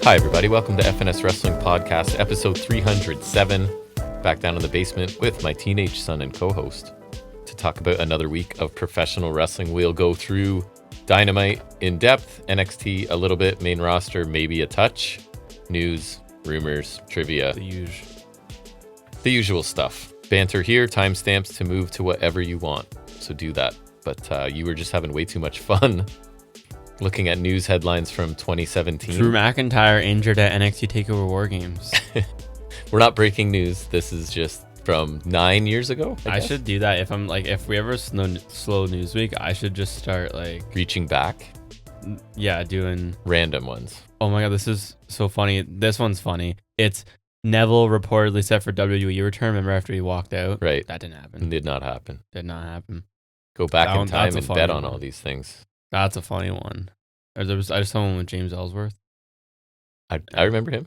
Hi, everybody. Welcome to FNS Wrestling Podcast, episode 307. Back down in the basement with my teenage son and co-host to talk about another week of professional wrestling. We'll go through Dynamite in depth, NXT a little bit, main roster, maybe a touch, news, rumors, trivia. The usual stuff. Banter here, timestamps to move to whatever you want. So do that. But you were just having way too much fun looking at news headlines from 2017. Drew McIntyre injured at NXT TakeOver War Games. We're not breaking news. This is just from 9 years ago. I should do that if we ever slow news week. I should just start reaching back. Yeah, doing random ones. Oh my god, this is so funny. This one's funny. It's Neville reportedly set for WWE return. Remember after he walked out? Right. That didn't happen. Did not happen. Did not happen. Go back in time and bet on all these things. That's a funny one. I just saw one with James Ellsworth. I remember him.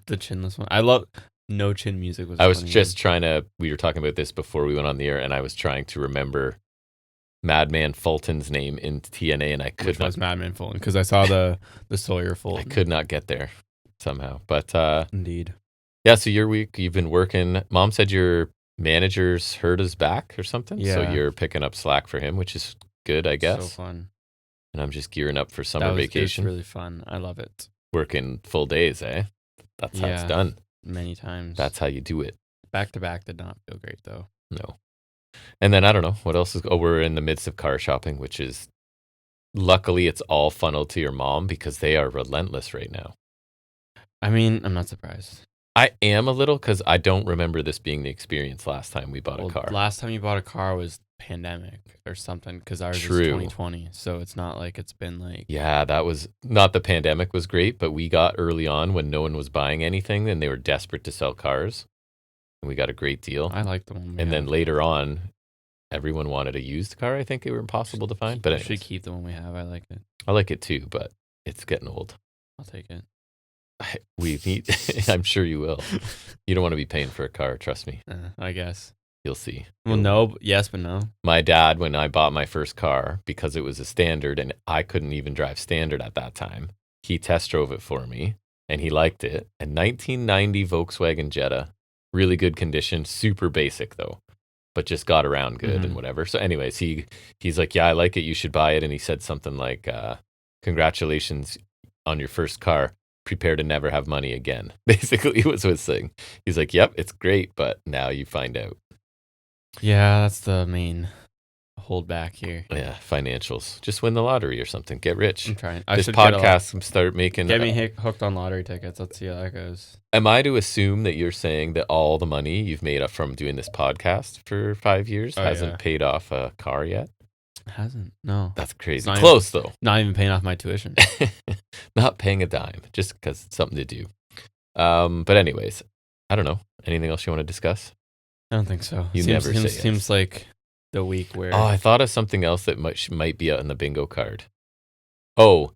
The chinless one. I love no chin music. I was just trying to. We were talking about this before we went on the air, and I was trying to remember Madman Fulton's name in TNA, and I could not. Was Madman Fulton? Because I saw the Sawyer Fulton. I could not get there somehow. But indeed, yeah. So your week, you've been working. Mom said your manager's hurt his back or something. Yeah. So you're picking up slack for him, which is good, I guess. So fun. And I'm just gearing up for summer vacation. It's really fun. I love it. Working full days, eh? That's how it's done. Many times. That's how you do it. Back to back did not feel great though. No. And then I don't know what else is. Oh, we're in the midst of car shopping, which is luckily it's all funneled to your mom because they are relentless right now. I mean, I'm not surprised. I am a little because I don't remember this being the experience last time we bought a car. Last time you bought a car was pandemic or something because ours is 2020. So it's not like it's been like. Yeah, that was not the pandemic was great, but we got early on when no one was buying anything and they were desperate to sell cars. And we got a great deal. I like the one. And then later on, everyone wanted a used car. I think they were impossible to find. But we should keep the one we have. I like it. I like it too, but it's getting old. I'll take it. We need. I'm sure you will. You don't want to be paying for a car. Trust me. I guess you'll see. Well, no, yes, but no. My dad, when I bought my first car, because it was a standard, and I couldn't even drive standard at that time, he test drove it for me, and he liked it. A 1990 Volkswagen Jetta, really good condition, super basic though, but just got around good and whatever. So, anyways, he's like, "Yeah, I like it. You should buy it." And he said something like, "Congratulations on your first car. Prepare to never have money again." Basically was his thing. He's like, "Yep, it's great, but now you find out." Yeah, that's the main holdback here. Yeah, financials. Just win the lottery or something. Get rich. I'm trying. This podcast start making. Get me hooked on lottery tickets. Let's see how that goes. Am I to assume that you're saying that all the money you've made up from doing this podcast for 5 years hasn't paid off a car yet? It hasn't. No. That's crazy. Close though. Not even paying off my tuition. Not paying a dime, just because it's something to do. But anyways, I don't know. Anything else you want to discuss? I don't think so. Seems like the week where. Oh, I thought of something else that might be out in the bingo card. Oh,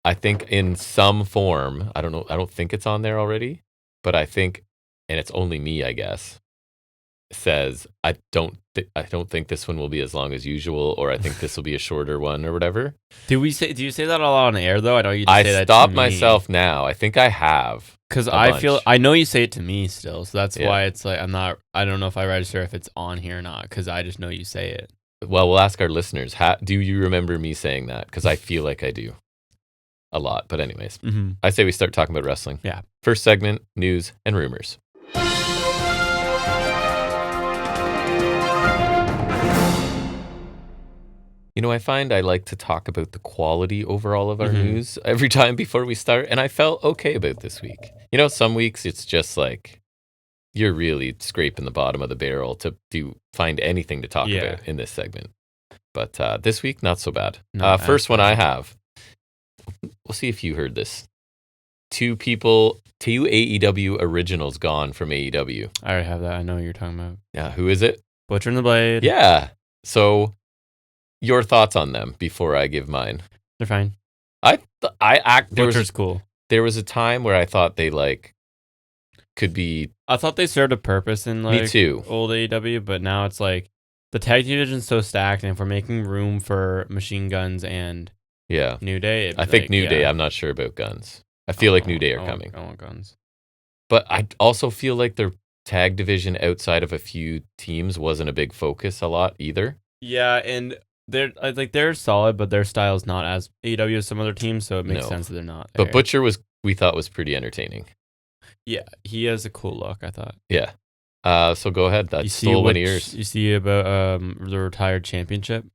I think in some form, I don't know. I don't think it's on there already, but I think, and it's only me, I guess, says I don't think this one will be as long as usual, or I think this will be a shorter one, or whatever. Do you say that a lot on air though? I know you. Just say that stopped to myself now. I think I have because I know you say it to me still, so that's why it's like I don't know if I register if it's on here or not because I just know you say it. Well, we'll ask our listeners. Do you remember me saying that? Because I feel like I do a lot. But anyways, I say we start talking about wrestling. Yeah. First segment: news and rumors. You know, I find I like to talk about the quality overall of our news every time before we start, and I felt okay about this week. You know, some weeks it's just like you're really scraping the bottom of the barrel to find anything to talk about in this segment. But this week, not so bad. First one I have. We'll see if you heard this. Two AEW originals gone from AEW. I already have that. I know what you're talking about. Yeah, who is it? Butcher and the Blade. Yeah. So, your thoughts on them before I give mine? They're fine. Butcher's cool. There was a time where I thought they could be. I thought they served a purpose in Me too. Old AEW, but now it's like the tag team division's so stacked, and if we're making room for Machine Guns and New Day, I think New Day. I'm not sure about Guns. I feel like New Day are coming. I want guns. But I also feel like their tag division outside of a few teams wasn't a big focus a lot either. Yeah, and they're solid, but their style's not as AEW as some other teams, so it makes sense that they're not there. But Butcher we thought was pretty entertaining. Yeah, he has a cool look, I thought. Yeah. So go ahead. That's still one of yours. You see about the retired championship?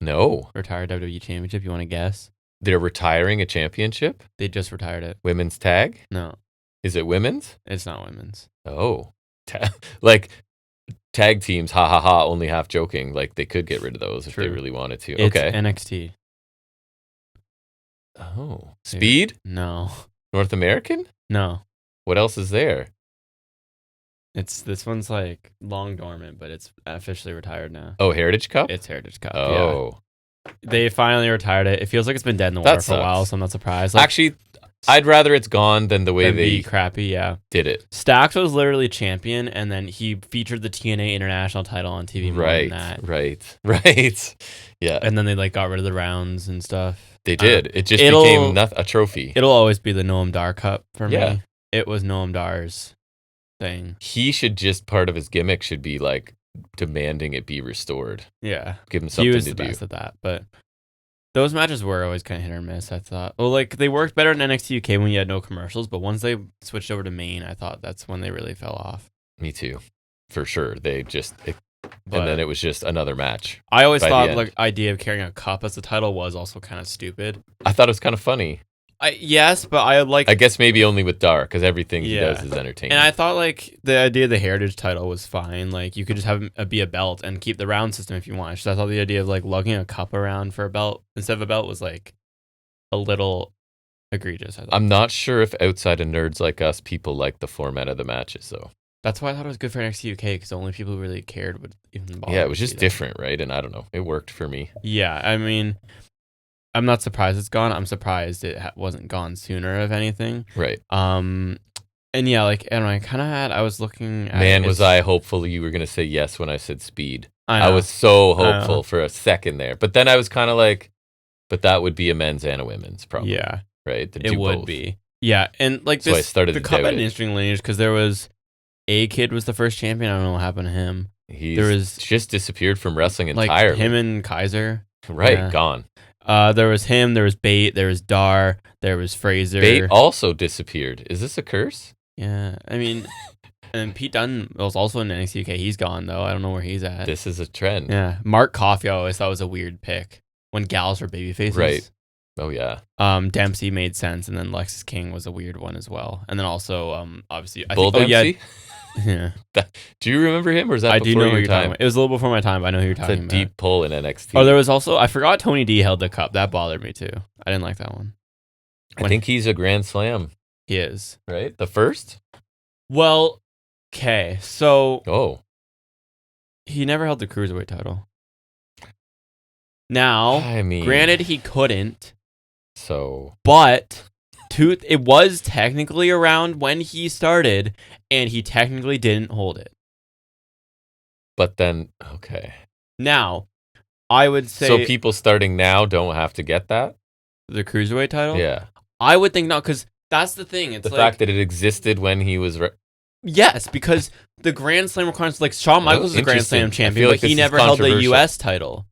No. Retired WWE championship, you want to guess? They're retiring a championship? They just retired it. Women's tag? No. Is it women's? It's not women's. Oh. Like tag teams, ha ha ha, only half joking. Like they could get rid of those if they really wanted to. It's okay. NXT. Oh. Speed? No. North American? No. What else is there? This one's like long dormant, but it's officially retired now. Oh, Heritage Cup? It's Heritage Cup. Oh. Yeah. They finally retired it. It feels like it's been dead in the water for a while, so I'm not surprised. Like, actually, I'd rather it's gone than the way they crappy, yeah. did it. Stax was literally champion, and then he featured the TNA International title on TV more than that. Right. Yeah. And then they like got rid of the rounds and stuff. They did. It just became a trophy. It'll always be the Noam Dar Cup for me. Yeah. It was Noam Dar's thing. He should just, part of his gimmick should be like demanding it be restored. Yeah. Give him something to do. He was the best at that, but those matches were always kind of hit or miss, I thought. Well, like, they worked better in NXT UK when you had no commercials, but once they switched over to main, I thought that's when they really fell off. Me too. For sure. And then it was just another match. I always thought, like, idea of carrying a cup as the title was also kind of stupid. I thought it was kind of funny. Yes, but I guess maybe only with Dar, because everything he does is entertaining. And I thought, like, the idea of the Heritage title was fine. Like, you could just have it be a belt and keep the round system if you want. So I thought the idea of, like, lugging a cup around for a belt instead of a belt was, like, a little egregious, I thought. I'm not sure if outside of nerds like us, people like the format of the matches, though. That's why I thought it was good for NXT UK, because the only people who really cared would even bother. Yeah, it was just different, right? And I don't know. It worked for me. Yeah, I mean, I'm not surprised it's gone. I'm surprised it wasn't gone sooner, if anything. Right. And yeah, like, I don't know, I was looking at Man, was I hopeful you were going to say yes when I said speed. I was so hopeful for a second there. But then I was kind of like, but that would be a men's and a women's, probably. Yeah. Right? It would be. Yeah, and like so I started the to cup doubt had an it. interesting lineage, because there was A-Kid was the first champion. I don't know what happened to him. He's just disappeared from wrestling entirely. Like him and Kaiser. Right, gone. There was him, there was Bate, there was Dar, there was Fraser. Bate also disappeared. Is this a curse? Yeah, I mean, and Pete Dunne was also in NXT UK. He's gone, though. I don't know where he's at. This is a trend. Yeah, Mark Coffey I always thought was a weird pick when gals were babyfaces. Right. Oh, yeah. Dempsey made sense, and then Lexis King was a weird one as well. And then also, obviously, Bull Dempsey? Yeah. Do you remember him, or is that I before do know your who you're time? talking about. It was a little before my time, but I know who you're talking about. It's a deep pull in NXT. Oh, there was also, I forgot Tony D held the cup. That bothered me too. I didn't like that one. I think he's a Grand Slam. He is. Right? The first? Well, okay. So. Oh. He never held the Cruiserweight title. Now, I mean, granted, he couldn't. So. But. It was technically around when he started, and he technically didn't hold it. But then, okay. Now, I would say... So people starting now don't have to get that? The Cruiserweight title? Yeah. I would think not, because that's the thing. It's the fact that it existed when he was... Yes, because the Grand Slam requirements... Like, Shawn Michaels is a Grand Slam champion, like but he never held the U.S. title.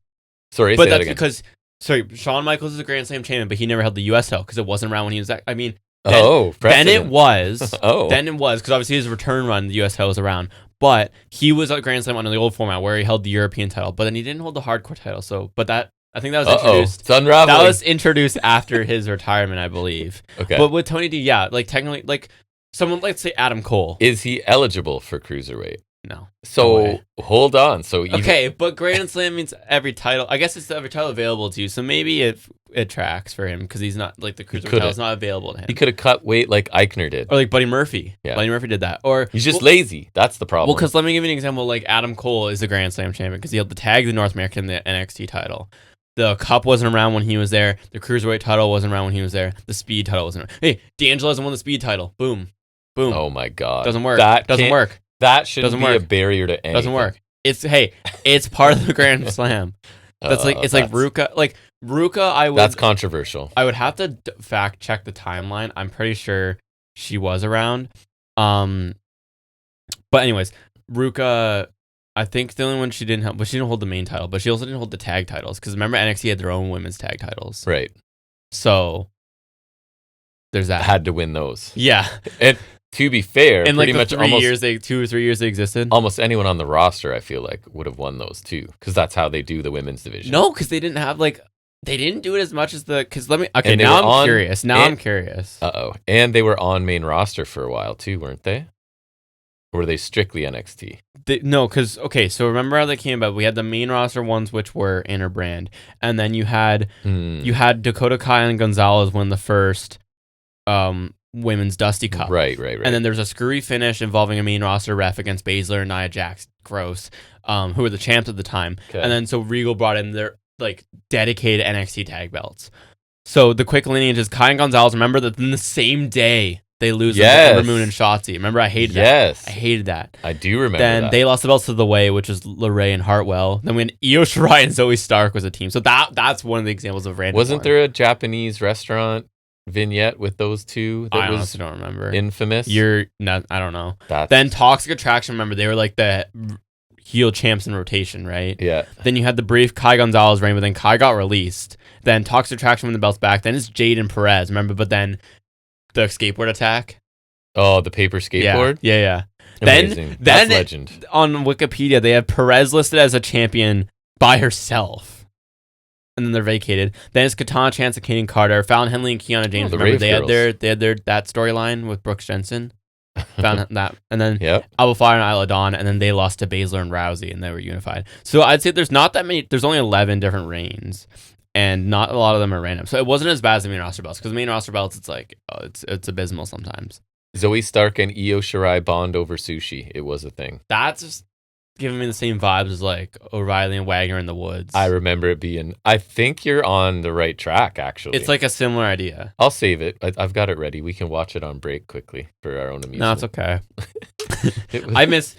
Sorry, but say that's that again. because... Sorry, Shawn Michaels is a Grand Slam champion, but he never held the U.S. title because it wasn't around when he was... I mean... Then it was. Then it was, because obviously his return run, the U.S. title was around. But he was a Grand Slam under the old format where he held the European title, but then he didn't hold the hardcore title. So, but I think that was introduced. It's unraveling. That was introduced after his retirement, I believe. Okay. But with Tony D, yeah, like technically, like someone, let's say Adam Cole. Is he eligible for Cruiserweight? No. So hold on. So okay, but Grand Slam means every title. I guess it's every title available to you. So maybe it tracks for him because he's not like the Cruiserweight title is not available to him. He could have cut weight like Eichner did, or like Buddy Murphy. Yeah, Buddy Murphy did that. Or he's just lazy. That's the problem. Well, because let me give you an example. Like Adam Cole is the Grand Slam champion because he held the tag, the North American, the NXT title. The Cup wasn't around when he was there. The Cruiserweight title wasn't around when he was there. The Speed title wasn't around. Hey, D'Angelo hasn't won the Speed title. Boom. Boom. Oh my God. Doesn't work. Doesn't work. That shouldn't be a barrier to anything. Doesn't work. It's part of the Grand Slam. That's like it's like Ruka. Like Ruka, That's controversial. I would have to fact check the timeline. I'm pretty sure she was around. But anyways, Ruka, I think the only one she didn't hold the main title, but she also didn't hold the tag titles. Because remember, NXT had their own women's tag titles. Right. So there's that. Had to win those. Yeah. And to be fair, in pretty like much 2 or 3 years they existed. Almost anyone on the roster, I feel like, would have won those too, because that's how they do the women's division. No, because they didn't have they didn't do it as much as I'm curious. I'm curious. And they were on main roster for a while too, weren't they? Or were they strictly NXT? No, because so remember how they came about? We had the main roster ones, which were Interbrand, and then you had Dakota Kai and Gonzalez win the first women's Dusty Cup. Right. And then there's a screwy finish involving a main roster ref against Baszler and Nia Jax. Gross. Who were the champs at the time. Okay. And then so Regal brought in their dedicated NXT tag belts. So the quick lineage is Kai and Gonzalez. Remember that in the same day they lose to Ember Moon and Shotzi. Remember, I hated that. Yes. I hated that. I do remember then they lost the belts to The Way, which was LeRae and Hartwell. Then when Io Shirai and Zoe Stark was a team. So that's one of the examples of random. Wasn't there a Japanese restaurant vignette with those two that I honestly don't remember. Infamous? I don't know. Then Toxic Attraction, remember, they were like the heel champs in rotation, right? Yeah. Then you had the brief Kai Gonzalez reign, but then Kai got released. Then Toxic Attraction won the belts back. Then it's Jade and Perez, remember? But then the skateboard attack. Oh, the paper skateboard? Yeah. Amazing. That's legend. On Wikipedia, they have Perez listed as a champion by herself. And then they're vacated. Then it's Katana Chance and Kaden Carter. Fallon Henley and Kiana James. Remember they had their that storyline with Brooks Jensen. Found that. And then Alba Fire and Isla Dawn. And then they lost to Baszler and Rousey and they were unified. So I'd say there's not that many. There's only 11 different reigns. And not a lot of them are random. So it wasn't as bad as the main roster belts. Because the main roster belts, it's like, it's abysmal sometimes. Zoe Stark and Io Shirai bond over sushi. It was a thing. That's just giving me the same vibes as like O'Reilly and Wagner in the Woods. I remember it being. I think you're on the right track, actually. It's like a similar idea. I'll save it. I've got it ready. We can watch it on break quickly for our own amusement. No, it's okay. I miss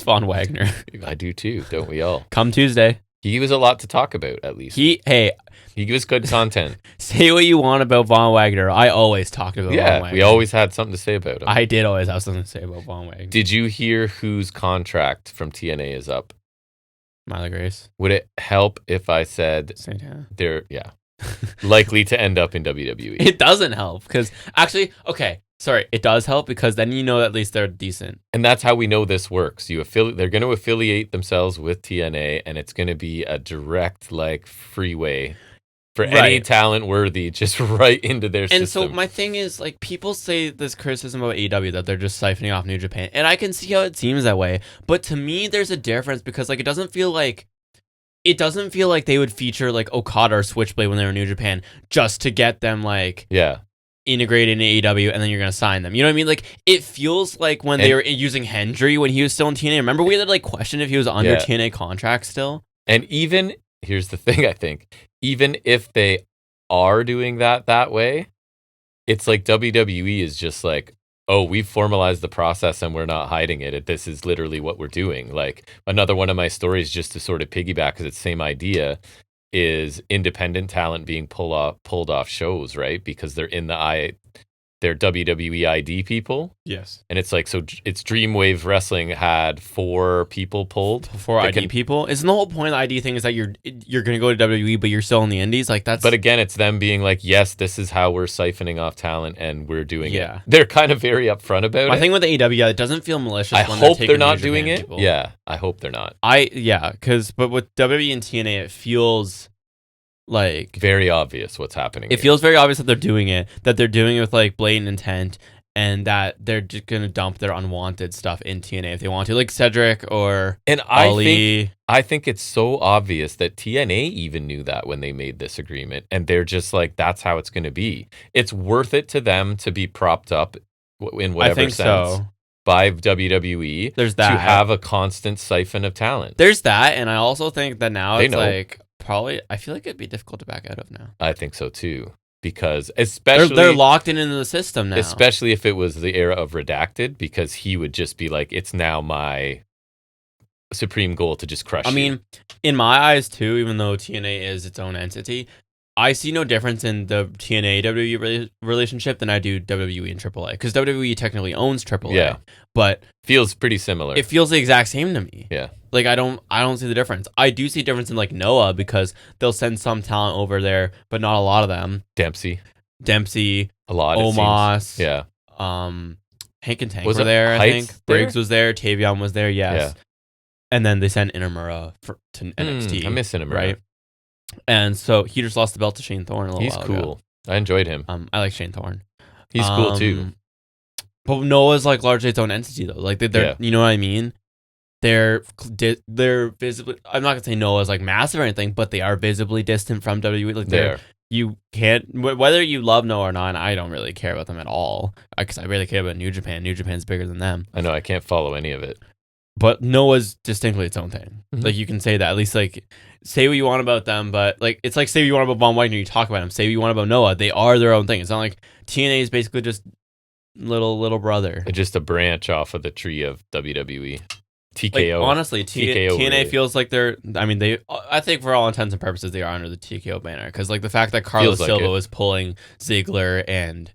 Von Wagner. I do too. Don't we all? Come Tuesday. He was a lot to talk about, at least. He was good content. Say what you want about Von Wagner. I always talked about Von Wagner. We always had something to say about him. I did always have something to say about Von Wagner. Did you hear whose contract from TNA is up? Myla Grace. Would it help if I said they're likely to end up in WWE? It doesn't help because actually, sorry, it does help because then you know at least they're decent. And that's how we know this works. They're going to affiliate themselves with TNA, and it's going to be a direct freeway for any talent worthy just right into their system. And so my thing is, people say this criticism about AEW that they're just siphoning off New Japan, and I can see how it seems that way. But to me, there's a difference because it doesn't feel like they would feature Okada or Switchblade when they were in New Japan just to get them integrated in AEW, and then you're gonna sign them. You know what I mean? It feels like when they were using Hendry when he was still in TNA. Remember we had to question if he was under TNA contract still. And even here's the thing, I think even if they are doing that way, it's like WWE is just we've formalized the process and we're not hiding it. This is literally what we're doing. Another one of my stories, just to sort of piggyback, because it's the same idea, is independent talent being pulled off shows, right? Because they're in they're WWE ID people. Yes. And it's it's Dreamwave Wrestling had 4 people pulled. 4 ID people? Isn't the whole point of the ID thing is that you're going to go to WWE, but you're still in the indies? That's... But again, it's them being yes, this is how we're siphoning off talent and we're doing it. They're kind of very upfront about it. I think with AEW, it doesn't feel malicious. I hope they're not doing it. People. Yeah, I hope they're not. But with WWE and TNA, it feels... very obvious what's happening. It feels very obvious that they're doing it with blatant intent, and that they're just gonna dump their unwanted stuff in TNA if they want to, Cedric or Ali. I think it's so obvious that TNA even knew that when they made this agreement, and they're just that's how it's gonna be. It's worth it to them to be propped up in whatever sense by WWE. There's that to have a constant siphon of talent. There's that, and I also think that now it's probably, I feel like it'd be difficult to back out of now. I think so too, because especially they're locked into the system now. Especially if it was the era of Redacted, because he would just be it's now my supreme goal to just crush you. I mean, in my eyes too, even though TNA is its own entity, I see no difference in the TNA WWE relationship than I do WWE and AAA, because WWE technically owns AAA, but feels pretty similar. It feels the exact same to me. Yeah, like I don't see the difference. I do see a difference in like Noah, because they'll send some talent over there, but not a lot of them. Dempsey, a lot. Omos, Hank and Tank were there. I think Briggs was there. Tavion was there. Yes, and then they sent Inamura to NXT. I miss Inamura, right? And so he just lost the belt to Shane Thorne a little while ago. He's cool. I enjoyed him. I like Shane Thorne. He's cool too. But Noah's like largely its own entity though. Like they're you know what I mean? They're visibly. I'm not gonna say Noah's like massive or anything, but they are visibly distant from WWE. Like you can't, whether you love Noah or not. I don't really care about them at all, because I really care about New Japan. New Japan's bigger than them. I know. I can't follow any of it. But Noah's distinctly its own thing. Mm-hmm. Like you can say that, at least like say what you want about them, but like it's like say what you want about Von Wagner, you talk about him. Say what you want about Noah, they are their own thing. It's not like TNA is basically just little brother. It's just a branch off of the tree of WWE. TKO. Like, honestly, TNA really feels like they're. I mean, I think for all intents and purposes, they are under the TKO banner, because like the fact that Carlos Silva was pulling Ziggler and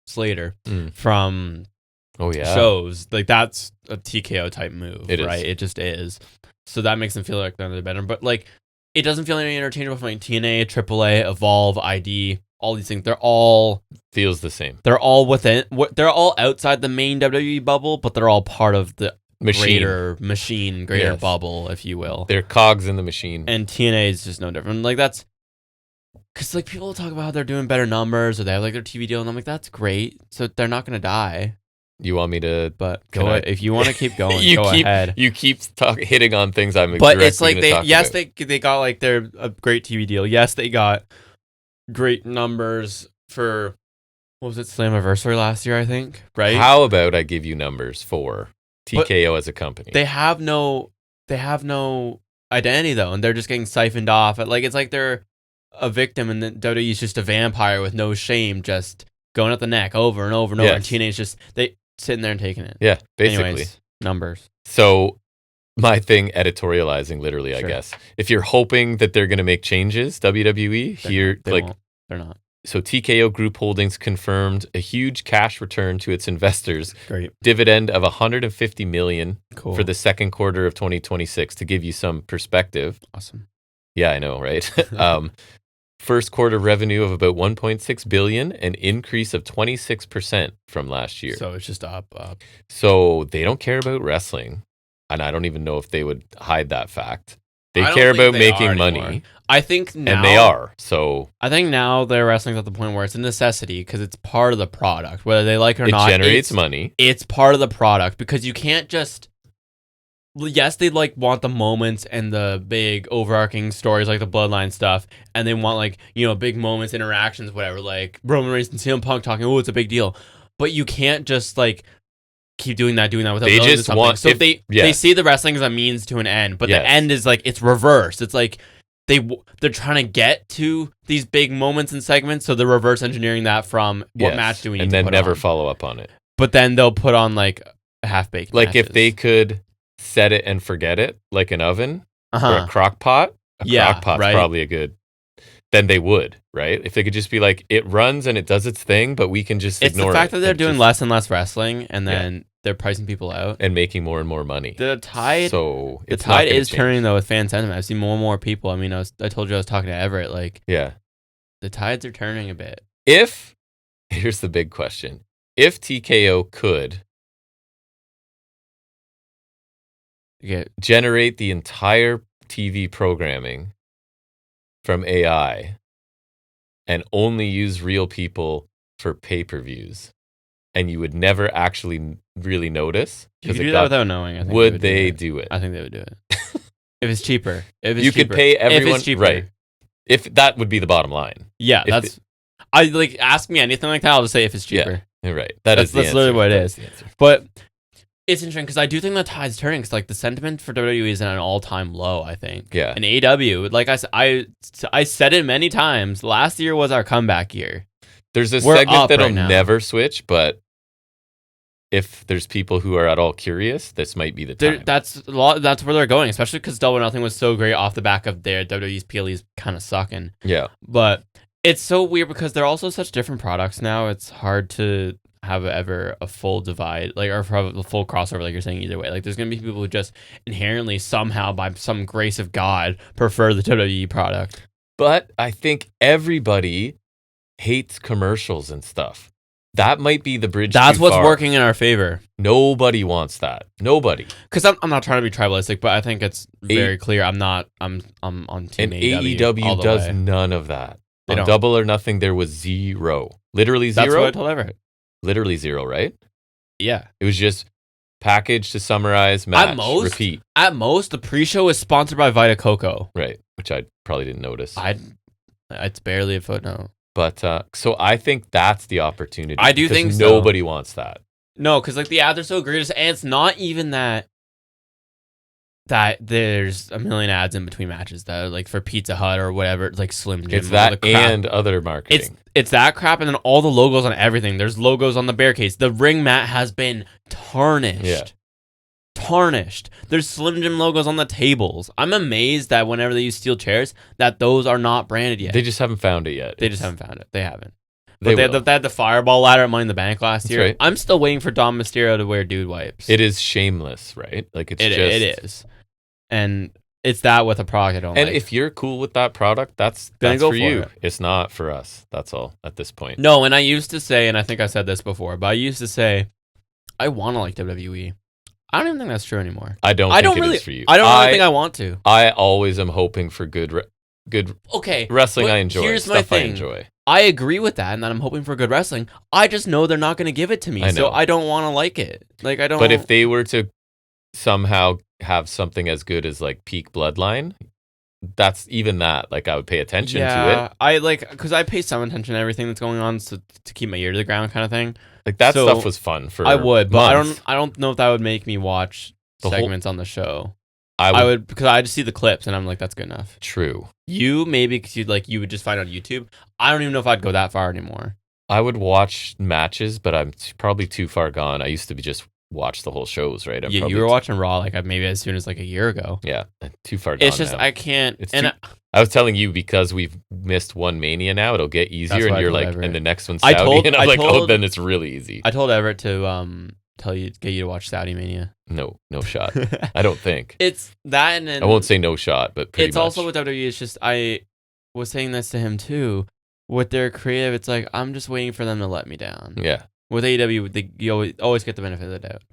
Slater from shows, like that's a TKO type move, right? It just is. So that makes them feel like they're under the banner, but like it doesn't feel any interchangeable from like TNA, AAA, Evolve, ID. All these things, they're all feels the same. They're all within. They're all outside the main WWE bubble, but they're all part of the greater bubble, if you will. They're cogs in the machine. And TNA is just no different. Like that's because like people talk about how they're doing better numbers or they have like their TV deal, and I'm like, that's great. So they're not gonna die. You want me to? But if you want to keep going, go ahead. You keep hitting on things I'm. But it's like they got like their a great TV deal. Yes, they got great numbers for, what was it, Slammiversary last year, I think, right? How about I give you numbers for TKO as a company? They have no identity though, and they're just getting siphoned off. Like it's like they're a victim, and then WWE's just a vampire with no shame, just going at the neck over and over and over. And TNA's just they sitting there and taking it. Yeah, basically. Anyways, numbers. So my thing, editorializing, literally, I guess. If you're hoping that they're going to make changes, WWE, they're not. So TKO Group Holdings confirmed a huge cash return to its investors. Great. Dividend of $150 million for the second quarter of 2026, to give you some perspective. Awesome. Yeah, I know, right? First quarter revenue of about $1.6 billion, an increase of 26% from last year. So it's just up. So they don't care about wrestling. And I don't even know if they would hide that fact. They care about making money. I think now. And they are. So I think now their wrestling's at the point where it's a necessity, because it's part of the product. Whether they like it or not. It generates money. It's part of the product, because you can't just. Yes, they like want the moments and the big overarching stories like the Bloodline stuff. And they want like, big moments, interactions, whatever. Like Roman Reigns and CM Punk talking, it's a big deal. But you can't just like keep doing that without they just want. So they see the wrestling as a means to an end, but the end is like it's reversed. It's like they're trying to get to these big moments and segments, so they're reverse engineering that from what match do we need and to then put never on. Follow up on it. But then they'll put on like half baked. Like matches. If they could set it and forget it, like an oven or a crock pot. Crock pot's probably a good. Then they would, right? If they could just be like, it runs and it does its thing, but we can just ignore it. It's the fact that they're doing less and less wrestling, and then they're pricing people out and making more and more money. The tide is turning though with fan sentiment. I've seen more and more people. I mean, I told you I was talking to Everett. Like, the tides are turning a bit. Here's the big question: if TKO could generate the entire TV programming from AI and only use real people for pay-per-views, and you would never actually really notice. You could do that without knowing. I think would they do it? I think they would do it. If it's cheaper. You could pay everyone. If it's cheaper. Right. If that would be the bottom line. Yeah, I like ask me anything like that, I'll just say if it's cheaper. Yeah, right. That's literally what it is. But it's interesting because I do think the tide's turning, because like the sentiment for WWE is at an all-time low, I think. Yeah. And AEW, like I said it many times, last year was our comeback year. There's a segment that'll never switch, but if there's people who are at all curious, this might be the time. That's where they're going, especially because Double or Nothing was so great off the back of their WWE's PLEs kind of sucking. Yeah. But it's so weird because they're also such different products now. It's hard to have ever a full divide, like, or a full crossover, like you're saying either way. Like, there's going to be people who just inherently, somehow, by some grace of God, prefer the WWE product. But I think everybody hates commercials and stuff. That might be the bridge. That's too what's far. working in our favor. Nobody wants that. Nobody. Because I'm not trying to be tribalistic, but I think it's very clear. I'm on team and AEW does none of that. They On don't. Double or Nothing, there was zero. Literally zero. That's what I told Everett. Literally zero, right? Yeah. It was just package to summarize, match, repeat. At most, the pre-show is sponsored by Vita Coco. Right, which I probably didn't notice. It's barely a footnote. But so I think that's the opportunity. I do think so. Nobody wants that. No, because like the ads are so egregious, and it's not even that there's a million ads in between matches that are like for Pizza Hut or whatever. It's like Slim Jim. It's that and other marketing. It's that crap, and then all the logos on everything. There's logos on the barricades. The ring mat has been tarnished. Yeah. Tarnished. There's Slim Jim logos on the tables. I'm amazed that whenever they use steel chairs, that those are not branded yet. They just haven't found it yet. They just haven't found it. They haven't. They had the fireball ladder at Money in the Bank last year. Right. I'm still waiting for Dom Mysterio to wear dude wipes. It is shameless, right? Like it is. And it's that with a product I don't like. And if you're cool with that product, that's for you. It's not for us. That's all at this point. No, and I used to say, and I think I said this before, but I used to say, I want to like WWE. I don't even think that's true anymore. I don't think it is for you. I don't really think I want to. I always am hoping for good wrestling I enjoy. Here's stuff my thing. I enjoy. I agree with that, and that I'm hoping for good wrestling. I just know they're not going to give it to me, so I don't want to like it. Like I don't. But if they were to somehow have something as good as like Peak Bloodline, that's even that. Like I would pay attention to it. I because I pay some attention to everything that's going on, so to keep my ear to the ground, kind of thing. Like that stuff was fun for. I would, months. but I don't know if that would make me watch segments on the show. I would because I just see the clips and I'm like, that's good enough. True. You maybe because you would just find it on YouTube. I don't even know if I'd go that far anymore. I would watch matches, but I'm probably too far gone. I used to just watch the whole shows, right? You were watching Raw like maybe as soon as like a year ago. Yeah, too far gone. It's just now. I can't. I was telling you because we've missed one Mania now, it'll get easier, and you're like, Everett. and the next one's Saudi, and I'm like, oh, then it's really easy. I told Everett to get you to watch Saudi Mania. No shot. I don't think it's that, and then I won't say no shot, but pretty it's much. Also with WWE. It's just I was saying this to him too. With their creative, it's like I'm just waiting for them to let me down. Yeah. With AEW, you always get the benefit of the doubt.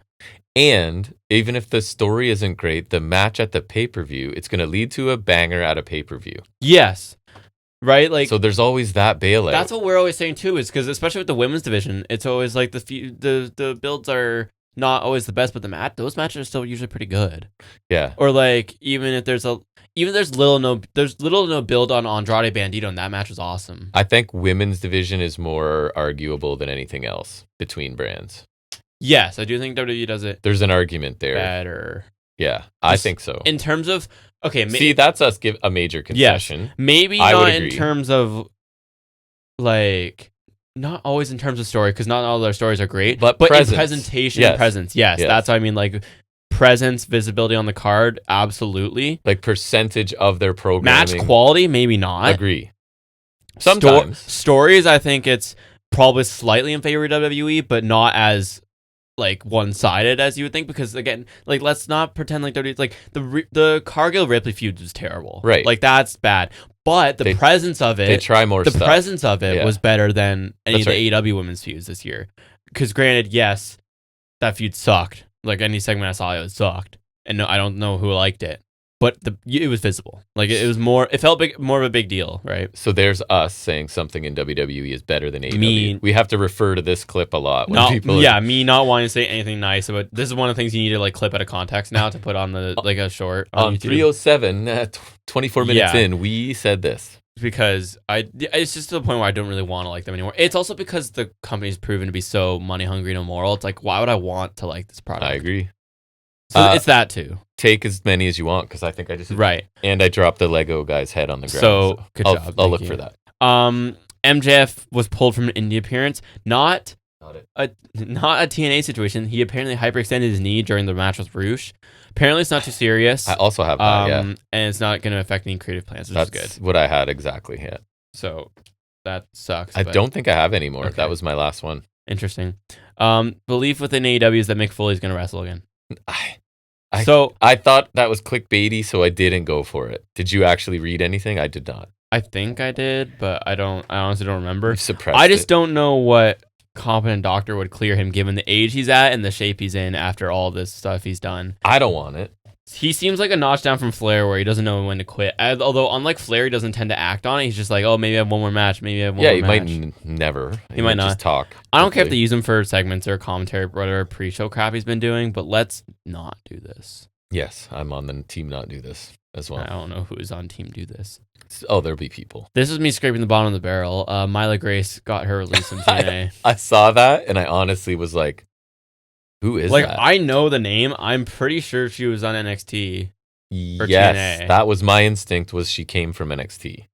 And even if the story isn't great, the match at the pay-per-view, it's going to lead to a banger at a pay-per-view. Yes. Right? Like, so there's always that bailout. That's what we're always saying too, is because especially with the women's division, it's always like the builds are not always the best, but those matches are still usually pretty good. Yeah. Or like even there's little to no build on Andrade Bandito, and that match was awesome. I think women's division is more arguable than anything else between brands. Yes, I do think WWE does it. There's an argument there. Better. Yeah, I think so. In terms of see, that's us give a major concession. Yes, maybe not in terms of like not always in terms of story, because not all their stories are great, but in presentation and presence. Yes, that's what I mean. Like presence, visibility on the card, absolutely. Like percentage of their programming. Match quality, maybe not. Agree. Sometimes stories, I think it's probably slightly in favor of WWE, but not as like one-sided as you would think, because again, like let's not pretend like WWE, like the Cargill Ripley feud was terrible, right? Like that's bad, but the presence of it, they try more. The presence of it was better than any of the AEW women's feuds this year. Because granted, yes, that feud sucked. Like any segment I saw, it sucked, and no, I don't know who liked it. But it was visible. Like it was more. It felt more of a big deal, right? So there's us saying something in WWE is better than AEW. We have to refer to this clip a lot. Me not wanting to say anything nice about this is one of the things you need to like clip out of context now to put on the like a short on 307, 24 minutes in. We said this because it's just to the point where I don't really want to like them anymore. It's also because the company's proven to be so money hungry and immoral. It's like, why would I want to like this product? I agree. So it's that too. Take as many as you want, because I think I just right. And I dropped the Lego guy's head on the ground. So good job. I'll look for that. MJF was pulled from an indie appearance. Not Not a TNA situation. He apparently hyperextended his knee during the match with Roosh. Apparently, it's not too serious. I also have that, and it's not going to affect any creative plans, which is good. That's what I had exactly, yeah. So, that sucks. I don't think I have any more. Okay. That was my last one. Interesting. Belief within AEW is that Mick Foley's going to wrestle again. I thought that was clickbaity, so I didn't go for it. Did you actually read anything? I did not. I think I did, but I honestly don't remember. Suppressed I just don't know what competent doctor would clear him given the age he's at and the shape he's in after all this stuff he's done. I don't want it. He seems like a notch down from Flair where he doesn't know when to quit. Although, unlike Flair, he doesn't tend to act on it. He's just like, oh, maybe I have one more match. Maybe I have one more match. Yeah, he might never. He might not. Just talk. I don't care if they use him for segments or commentary or whatever pre-show crap he's been doing, but let's not do this. Yes, I'm on the team not do this as well. I don't know who is on team do this. Oh, there'll be people. This is me scraping the bottom of the barrel. Myla Grace got her release in TNA. I saw that, and I honestly was like, who is that? I know the name. I'm pretty sure she was on NXT. Yes, TNA. That was my instinct, was she came from NXT.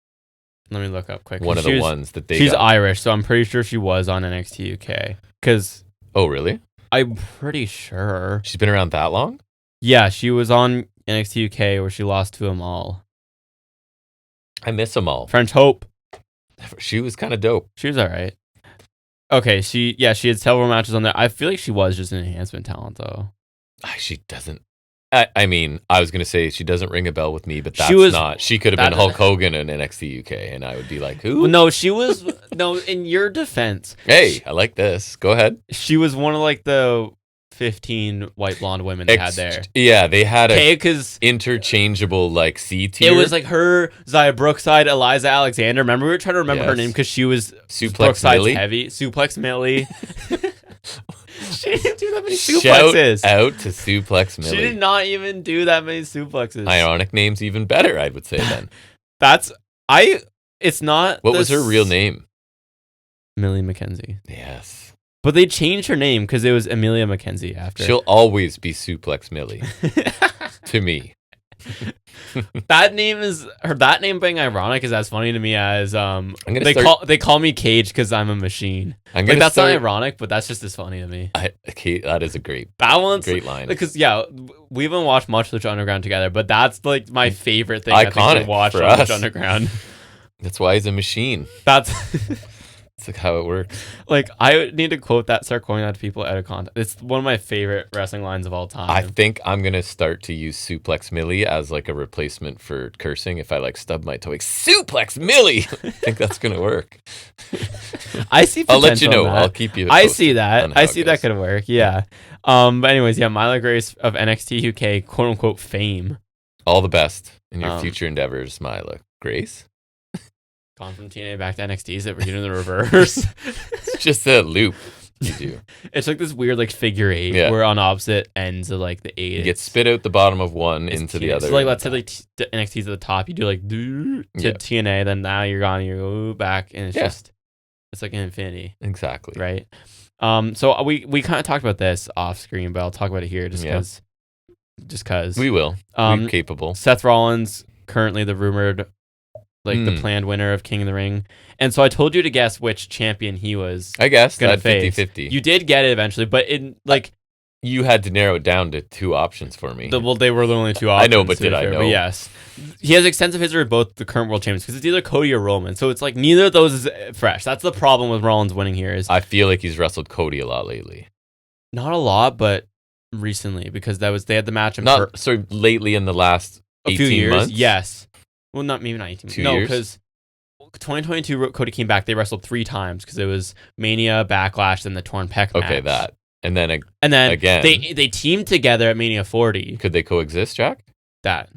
Let me look up quick. One of the ones that they She's got. Irish, so I'm pretty sure she was on NXT UK. Oh, really? I'm pretty sure. She's been around that long? Yeah, she was on NXT UK where she lost to Amal. I miss Amal. French Hope. She was kind of dope. She was all right. Okay, she had several matches on there. I feel like she was just an enhancement talent, though. She doesn't. I mean, I was going to say she doesn't ring a bell with me, but that's not. She could have been Hulk Hogan in NXT UK, and I would be like, who? No, she was. No, in your defense. Hey, I like this. Go ahead. She was one of like the 15 white blonde women they had there. Yeah, they had interchangeable like C tier. It was like her, Zaya Brookside, Eliza Alexander. Remember, we were trying to remember her name because she was Suplex Millie. Heavy. Suplex Millie. She didn't do that many suplexes. Shout out to Suplex Millie. She did not even do that many suplexes. Ironic name's even better, I would say then. It's not. What was her real name? Millie McKenzie. Yes. But they changed her name because it was Amelia McKenzie after. She'll always be Suplex Millie. To me. That name being ironic is as funny to me as they call me Cage because I'm a machine. That's not ironic, but that's just as funny to me. That is a great line. Because we haven't watched much Lucha Underground together, but that's like my favorite thing I think to watch on Lucha Underground. That's why he's a machine. It's like how it works. Like, I need to quote that, start quoting that to people out of context. It's one of my favorite wrestling lines of all time. I think I'm going to start to use Suplex Millie as like a replacement for cursing if I like stub my toe. Like, Suplex Millie! I think that's going to work. I see potential. I'll let you know. I'll keep you I see that. I see that could work. Yeah. But anyways, Myla Grace of NXT UK, quote unquote, fame. All the best in your future endeavors, Myla Grace. Gone from TNA back to NXT, is it? We're doing the reverse. It's just a loop you do. It's like this weird like figure eight where on opposite ends of like the eight. You get spit out the bottom of one into the other. So like let's say like NXT's at the top, you do like to TNA, then now you're gone, you go back, and it's it's like an infinity. Exactly. Right. So we kind of talked about this off screen, but I'll talk about it here just because. We will. We're capable. Seth Rollins, currently the rumored the planned winner of King of the Ring. And so I told you to guess which champion he was. I guess that 50-50. You did get it eventually, but you had to narrow it down to two options for me. They were the only two options. I know, but did I know? But yes. He has extensive history with both the current world champions because it's either Cody or Roman. So it's like neither of those is fresh. That's the problem with Rollins winning here. Is I feel like he's wrestled Cody a lot lately. Not a lot, but recently because they had the match so lately in the last 18 few years months? Yes. Well, maybe not 18 months. 2 years? No, because 2022 Cody came back. They wrestled 3 times because it was Mania, Backlash, and the Torn Pec match. Okay, that. And then again. They teamed together at Mania 40. Could they coexist, Jack? That.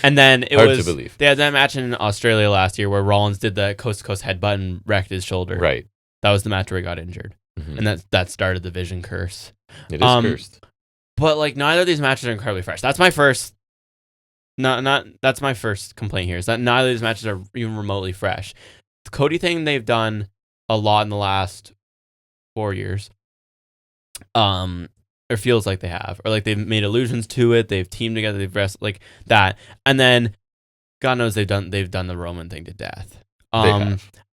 And then Hard to believe. They had that match in Australia last year where Rollins did the coast-to-coast headbutt and wrecked his shoulder. Right. That was the match where he got injured. Mm-hmm. And that started the Vision curse. It is cursed. But like neither of these matches are incredibly fresh. That's my first that's my first complaint here, is that neither of these matches are even remotely fresh. The Cody thing they've done a lot in the last 4 years. Or feels like they have. Or like they've made allusions to it, they've teamed together, they've wrestled like that. And then God knows they've done the Roman thing to death.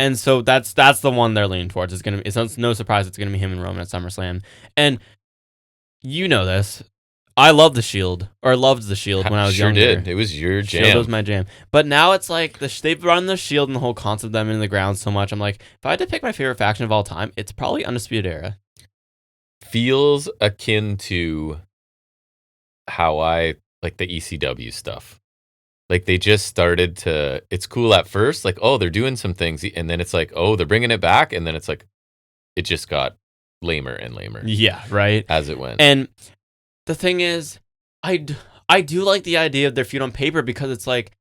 And so that's the one they're leaning towards. It's no surprise it's gonna be him and Roman at SummerSlam. And you know this. I love the Shield, or loved the Shield when I was younger. Sure did. It was your jam. Shield was my jam. But now it's like they've run the Shield and the whole concept of them in the ground so much. I'm like, if I had to pick my favorite faction of all time, it's probably Undisputed Era. Feels akin to how I like the ECW stuff. Like they just started to, it's cool at first, like, oh, they're doing some things. And then it's like, oh, they're bringing it back. And then it's like, it just got lamer and lamer. Yeah, right. As it went. And the thing is, I do like the idea of their feud on paper because it's like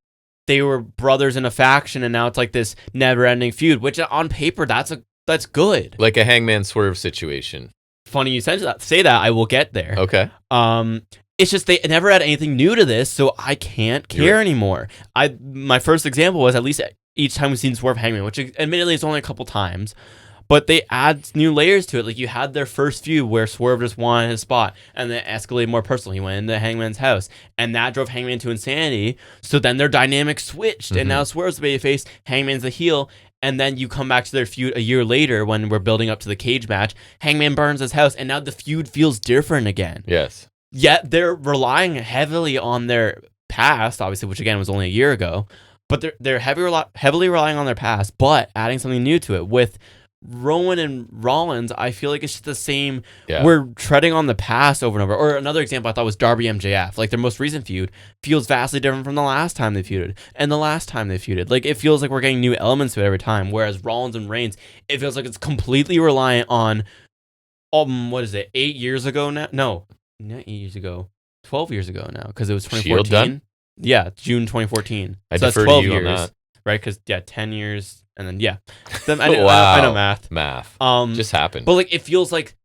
they were brothers in a faction and now it's like this never-ending feud, which on paper, that's good. Like a Hangman Swerve situation. Funny you say that, I will get there. Okay. It's just they never had anything new to this, so I can't care anymore. My first example was at least each time we've seen Swerve Hangman, which admittedly is only a couple times, but they add new layers to it. Like you had their first feud where Swerve just wanted his spot, and then it escalated more personal. He went into Hangman's house, and that drove Hangman to insanity. So then their dynamic switched, and now Swerve's the babyface, Hangman's the heel. And then you come back to their feud a year later when we're building up to the cage match. Hangman burns his house, and now the feud feels different again. Yes. Yet they're relying heavily on their past, obviously, which again was only a year ago. But they're heavily relying on their past, but adding something new to it. With Rowan and Rollins, I feel like it's just the same. Yeah. We're treading on the past over and over. Or another example I thought was Darby MJF. Like their most recent feud feels vastly different from the last time they feuded and the last time they feuded. Like it feels like we're getting new elements to it every time. Whereas Rollins and Reigns, it feels like it's completely reliant on, 8 years ago now? No, not 8 years ago. 12 years ago now, because it was 2014. Shield done? Yeah, June 2014. I defer to you on that. Right? Because 10 years. And then I know math. Just happened. But like it feels like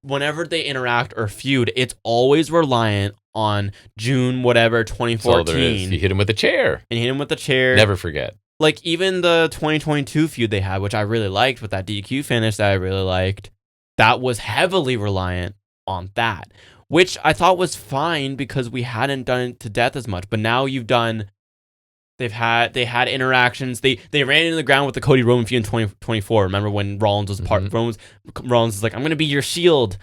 whenever they interact or feud, it's always reliant on June 2014. You hit him with a chair. Never forget. Like even the 2022 feud they had, which I really liked with that DQ finish that I really liked, that was heavily reliant on that, which I thought was fine because we hadn't done it to death as much. But now you've done. They had interactions. They ran into the ground with the Cody Roman feud in 2024. Remember when Rollins was part? Rollins was like, "I'm gonna be your Shield,"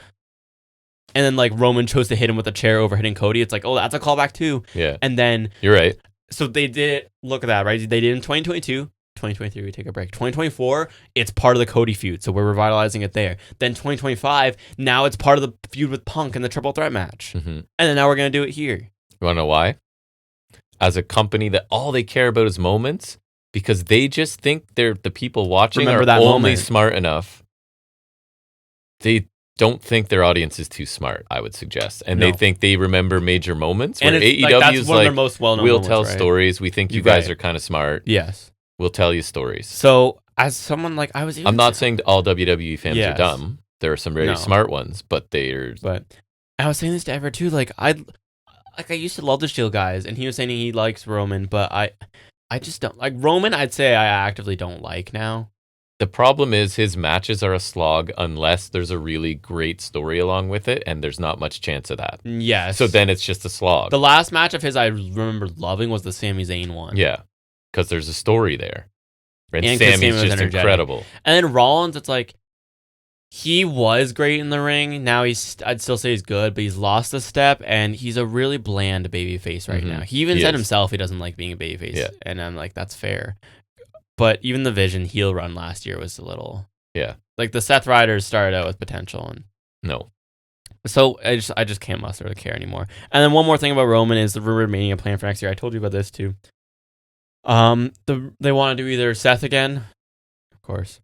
and then like Roman chose to hit him with a chair over hitting Cody. It's like, oh, that's a callback too. Yeah. And then you're right. So they did. Look at that, right? They did in 2022. 2023, we take a break. 2024, it's part of the Cody feud, so we're revitalizing it there. Then 2025, now it's part of the feud with Punk in the triple threat match. And then now we're gonna do it here. You wanna know why? As a company that all they care about is moments, because they just think they're the people watching are only smart enough. They don't think their audience is too smart, I would suggest. And they think they remember major moments. And AEW is like, most well-known we'll tell stories. We think you guys are kind of smart. Yes. We'll tell you stories. So as someone like I'm not saying all WWE fans are dumb. There are some very smart ones, but But I was saying this to Everett too, I used to love the Shield guys, and he was saying he likes Roman, but I just don't like Roman. I'd say I actively don't like now. The problem is his matches are a slog unless there's a really great story along with it, and there's not much chance of that. Yes. So then it's just a slog. The last match of his I remember loving was the Sami Zayn one. Yeah, because there's a story there. And Sami's just incredible. And then Rollins, it's like, he was great in the ring. Now I'd still say he's good, but he's lost a step, and he's a really bland babyface right now. He even said himself he doesn't like being a babyface, and I'm like, that's fair. But even the Vision heel run last year was a little, like the Seth Riders started out with potential, and no. So I just can't muster to care anymore. And then one more thing about Roman is the rumored Mania plan for next year. I told you about this too. They want to do either Seth again, of course,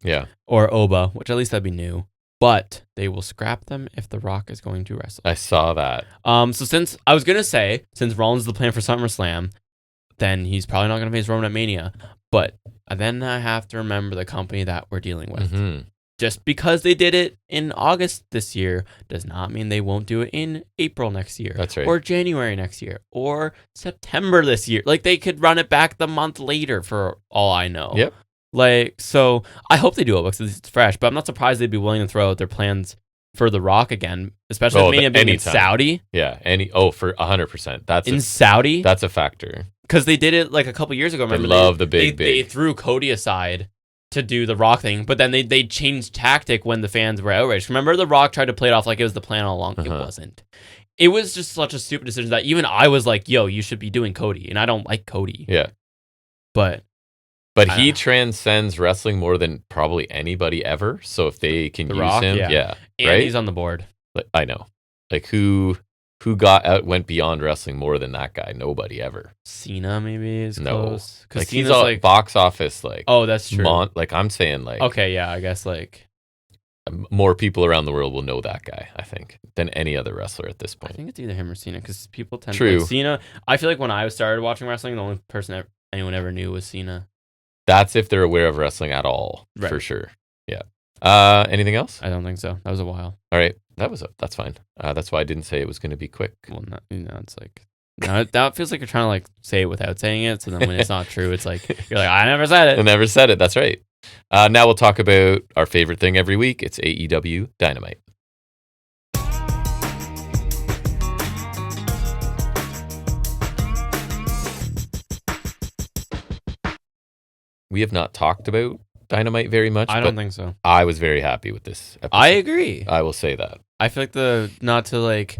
or Oba, which at least that'd be new. But they will scrap them if The Rock is going to wrestle. I saw that. So since Rollins is the plan for SummerSlam, then he's probably not going to face Roman at Mania. But then I have to remember the company that we're dealing with. Just because they did it in August this year does not mean they won't do it in April next year. That's right. Or January next year. Or September this year. Like, they could run it back the month later for all I know. Yep. Like, so I hope they do it because it's fresh, but I'm not surprised they'd be willing to throw out their plans for The Rock again, especially with Mania being in Saudi. Yeah, for 100%. That's in Saudi. That's a factor. Because they did it like a couple years ago. Remember, they love the big. They threw Cody aside to do the Rock thing, but then they changed tactic when the fans were outraged. Remember, the Rock tried to play it off like it was the plan all along. It wasn't. It was just such a stupid decision that even I was like, yo, you should be doing Cody. And I don't like Cody. Yeah. But he transcends wrestling more than probably anybody ever. So if they can use Rock, him, and right? he's on the board. Like, I know. Like who went beyond wrestling more than that guy? Nobody ever. Cena maybe is close. Like he's all like box office. Like, oh, that's true. Like I'm saying, like, okay, yeah, I guess like more people around the world will know that guy, I think, than any other wrestler at this point. I think it's either him or Cena because people tend to like Cena. I feel like when I started watching wrestling, the only person anyone ever knew was Cena. That's if they're aware of wrestling at all, for sure. Yeah. Anything else? I don't think so. That was a while. All right, that's fine. That's why I didn't say it was going to be quick. Well, it's like that feels like you're trying to like say it without saying it. So then when it's not true, it's like you're like, I never said it. I never said it. That's right. Now we'll talk about our favorite thing every week. It's AEW Dynamite. We have not talked about Dynamite very much. I don't think so. I was very happy with this episode. I agree. I will say that. I feel like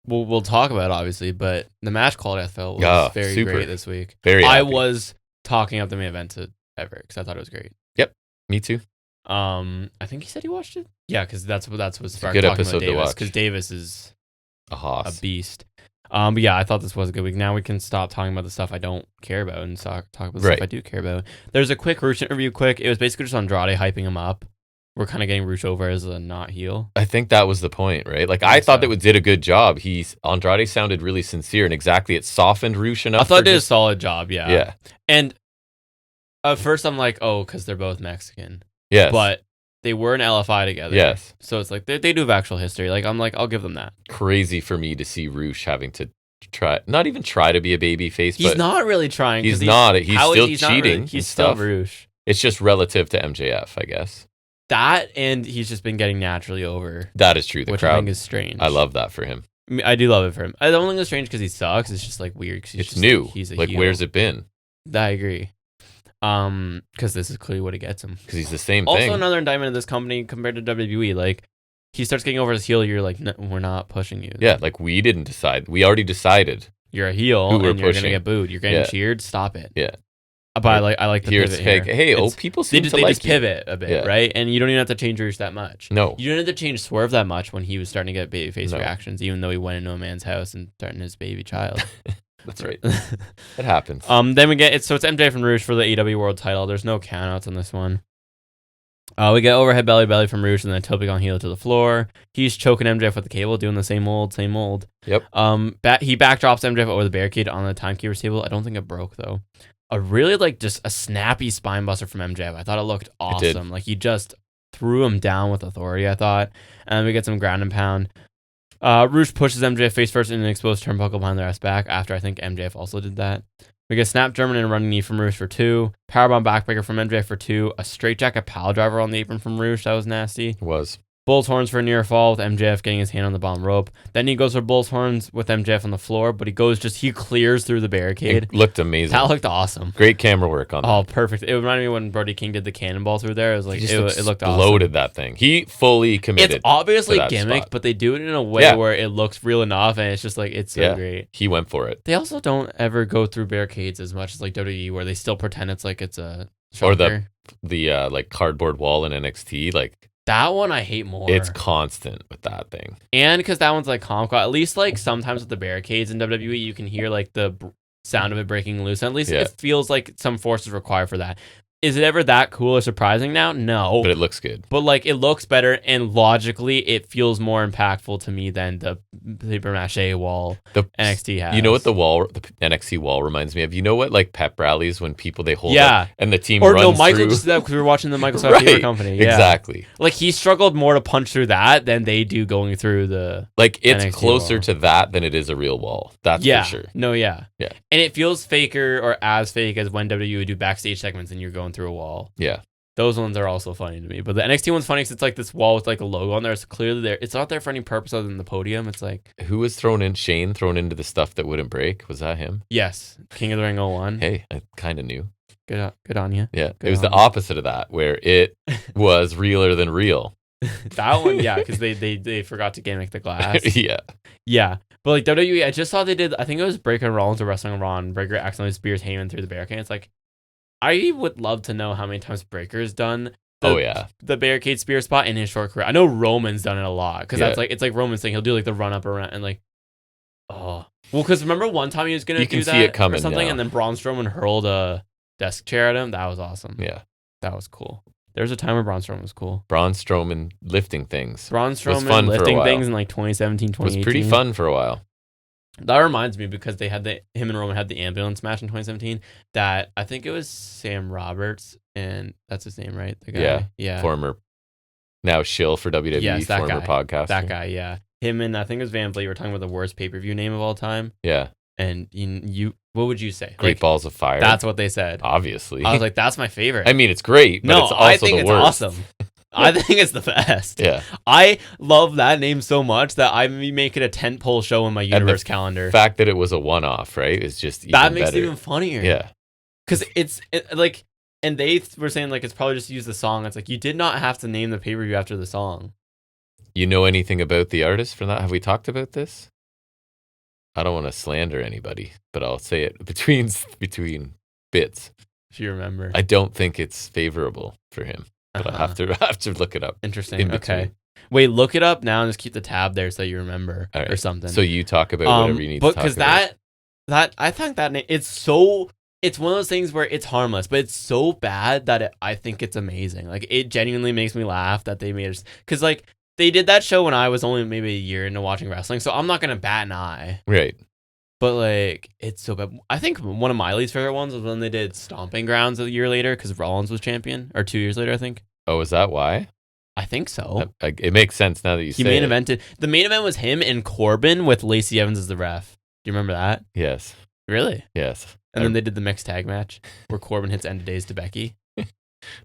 we'll talk about it obviously, but the match quality I felt was very great this week. Very happy. I was talking up the main event to Everett because I thought it was great. Yep, me too. I think he said he watched it. Yeah, because that's what sparked good talking episode about Davis, to watch. because Davis is a hoss, a beast. But yeah, I thought this was a good week. Now we can stop talking about the stuff I don't care about and talk about the stuff I do care about. There's a quick Roosh interview. It was basically just Andrade hyping him up. We're kind of getting Roosh over as a not heel. I think that was the point, right? Like I thought that did a good job. Andrade sounded really sincere, and exactly it softened Roosh enough. I thought it did a solid job. Yeah. Yeah. And at first I'm like, oh, because they're both Mexican. Yes. But they were in LFI together. Yes. So it's like they do have actual history. Like I'm like, I'll give them that. Crazy for me to see Roosh having to not even try to be a baby face. He's not really trying. He's not. He's still cheating. He's still Roosh. It's just relative to MJF, I guess. That and he's just been getting naturally over. That is true. The which crowd, I think is strange. I love that for him. I do love it for him. I don't think it's strange because he sucks. It's just like weird. It's new. Like, he's a like heel. Where's it been? I agree. Because this is clearly what it gets him. Because he's the same also, thing. Also, another indictment of this company compared to WWE. Like he starts getting over his heel. You're like, no, we're not pushing you. Yeah, like we didn't decide. We already decided. You're a heel and you're gonna get booed. You're getting cheered. Stop it. Yeah. But I like the pivot here. Hey, people seem to like they just pivot a bit, right? And you don't even have to change Roosh that much. No. You don't have to change Swerve that much when he was starting to get babyface reactions, even though he went into a man's house and threatened his baby child. That's right. It happens. Then we get it's MJ from Roosh for the AEW World Title. There's no countouts on this one. We get overhead belly from Roosh and then Topic on heel to the floor. He's choking MJF with the cable, doing the same old. Yep. He backdrops MJF over the barricade on the timekeeper's table. I don't think it broke though. A really just a snappy spine buster from MJF. I thought it looked awesome. Like he just threw him down with authority, I thought. And then we get some ground and pound. Roosh pushes MJF face first in an exposed turnbuckle behind their ass back after I think MJF also did that. We get snap German and a running knee from Roosh for 2. Powerbomb backbreaker from MJF for 2. A straightjacket pile driver on the apron from Roosh. That was nasty. It was. Bull's horns for a near fall with MJF getting his hand on the bottom rope. Then he goes for Bull's horns with MJF on the floor, but he clears through the barricade. It looked amazing. That looked awesome. Great camera work on that. Oh, perfect. It reminded me when Brody King did the cannonball through there. It was like it looked awesome. Exploded that thing. He fully committed. It's obviously gimmick, but they do it in a way where it looks real enough, and it's just like it's so great. He went for it. They also don't ever go through barricades as much as like WWE, where they still pretend it's like it's a shocker. Or the like cardboard wall in NXT, like. That one I hate more. It's constant with that thing. And because that one's like comical. At least like sometimes with the barricades in WWE, you can hear like the sound of it breaking loose. And at least it feels like some force is required for that. Is it ever that cool or surprising now? No. But it looks good. But like it looks better, and logically it feels more impactful to me than the paper mache wall NXT has. You know what the NXT wall reminds me of? You know what like pep rallies when they hold up and the team runs through? Or no, Michael just did that because we were watching the Michael Scott Fever Company. Yeah. Exactly. Like he struggled more to punch through that than they do going through the like it's NXT closer wall. To that than it is a real wall. That's for sure. No, yeah. Yeah. And it feels faker or as fake as when WWE would do backstage segments and you're going through a wall. Yeah. Those ones are also funny to me. But the NXT one's funny because it's like this wall with like a logo on there. It's clearly there. It's not there for any purpose other than the podium. It's like... Who was Shane thrown into the stuff that wouldn't break? Was that him? Yes. King of the Ring 01. Hey, I kind of knew. Good on you. Yeah, it was the opposite of that, where it was realer than real. That one, yeah, because they forgot to gimmick the glass. Yeah. But like WWE, I just saw they did. I think it was Breaker and Rollins were wrestling on Raw, and Breaker accidentally spears Heyman through the barricade. It's like, I would love to know how many times Breaker's done the barricade spear spot in his short career. I know Roman's done it a lot because that's like, it's like Roman's thing. He'll do like the run up around and like, because remember one time he was gonna do that see it coming, or something, and then Braun Strowman hurled a desk chair at him. That was awesome. Yeah, that was cool. There was a time where Braun Strowman was cool. Braun Strowman lifting things. Braun Strowman lifting things in like 2017, 2018. Was pretty fun for a while. That reminds me, because they had him and Roman had the ambulance match in 2017. That I think it was Sam Roberts, and that's his name, right? The guy, yeah. Former, now shill for WWE. Yes, that former guy. podcaster. That guy, yeah. Him and I think it was Van Vliet were talking about the worst pay-per-view name of all time. Yeah. And you what would you say? Great Balls of Fire. That's what they said. Obviously. I was like, that's my favorite. I mean, it's great, but it's also I think the worst. Awesome. I think it's the best. Yeah. I love that name so much that I make it a tentpole show in my universe calendar. The fact that it was a one-off, right, is just even that makes better. it even funnier. Yeah. Because it's like, and they were saying like it's probably just use the song. It's like you did not have to name the pay-per-view after the song. You know anything about the artist for that? Have we talked about this? I don't want to slander anybody, but I'll say it between bits. If you remember. I don't think it's favorable for him. But I have to look it up. Interesting. Okay. Wait, look it up now and just keep the tab there so you remember or something. So you talk about whatever you need to talk about. Because that I think that name, it's one of those things where it's harmless, but it's so bad that I think it's amazing. Like, it genuinely makes me laugh that they made it. Because like they did that show when I was only maybe a year into watching wrestling, so I'm not gonna bat an eye. Right. But like, it's so bad. I think one of my least favorite ones was when they did Stomping Grounds a year later because Rollins was champion, or 2 years later, I think. Oh, is that why? I think so. It makes sense now that you say it. He main evented. The main event was him and Corbin with Lacey Evans as the ref. Do you remember that? Yes. Really? Yes. And then they did the mixed tag match where Corbin hits End of Days to Becky.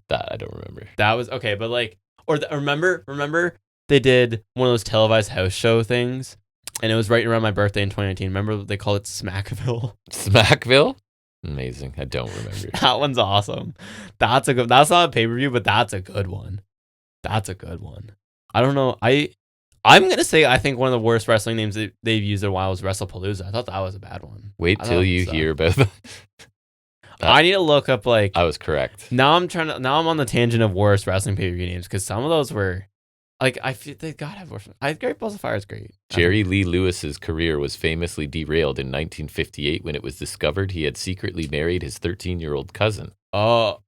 That I don't remember. That was okay, but like, remember they did one of those televised house show things, and it was right around my birthday in 2019. Remember they called it Smackville? Smackville? Amazing. I don't remember. That one's awesome. That's not a pay-per-view, but that's a good one. That's a good one. I don't know. I'm going to say I think one of the worst wrestling names that they've used in a while was WrestlePalooza. I thought that was a bad one. Wait till you hear about that. I need to look up like... I was correct. Now I'm on the tangent of worst wrestling pay-per-view names because some of those were... Like, I feel they gotta have worse. Great Balls of Fire is great. Jerry Lee Lewis's career was famously derailed in 1958 when it was discovered he had secretly married his 13-year-old cousin. While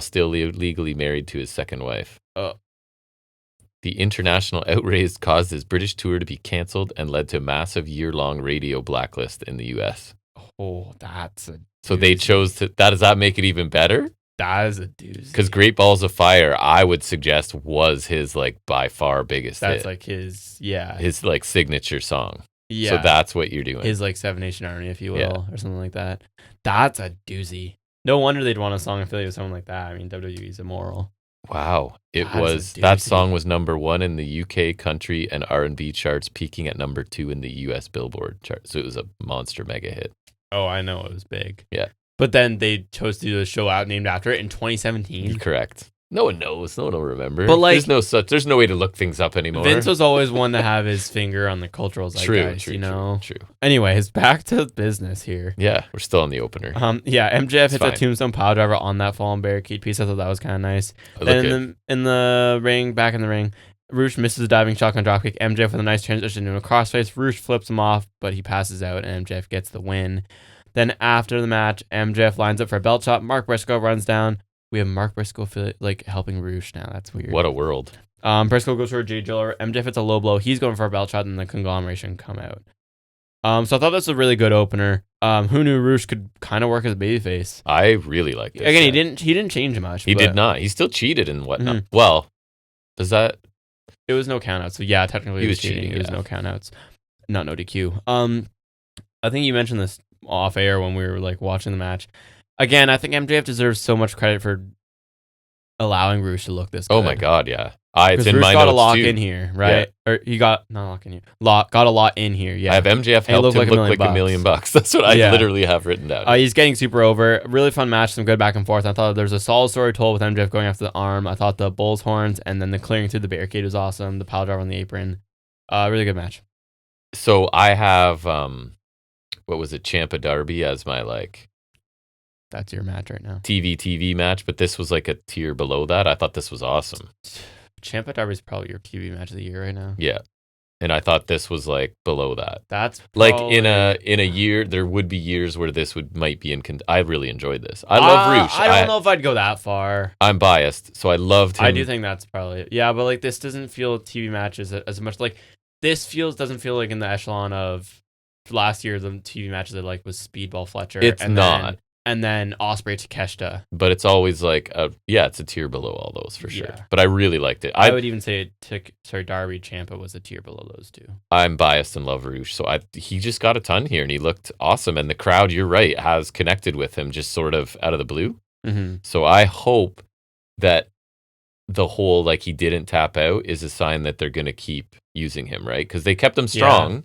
still legally married to his second wife. The international outrage caused his British tour to be cancelled and led to a massive year-long radio blacklist in the U.S. Oh, that's a... So they chose to... Does that make it even better? That is a doozy. Because Great Balls of Fire, I would suggest, was his, like, by far biggest hit. That's, like, his like, signature song. Yeah. So that's what you're doing. His, like, Seven Nation Army, if you will, or something like that. That's a doozy. No wonder they'd want a song affiliated with someone like that. I mean, WWE's immoral. Wow. That song was #1 in the UK country and R&B charts, peaking at #2 in the US Billboard chart. So it was a monster mega hit. Oh, I know. It was big. Yeah. But then they chose to do a show out named after it in 2017. Correct. No one knows. No one will remember. But like, there's no way to look things up anymore. Vince was always one to have his finger on the cultural zeitgeist, True. Anyways, back to business here. Yeah, we're still on the opener. MJF hits a tombstone power driver on that fallen barricade piece. I thought that was kind of nice. Then in the ring, back in the ring, Roosh misses a diving shotgun dropkick. MJF with a nice transition into a crossface. Roosh flips him off, but he passes out, and MJF gets the win. Then after the match, MJF lines up for a belt shot. Mark Briscoe runs down. We have Mark Briscoe helping Roosh now. That's weird. What a world. Briscoe goes for a J-Driller. MJF hits a low blow. He's going for a belt shot, and the conglomeration come out. So I thought this was a really good opener. Who knew Roosh could kind of work as a babyface? I really like this. Again, he didn't change much. He did not. He still cheated and whatnot. Mm-hmm. Well, does that... It was no countouts. So yeah, technically he was cheating. It was no countouts. Not no DQ. I think you mentioned this off air when we were like watching the match. Again, I think MJF deserves so much credit for allowing Roosh to look this good. Oh my god, yeah. It's in Roosh my got notes a lock too. in here, right? Yeah. Or he got not lock in here. Got a lot in here. Yeah. I have MJF helped him look like $1 million. That's what I literally have written down. He's getting super over. Really fun match. Some good back and forth. I thought there was a solid story told with MJF going after the arm. I thought the bull's horns and then the clearing through the barricade was awesome. The power driver on the apron. Really good match. So I have what was it, Ciampa Darby as my like. That's your match right now. TV match, but this was like a tier below that. I thought this was awesome. Ciampa Darby is probably your TV match of the year right now. Yeah, and I thought this was like below that. That's like in a year, there would be years where this might be in. I really enjoyed this. I love Roosh. I don't know if I'd go that far. I'm biased, so I loved him. I do think that's probably but like this doesn't feel TV matches as much like this doesn't feel like in the echelon of last year the TV matches I like was Speedball Fletcher. It's not. And then Ospreay Takeshita. But it's always like, it's a tier below all those for sure. But I really liked it. I would even say Darby Ciampa was a tier below those two. I'm biased and love Roosh. So he just got a ton here and he looked awesome. And the crowd, you're right, has connected with him just sort of out of the blue. Mm-hmm. So I hope that the whole like he didn't tap out is a sign that they're going to keep using him, right? Because they kept him strong. Yeah.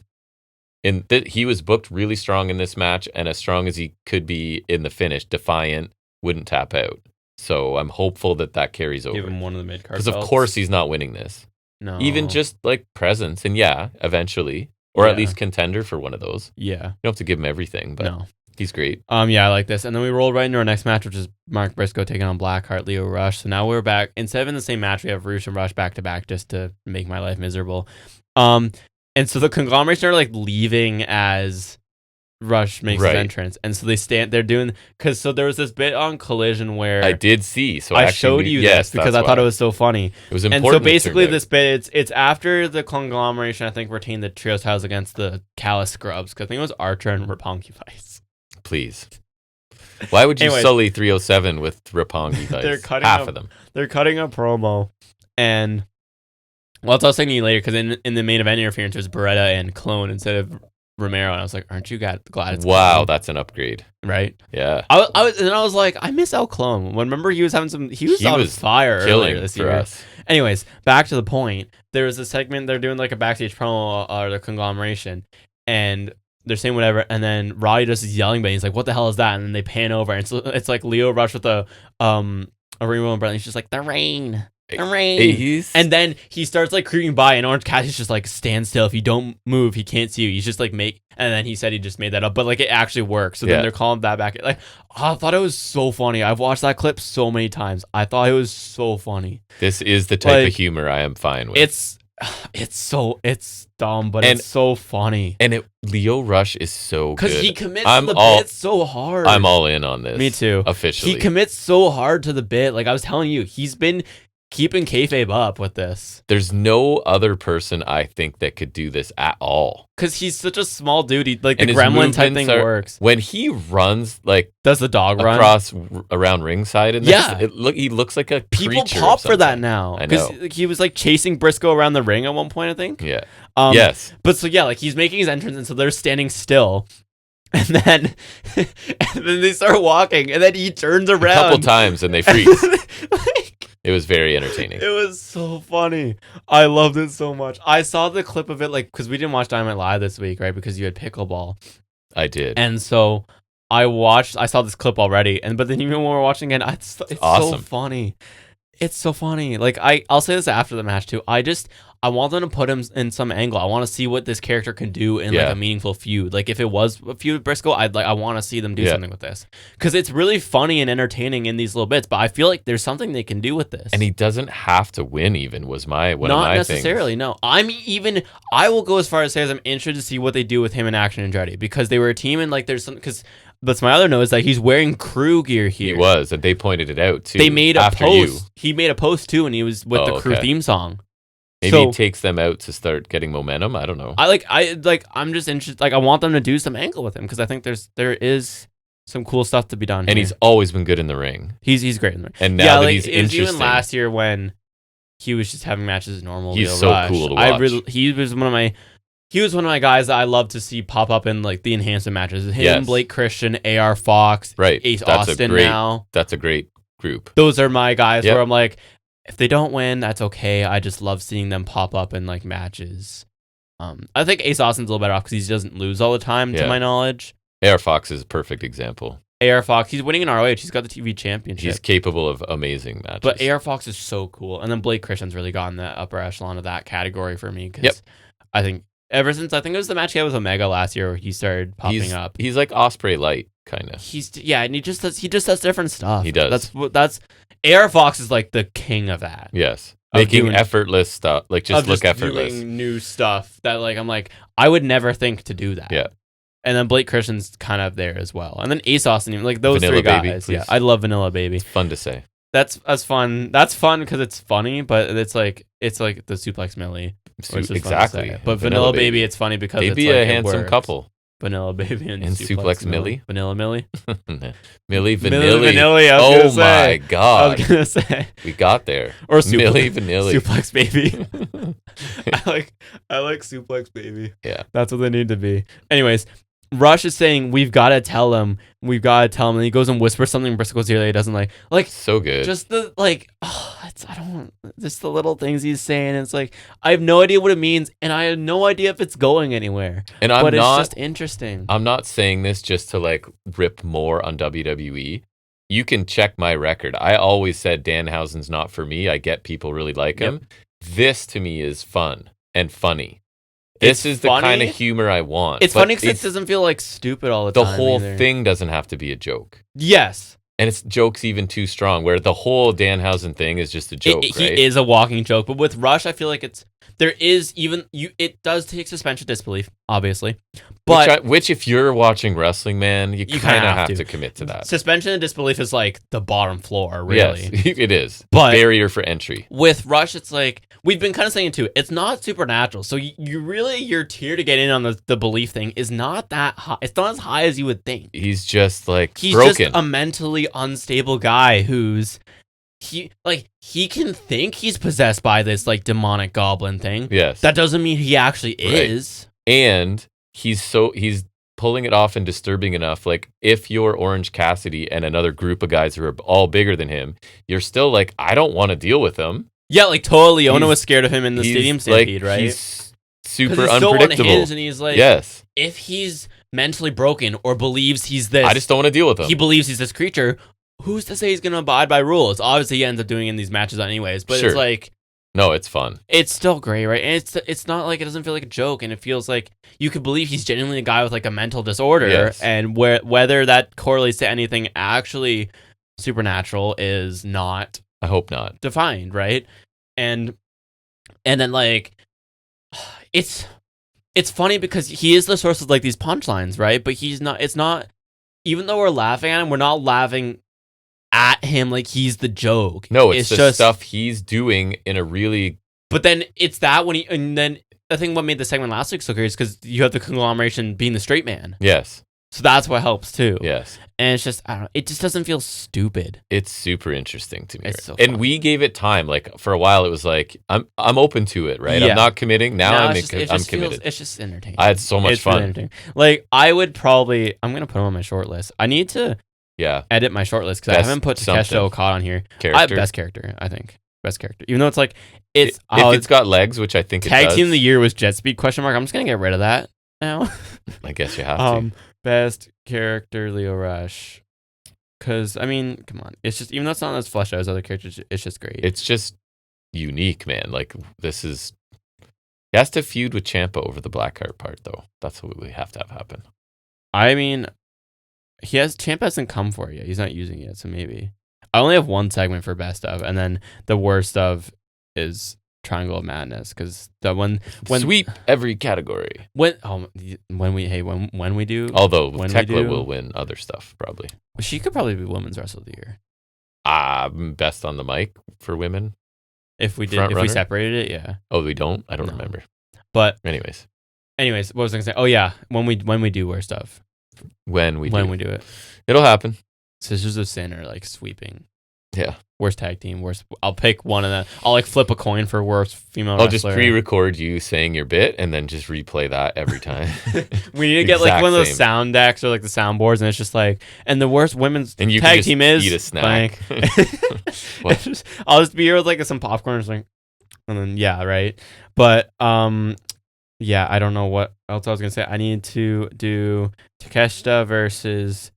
And he was booked really strong in this match, and as strong as he could be in the finish, defiant, wouldn't tap out. So I'm hopeful that carries over. Give him one of the mid-card because of course he's not winning this. No, even just like presence, and eventually, or at least contender for one of those. Yeah, you don't have to give him everything, but he's great. I like this, and then we rolled right into our next match, which is Mark Briscoe taking on Blackheart, Lio Rush. So now we're back instead of in the same match, we have Roosh and Rush back to back, just to make my life miserable. And so the conglomeration are like leaving as Rush makes his entrance. And so they're doing, so there was this bit on Collision where I did see. So I showed you this because I thought it was so funny. It was important. And so basically this bit, it's after the conglomeration, I think, retained the trio titles against the Callous Scrubs. Because I think it was Archer and Roppongi Vice. Please. Why would you sully 307 with Roppongi Vice? They're cutting half of them. They're cutting a promo. And well, I'll saying to you later, because in the main event interference, there's Beretta and Clone instead of Romero, and I was like, "Aren't you glad it's Clone?" That's an upgrade, right? Yeah. I was like, I miss El Clone. Remember, he was on fire earlier this year. Us. Anyways, back to the point. There was a segment they're doing like a backstage promo or the conglomeration, and they're saying whatever, and then Roddy just is yelling, but he's like, "What the hell is that?" And then they pan over, and it's like Lio Rush with a rainbow umbrella. He's just like, "The rain." And then he starts like creeping by, and Orange Cassidy's just like, stand still. If you don't move, he can't see you. He's just like and then he said he just made that up, but like it actually works. So then they're calling that back. Like, I thought it was so funny. I've watched that clip so many times. I thought it was so funny. This is the type of humor I am fine with. It's dumb, but it's so funny. And Lio Rush is so good. Because he commits to the bit so hard. I'm all in on this. Me too. Officially. He commits so hard to the bit. Like I was telling you, he's been keeping kayfabe up with this. There's no other person I think that could do this at all. Because he's such a small dude. The gremlin type thing works. When he runs, like does the dog across around ringside, and he looks like a people pop for that now. I know. Because he was like chasing Briscoe around the ring at one point, I think. Yeah. Yes. But so like he's making his entrance, and so they're standing still. And then they start walking, and then he turns around a couple times, and they freeze. It was very entertaining. It was so funny. I loved it so much. I saw the clip of it, like, because we didn't watch Dynamite Live this week, right? Because you had pickleball. I did. And so I saw this clip already, but then even when we're watching it, it's awesome. So funny. It's so funny. Like, I'll say this after the match, too. I want them to put him in some angle. I want to see what this character can do in like a meaningful feud. Like if it was a feud with Briscoe, I want to see them do something with this because it's really funny and entertaining in these little bits. But I feel like there's something they can do with this. And he doesn't have to win. Even was one of my not necessarily. No, I will go as far as say as I'm interested to see what they do with him and Action Andretti because they were a team and like there's some because. That's my other note is that he's wearing crew gear here. He was, and they pointed it out too. They made a post. He made a post too, and he was with the crew theme song. Maybe he takes them out to start getting momentum. I don't know. I'm just interested. Like, I want them to do some angle with him because I think there is some cool stuff to be done. And he's always been good in the ring. He's great in the ring. And now that he's interesting. Even last year when he was just having matches as normal. He's so cool to watch. He was one of my guys that I love to see pop up in like the enhancement matches. Him, Blake Christian, AR Fox, right? Ace Austin now. That's a great group. Those are my guys where I'm like, if they don't win, that's okay. I just love seeing them pop up in like matches. I think Ace Austin's a little better off because he doesn't lose all the time, to my knowledge. AR Fox is a perfect example. AR Fox, he's winning in ROH. He's got the TV championship. He's capable of amazing matches. But AR Fox is so cool. And then Blake Christian's really gotten the upper echelon of that category for me. Because I think ever since, I think it was the match he had with Omega last year where he started popping up. He's like Osprey Light, kind of. And he just does different stuff. He does. That's AR Fox is like the king of that. Yes. Making effortless stuff. Like just look effortless. Doing new stuff that like, I'm like, I would never think to do that. Yeah. And then Blake Christian's kind of there as well. And then Ace Austin, like those Vanilla three guys. Baby, please. Yeah, I love Vanilla Baby. It's fun to say. That's fun. That's fun because it's funny, but it's like the Suplex Millie. Exactly. But Vanilla Baby, it's funny because they'd be a handsome couple. Vanilla Baby and Suplex Millie. Vanilla Millie. Millie Vanilli. Oh my god. I was gonna say we got there. Or Millie Vanilli. Suplex Baby. I like Suplex Baby. Yeah, that's what they need to be. Anyways, Rush is saying we've got to tell him, and he goes and whispers something Briscoe's ear that he doesn't like so good. Just the just the little things he's saying. It's like I have no idea what it means, and I have no idea if it's going anywhere. But it's just interesting. I'm not saying this just to like rip more on WWE. You can check my record. I always said Danhausen's not for me. I get people really like him. This to me is fun and funny. This is the kind of humor I want. It's funny because it doesn't feel like stupid all the time. The whole thing doesn't have to be a joke. Yes. And it's jokes even too strong, where the whole Danhausen thing is just a joke, right? He is a walking joke. But with Rush, I feel like it does take suspension of disbelief, obviously. But which if you're watching wrestling, man, you kind of have to commit to that. Suspension of disbelief is like the bottom floor, really. Yes, it is. But barrier for entry. With Rush, it's like, we've been kind of saying it too, it's not supernatural. So your tier to get in on the belief thing is not that high. It's not as high as you would think. He's just like He's broken. Just a mentally unstable guy who's he can think he's possessed by this like demonic goblin thing. Yes. That doesn't mean he actually is. And he's pulling it off and disturbing enough. Like if you're Orange Cassidy and another group of guys who are all bigger than him, you're still like, I don't want to deal with him. Yeah, like totally. Leona was scared of him in the Stadium Stampede, right? He's super he's unpredictable. So unhinged, and he's like, yes. If he's mentally broken or believes he's this, I just don't want to deal with him. He believes he's this creature. Who's to say he's going to abide by rules? Obviously, he ends up doing it in these matches anyways, but It's like... No, it's fun. It's still great, right? And it's not like, it doesn't feel like a joke, and it feels like you could believe he's genuinely a guy with like a mental disorder, and whether that correlates to anything actually supernatural is not... I hope not. Defined, right? And then like... It's funny because he is the source of like these punchlines, right? But he's not... It's not... Even though we're laughing at him, we're not laughing at him like he's the joke. No, it's just stuff he's doing in a really... But then it's that when and then I think what made the segment last week so great is because you have the conglomeration being the straight man. Yes. So that's what helps too. Yes. And it's just, I don't know, it just doesn't feel stupid. It's super interesting to me. It's so and we gave it time. Like for a while it was like, I'm open to it, right? Yeah. I'm not committing. Now I'm committed. It's just entertaining. I had so much fun. Really like I'm going to put him on my short list. I need to edit my short list because I haven't put Takeshita Okada on here. Best character, I think. Best character. Even though it's like, if it's got legs, which I think it does. Tag Team of the Year was Jet Speed ? I'm just going to get rid of that now. I guess you have to. Best character, Lio Rush. Because, I mean, come on. It's just, even though it's not as fleshed out as other characters, it's just great. It's just unique, man. Like, this is... He has to feud with Ciampa over the Blackheart part, though. That's what we have to have happen. I mean, Ciampa hasn't come for it yet. He's not using it yet, so maybe. I only have one segment for best of, and then the worst of is Triangle of Madness, because when sweep every category. When we do, although Tekla will win other stuff probably. She could probably be Women's Wrestler of the Year. Best on the mic for women. If we separated it, yeah. Oh, we don't. I don't remember. But anyways, what was I gonna say? Oh yeah, when we do worst of. When we do it, it'll happen. Sisters of Sin are like sweeping. Yeah. Worst tag team, worst. I'll pick one of them. I'll like flip a coin for worst female wrestler. I'll just pre-record you saying your bit and then just replay that every time. We need to get like one of those sound decks or like the soundboards, and it's just like, and the worst women's tag team is eat a snack. I'll just be here with like some popcorn, and then yeah, right. But yeah, I don't know what else I was gonna say. I need to do Takeshita versus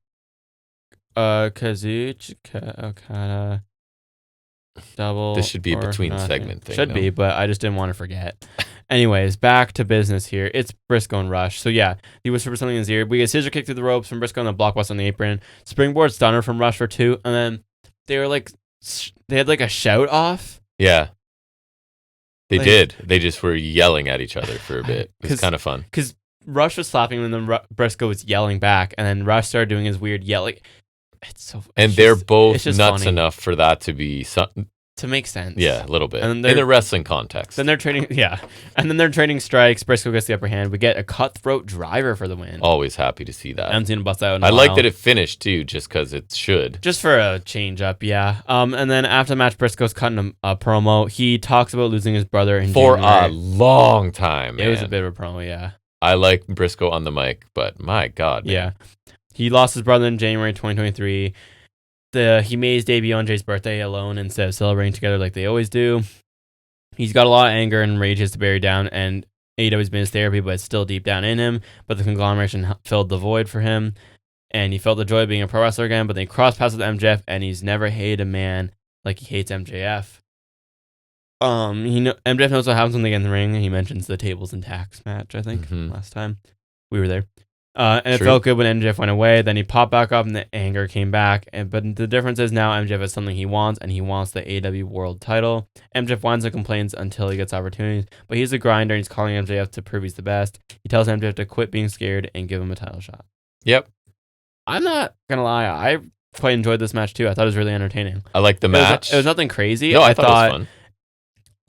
Kazuchika Okada. Double. This should be a between segment thing. Should be, but I just didn't want to forget. Anyways, back to business here. It's Briscoe and Rush. So yeah, he whispers for something in his ear. We get scissor kick through the ropes from Briscoe and the blockbuster on the apron. Springboard stunner from Rush for 2, and then they were like, they had like a shout off. Yeah, they did. They just were yelling at each other for a bit. It was kind of fun because Rush was slapping him, and then Briscoe was yelling back, and then Rush started doing his weird yelling. It's so. And they're both nuts enough for that to be to make sense. Yeah, a little bit. And in a wrestling context. Then they're trading, and then they're trading strikes. Briscoe gets the upper hand. We get a cutthroat driver for the win. Always happy to see that. I haven't seen him bust out. I like that it finished too, just because it should. Just for a change up, yeah. And then after the match, Briscoe's cutting a promo. He talks about losing his brother in for January. A long time. Man. It was a bit of a promo, yeah. I like Briscoe on the mic, but my God, man. Yeah. He lost his brother in January 2023. He made his debut on Jay's birthday alone instead of celebrating together like they always do. He's got a lot of anger and rage to bury down, and AEW's been his therapy, but it's still deep down in him. But the conglomeration filled the void for him, and he felt the joy of being a pro wrestler again. But then he crossed paths with MJF, and he's never hated a man like he hates MJF. MJF knows what happens when they get in the ring. He mentions the tables and tacks match, I think, last time we were there. And it felt good when MJF went away. Then he popped back up and the anger came back. But the difference is now MJF has something he wants, and he wants the AEW World title. MJF whines and complains until he gets opportunities. But he's a grinder, and he's calling MJF to prove he's the best. He tells MJF to quit being scared and give him a title shot. Yep. I'm not going to lie. I quite enjoyed this match, too. I thought it was really entertaining. I liked the match. It was nothing crazy. No, I thought it was fun.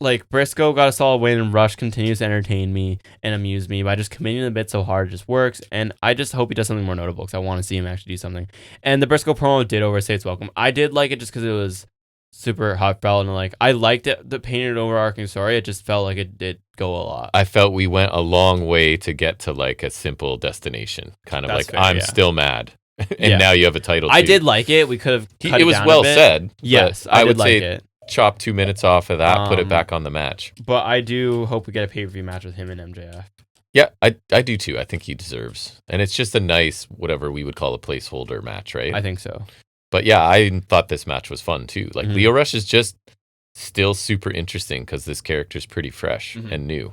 Like, Briscoe got a solid win, and Rush continues to entertain me and amuse me by just committing the bit so hard. It just works, and I just hope he does something more notable because I want to see him actually do something. And the Briscoe promo did overstay its welcome. I did like it just because it was super heartfelt, and like I liked it, the painted overarching story. It just felt like it did go a lot. I felt we went a long way to get to like a simple destination, kind of That's like fair, I'm still mad. And now you have a title. I did like it. We could have cut it was well said. Yes, I would like it. Chop 2 minutes off of that, put it back on the match. But I do hope we get a pay-per-view match with him and MJF. Yeah, I do too. I think he deserves. And it's just a nice, whatever we would call a placeholder match, right? I think so. But yeah, I thought this match was fun too. Like Leo Rush is just still super interesting because this character's pretty fresh and new.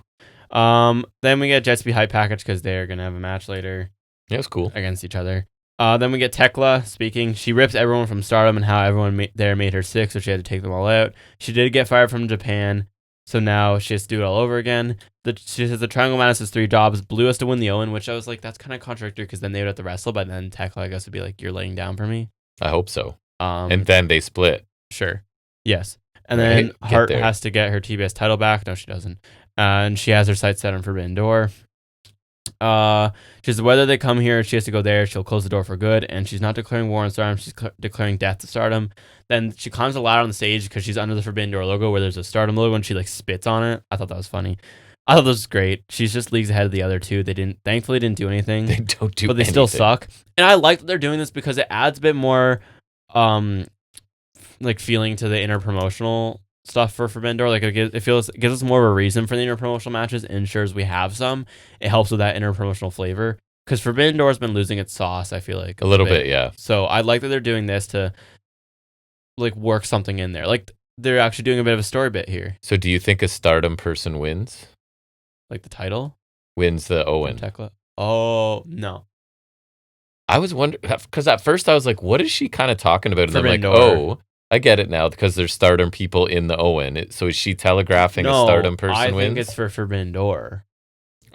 Then we get Jets Be Hype package because they're going to have a match later. Yeah, it was cool. Against each other. Then we get Tekla speaking. She rips everyone from Stardom and how everyone there made her sick, so she had to take them all out. She did get fired from Japan, so now she has to do it all over again. She says the Triangle Madness has 3 jobs. Blue has to win the Owen, which I was like, that's kind of contradictory because then they would have to wrestle, but then Tekla, I guess, would be like, you're laying down for me. I hope so. And then they split. Sure. Yes. And then Hart has to get her TBS title back. No, she doesn't. And she has her sights set on Forbidden Door. She says whether they come here, she has to go there. She'll close the door for good, and she's not declaring war on Stardom. She's declaring death to Stardom. Then she climbs a ladder on the stage because she's under the Forbidden Door logo where there's a Stardom logo, and she like spits on it. I thought that was funny. I thought this was great. She's just leagues ahead of the other two. They thankfully didn't do anything. They don't do, but they still suck. And I like that they're doing this because it adds a bit more, like feeling to the interpromotional stuff for Forbidden Door. Like it gives us more of a reason for the interpromotional matches. It ensures we have some. It helps with that interpromotional flavor because Forbidden Door has been losing its sauce. I feel like a little bit, yeah. So I like that they're doing this to like work something in there. Like they're actually doing a bit of a story bit here. So do you think a Stardom person wins? Like the title wins the Owen? Tekla? Oh no. I was wondering because at first I was like, what is she kind of talking about? And I'm like, Door. oh, I get it now because there's Stardom people in the Owen. So is she telegraphing a Stardom person wins? I think it's for Forbidden Door.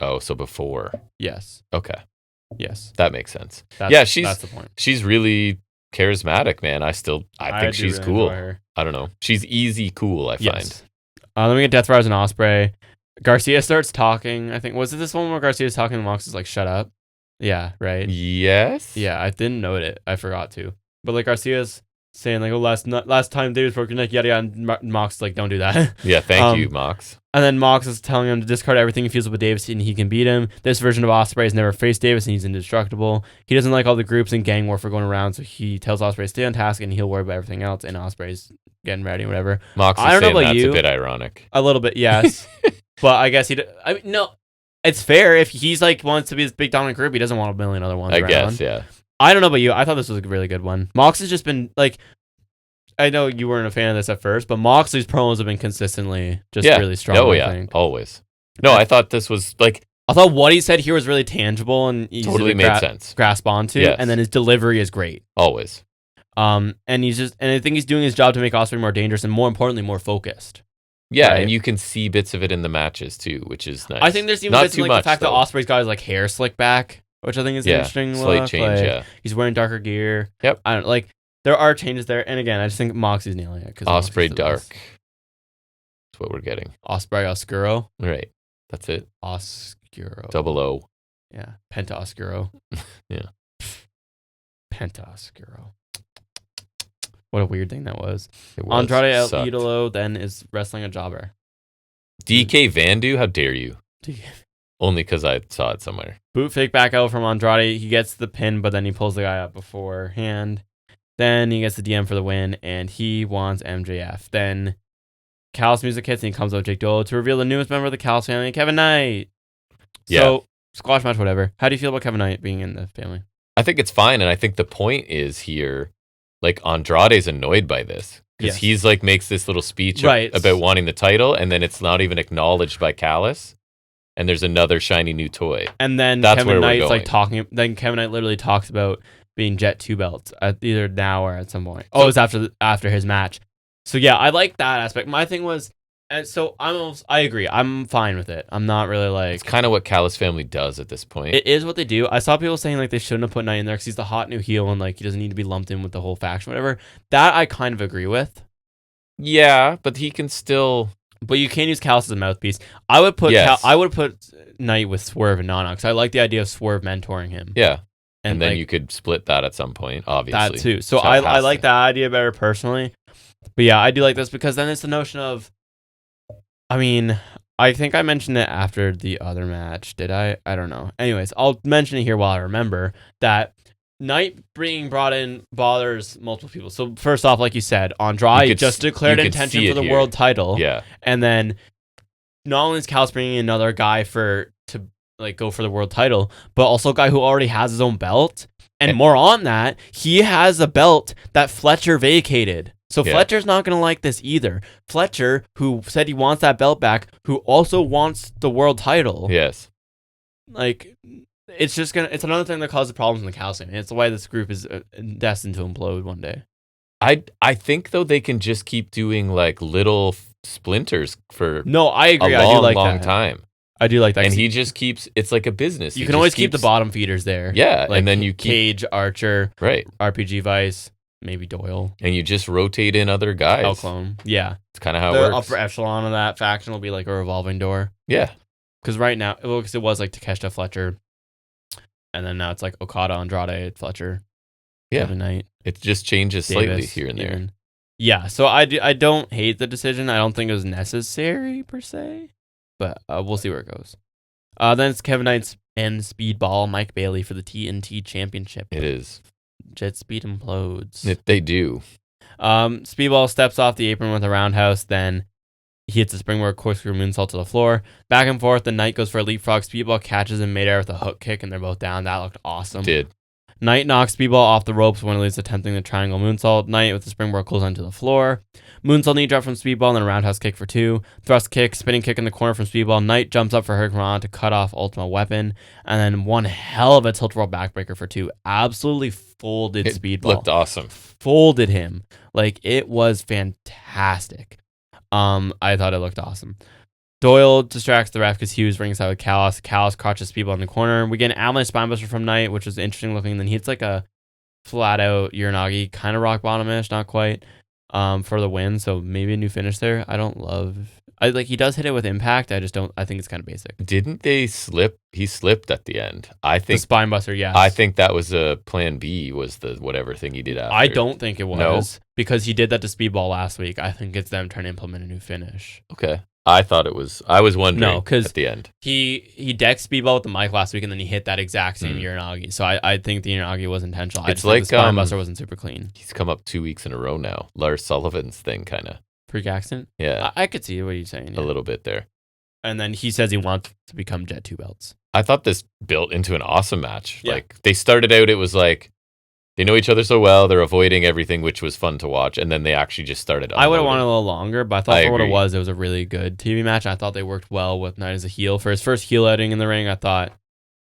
Oh, so before. Yes. Okay. Yes. That makes sense. That's the point. She's really charismatic, man. I think she's really cool. I don't know. She's easy cool, I find. Let me get Death Rise and Ospreay. Garcia starts talking. I think, was it this one where Garcia's talking and Mox is like, shut up? Yeah, right? Yes. Yeah, I didn't note it. I forgot to. But like Garcia's saying like, "Oh, last time Davis broke your neck, yada yada." And Mox like, "Don't do that." Yeah, thank you, Mox. And then Mox is telling him to discard everything he feels with Davis, and he can beat him. This version of Ospreay has never faced Davis, and he's indestructible. He doesn't like all the groups and gang warfare going around, so he tells Ospreay to stay on task, and he'll worry about everything else. And Ospreay's getting ready, whatever. Mox is saying that's a bit ironic. A little bit, yes. But I guess no, it's fair if he's like wants to be this big dominant group. He doesn't want a million other ones. I guess, yeah. I don't know about you. I thought this was a really good one. Mox has just been like, I know you weren't a fan of this at first, but Moxley's promos have been consistently just really strong. Oh yeah, always. No, I thought this was like. I thought what he said here was really tangible and easy totally to made sense. Grasp onto, and then his delivery is great. Always. And I think he's doing his job to make Ospreay more dangerous and more importantly more focused. Yeah, right? And you can see bits of it in the matches too, which is nice. I think there's even not bits too like much, the fact that Ospreay's got his like hair slicked back, which I think is an interesting slight look. change. Like, he's wearing darker gear. Yep. I don't like. There are changes there, and again, I just think Moxie's nailing it. Ospreay dark. That's what we're getting. Ospreay Oscuro. Right. That's it. Oscuro. Double O. Yeah. Penta Oscuro. Yeah. Penta Oscuro. What a weird thing that was. Andrade El Idolo then is wrestling a jobber. DK Vandu, how dare you? Only because I saw it somewhere. Boot fake back out from Andrade. He gets the pin, but then he pulls the guy up beforehand. Then he gets the DM for the win, and he wants MJF. Then Callis music hits, and he comes up with Jake Dolo to reveal the newest member of the Callis family, Kevin Knight. Yeah. So, squash match, whatever. How do you feel about Kevin Knight being in the family? I think it's fine, and I think the point is here, like, Andrade's annoyed by this. Because he's, like, makes this little speech about wanting the title, and then it's not even acknowledged by Callis. And there's another shiny new toy. And then that's Kevin where Knight's like talking. Then Kevin Knight literally talks about being Jet 2 belts at either now or at some point. Oh, it was after his match. So yeah, I like that aspect. My thing was, and so I agree. I'm fine with it. I'm not really like. It's kind of what Callis family does at this point. It is what they do. I saw people saying like they shouldn't have put Knight in there because he's the hot new heel and like he doesn't need to be lumped in with the whole faction, whatever. That I kind of agree with. Yeah, but he can still. But you can't use Callis as a mouthpiece. I would put Knight with Swerve and Nana because I like the idea of Swerve mentoring him. Yeah, and then like, you could split that at some point, obviously. That too. So I like that idea better personally. But yeah, I do like this because then it's the notion of, I mean, I think I mentioned it after the other match. Did I? I don't know. Anyways, I'll mention it here while I remember that Knight being brought in bothers multiple people. So first off, like you said, Andrade just declared intention for the world title. Yeah. And then not only is Callis bringing another guy to like go for the world title, but also a guy who already has his own belt. And more on that, he has a belt that Fletcher vacated. So Fletcher's not going to like this either. Fletcher, who said he wants that belt back, who also wants the world title. Yes. Like, it's another thing that causes problems in the Callis family. It's why this group is destined to implode one day. I think, though, they can just keep doing, like, little splinters for I agree. a long time. I do like that. And he just keeps, it's like a business. You can always keep the bottom feeders there. Yeah, like and then you keep... Cage, Archer, right. RPG Vice, maybe Doyle. And you just rotate in other guys. Hellclone. Yeah. It's kind of how it works. The upper echelon of that faction will be like a revolving door. Yeah. Because right now, it was like Takeshita, Fletcher, and then now it's like Okada, Andrade, Fletcher, Kevin Knight. It just changes slightly here and there. Yeah, so I don't hate the decision. I don't think it was necessary per se, but we'll see where it goes. Then it's Kevin Knight's and Speedball Mike Bailey for the TNT Championship. It is. Jet Speed implodes. They do. Speedball steps off the apron with a roundhouse, then he hits a springboard corkscrew moonsault to the floor. Back and forth, the Knight goes for a leapfrog. Speedball catches him midair with a hook kick, and they're both down. That looked awesome. Did. Knight knocks Speedball off the ropes when Ellio's attempting the triangle moonsault. Knight with the springboard goes onto the floor. Moonsault knee drop from Speedball, and then a roundhouse kick for 2. Thrust kick, spinning kick in the corner from Speedball. Knight jumps up for Hurricane to cut off Ultimate Weapon, and then one hell of a tilt roll backbreaker for 2. Absolutely folded Speedball. Looked awesome. Folded him. Like, it was fantastic. I thought it looked awesome. Doyle distracts the ref because he was ringside with Callis. Callis crotches Speedball in the corner. We get an avalanche spinebuster from Knight, which was interesting looking. Then he hits like a flat out Uranagi, kind of rock bottom-ish, not quite. for the win. So maybe a new finish there. He does hit it with impact. I think it's kind of basic. Didn't they slip? He slipped at the end. I think the spinebuster, yes. I think that was a plan B, was the whatever thing he did after. I don't think it was. Because he did that to Speedball last week. I think it's them trying to implement a new finish. Okay. I thought it was. I was wondering at the end. He decked Speedball with the mic last week, and then he hit that exact same Uranagi. So I think the Uranagi was intentional. It's like the spinebuster wasn't super clean. He's come up 2 weeks in a row now. Lars Sullivan's thing, kind of. Freak accident? Yeah. I could see what you're saying. Yeah. A little bit there. And then he says he wants to become Jet 2 belts. I thought this built into an awesome match. Yeah. Like, they started out, it was like, they know each other so well, they're avoiding everything, which was fun to watch, and then they actually just started unloading. I would have wanted a little longer, but I thought for what it was a really good TV match. I thought they worked well with Knight as a heel. For his first heel outing in the ring, I thought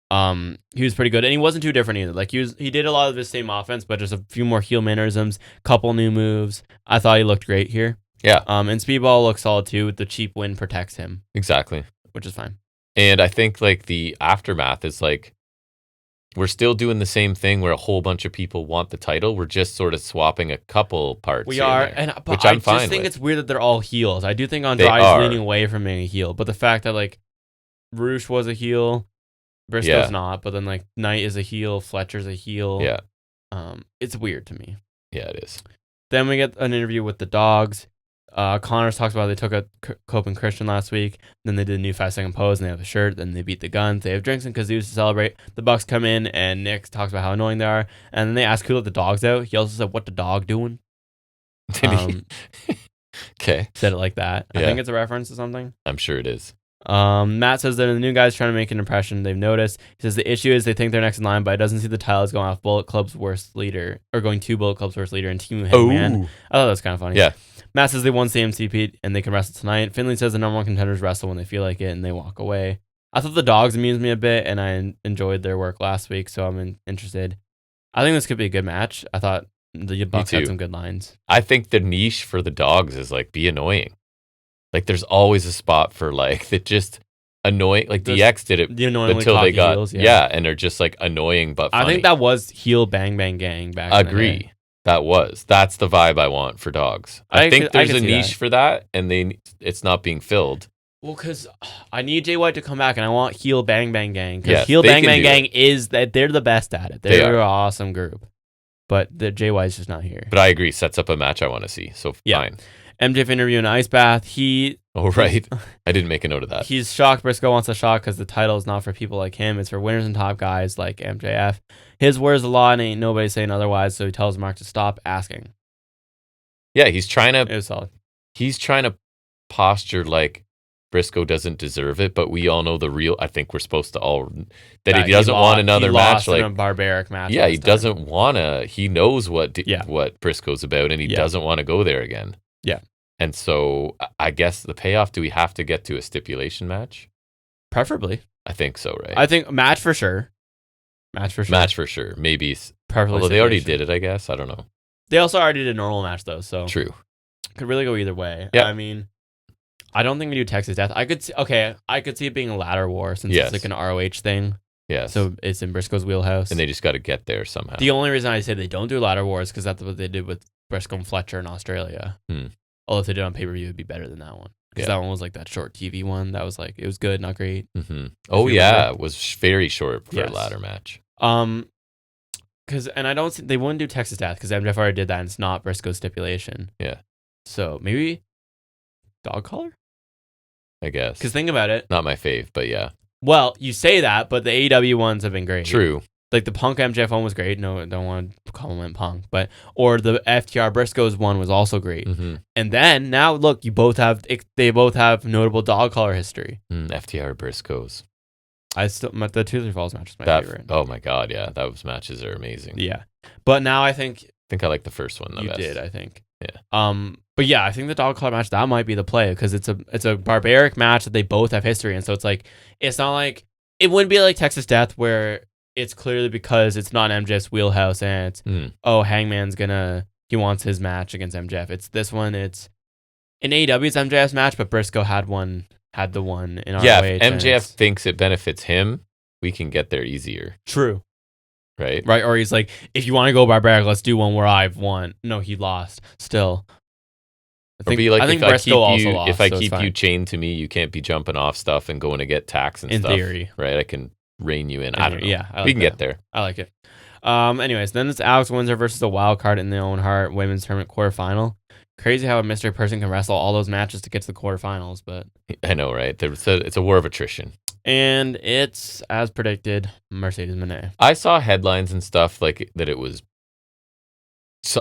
he was pretty good, and he wasn't too different either. Like, he did a lot of his same offense, but just a few more heel mannerisms, couple new moves. I thought he looked great here. Yeah. And Speedball looks solid too. The cheap win protects him. Exactly. Which is fine. And I think like the aftermath is like, we're still doing the same thing where a whole bunch of people want the title. We're just sort of swapping a couple parts. We are, but I just think it's weird that they're all heels. I do think Andrade is leaning away from being a heel, but the fact that like Roosh was a heel, Briscoe's not, but then like Knight is a heel, Fletcher's a heel. Yeah. It's weird to me. Yeah, it is. Then we get an interview with the dogs. Connors talks about they took a Cope and Christian last week. Then they did a new 5-second pose, and they have a shirt. Then they beat the Guns. They have drinks and kazoos to celebrate. The Bucks come in, and Nick talks about how annoying they are. And then they ask who let the dogs out. He also said, "What the dog doing?" Did he? Okay. Said it like that. Yeah. I think it's a reference to something. I'm sure it is. Matt says that the new guys trying to make an impression. They've noticed. He says the issue is they think they're next in line, but it doesn't see the titles going off Bullet Club's worst leader, or going to Bullet Club's worst leader and Team Hangman. I thought that was kind of funny. Yeah. Matt says they won CMCP and they can wrestle tonight. Finley says the number one contenders wrestle when they feel like it and they walk away. I thought the dogs amused me a bit, and I enjoyed their work last week, so I'm interested. I think this could be a good match. I thought the Bucks had some good lines. I think the niche for the dogs is like be annoying. Like there's always a spot for like that just annoying. Like DX did it until they got heels, and they're just like annoying but funny. I think that was heel Bang Bang Gang back. Agree. In the day. That's the vibe I want for dogs. I think there's a niche for that, and it's not being filled. Well, because I need Jay White to come back, and I want heel Bang Bang Gang. Because heel Bang Bang Gang is that they're the best at it. They're an awesome group. But the Jay White's just not here. But I agree, sets up a match I want to see. So fine. MJF interview in Ice Bath. Right. I didn't make a note of that. He's shocked Briscoe wants a shot because the title is not for people like him. It's for winners and top guys like MJF. His word's the law and ain't nobody saying otherwise, so he tells Mark to stop asking. Yeah, he's trying to... It was solid. He's trying to posture like Briscoe doesn't deserve it, but we all know the real... I think we're supposed to all... That he doesn't want another match like... a barbaric match. Yeah, he doesn't want to... He knows what Briscoe's about, and he doesn't want to go there again. Yeah. And so, I guess the payoff, do we have to get to a stipulation match? Preferably. I think so, right? I think match for sure. Match for sure. Maybe. Preferably. Although they already did it, I guess. I don't know. They also already did a normal match, though, so. True. Could really go either way. Yeah. I mean, I don't think we do Texas Death. I could see it being a ladder war since it's like an ROH thing. Yeah. So it's in Briscoe's wheelhouse. And they just got to get there somehow. The only reason I say they don't do ladder wars is because that's what they did with Briscoe and Fletcher in Australia. Although if they did it on pay-per-view, it would be better than that one. Because that one was like that short TV one. That was like, it was good, not great. Mm-hmm. Oh, yeah. It was very short for a ladder match. Because, and I don't think they wouldn't do Texas Death because MJF already did that and it's not Briscoe's stipulation. Yeah. So maybe dog collar? I guess. Because think about it. Not my fave, but yeah. Well, you say that, but the AEW ones have been great. True. Like the Punk MJF one was great. No, I don't want to compliment Punk, but or the FTR Briscoes one was also great. Mm-hmm. And then now look, they both have notable dog collar history. FTR Briscoes. The Tuesday Falls match was my favorite. Oh my god, yeah, those matches are amazing. Yeah, but now I think I like the first one the best. You did, I think. Yeah. But yeah, I think the dog collar match that might be the play because it's a barbaric match that they both have history, and so it's not like it wouldn't be like Texas Death where it's clearly because it's not MJF's wheelhouse and it's Hangman's he wants his match against MJF. It's this one. It's in AEW's MJF's match, but Briscoe had the one in ROH. Yeah, if MJF thinks it benefits him, we can get there easier. True. Right? Or he's like, if you want to go barbaric, let's do one where I've won. No, he lost. Still. I think if I keep you chained to me, you can't be jumping off stuff and going to get tax and stuff. In theory. Right? I can rein you in. I don't know. Yeah, we can get there. I like it. Anyways, then it's Alex Windsor versus the wild card in the Owen Hart women's tournament quarterfinal. Crazy how a mystery person can wrestle all those matches to get to the quarterfinals, but I know, right? It's a war of attrition. And it's, as predicted, Mercedes Moné. I saw headlines and stuff like that it was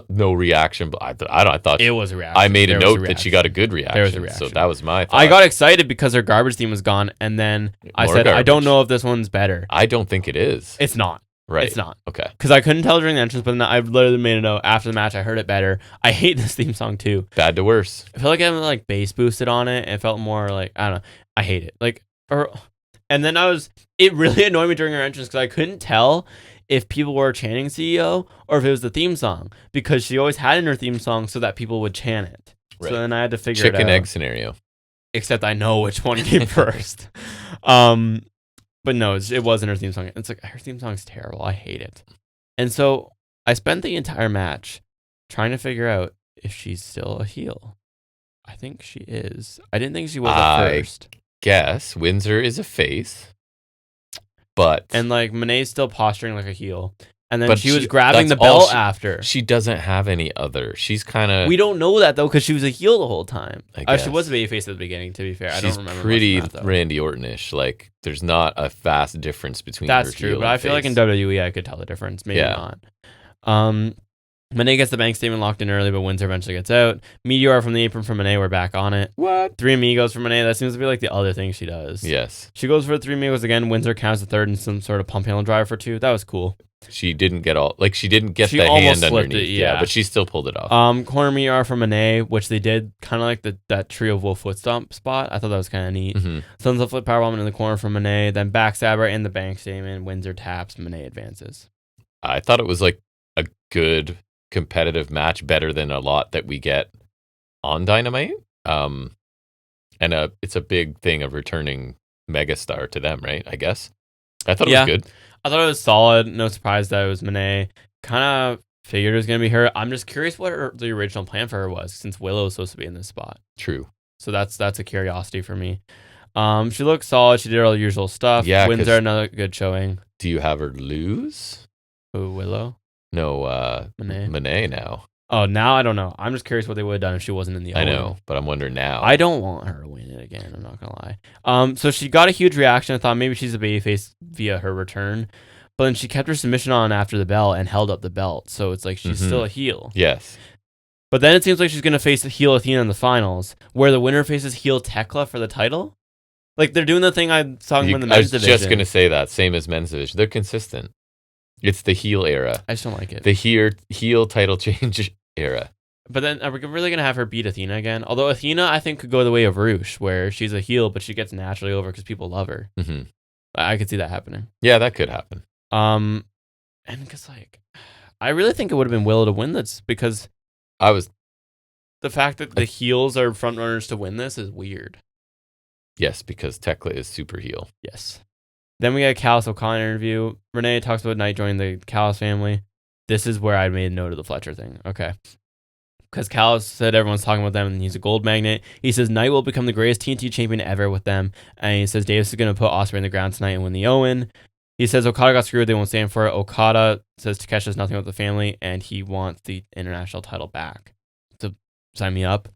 no reaction, but I thought it was a reaction. I made a note that she got a good reaction. There was a reaction. So that was my thought. I got excited because her garbage theme was gone, and then I said, I don't know if this one's better. I don't think it is. It's not. Right. It's not. Okay. Because I couldn't tell during the entrance, but then I literally made a note after the match. I heard it better. I hate this theme song too. Bad to worse. I feel like I have like bass boosted on it. It felt more like, I don't know. I hate it. And then it really annoyed me during her entrance because I couldn't tell if people were chanting CEO or if it was the theme song, because she always had in her theme song so that people would chant it. Right. So then I had to figure it out. Chicken egg scenario. Except I know which one came first. But no, it wasn't her theme song. It's like, her theme song's terrible. I hate it. And so I spent the entire match trying to figure out if she's still a heel. I think she is. I didn't think she was at first. Guess Windsor is a face. But and Moné's still posturing like a heel. And then she was grabbing the belt after. She doesn't have any other. She's kind of... We don't know that, though, because she was a heel the whole time. She was a babyface at the beginning, to be fair. I don't remember. She's pretty Randy Orton-ish. There's not a vast difference between her heel and face. That's true, but I feel like in WWE, I could tell the difference. Maybe not. Moné gets the bank statement locked in early, but Windsor eventually gets out. Meteor from the apron from Moné. We're back on it. What? Three Amigos from Moné. That seems to be like the other thing she does. Yes. She goes for Three Amigos again. Windsor counts the third and some sort of pump handle drive for two. That was cool. She didn't get the hand underneath. It, yeah, but she still pulled it off. Corner Meteor from Moné, which they did kind of like that trio Wolf foot stomp spot. I thought that was kind of neat. Mm-hmm. Sunset flip powerbomb in the corner from Moné, then backstabber in the bank statement. Windsor taps. Moné advances. I thought it was like a good competitive match, better than a lot that we get on Dynamite. And it's a big thing of returning megastar to them, right? I guess. I thought it was good. I thought it was solid. No surprise that it was Moné. Kind of figured it was going to be her. I'm just curious what the original plan for her was, since Willow was supposed to be in this spot. True. So that's a curiosity for me. She looked solid. She did all the usual stuff. Yeah, Windsor, another good showing. Do you have her lose? Oh, Willow? No, Moné now. Oh, now I don't know. I'm just curious what they would have done if she wasn't in the I know, but I'm wondering now. I don't want her to win it again. I'm not going to lie. So she got a huge reaction. I thought maybe she's a babyface via her return. But then she kept her submission on after the bell and held up the belt. So it's like she's still a heel. Yes. But then it seems like she's going to face the heel Athena in the finals, where the winner faces heel Tekla for the title. Like, they're doing the thing I saw in the men's division. I was just going to say that. Same as men's division. They're consistent. It's the heel era. I just don't like it. The heel title change era. But then are we really going to have her beat Athena again? Although Athena, I think, could go the way of Roosh, where she's a heel, but she gets naturally over because people love her. Mm-hmm. I could see that happening. Yeah, that could happen. And because, I really think it would have been Willow to win this, because the fact that the heels are front runners to win this is weird. Yes, because Tekla is super heel. Yes. Then we got a Callis O'Connor interview. Renee talks about Knight joining the Callis family. This is where I made a note of the Fletcher thing. Okay. Because Callis said everyone's talking about them and he's a gold magnet. He says Knight will become the greatest TNT champion ever with them. And he says Davis is going to put Ospreay in the ground tonight and win the Owen. He says Okada got screwed. They won't stand for it. Okada says Takeshi has nothing with the family and he wants the international title back. So sign me up.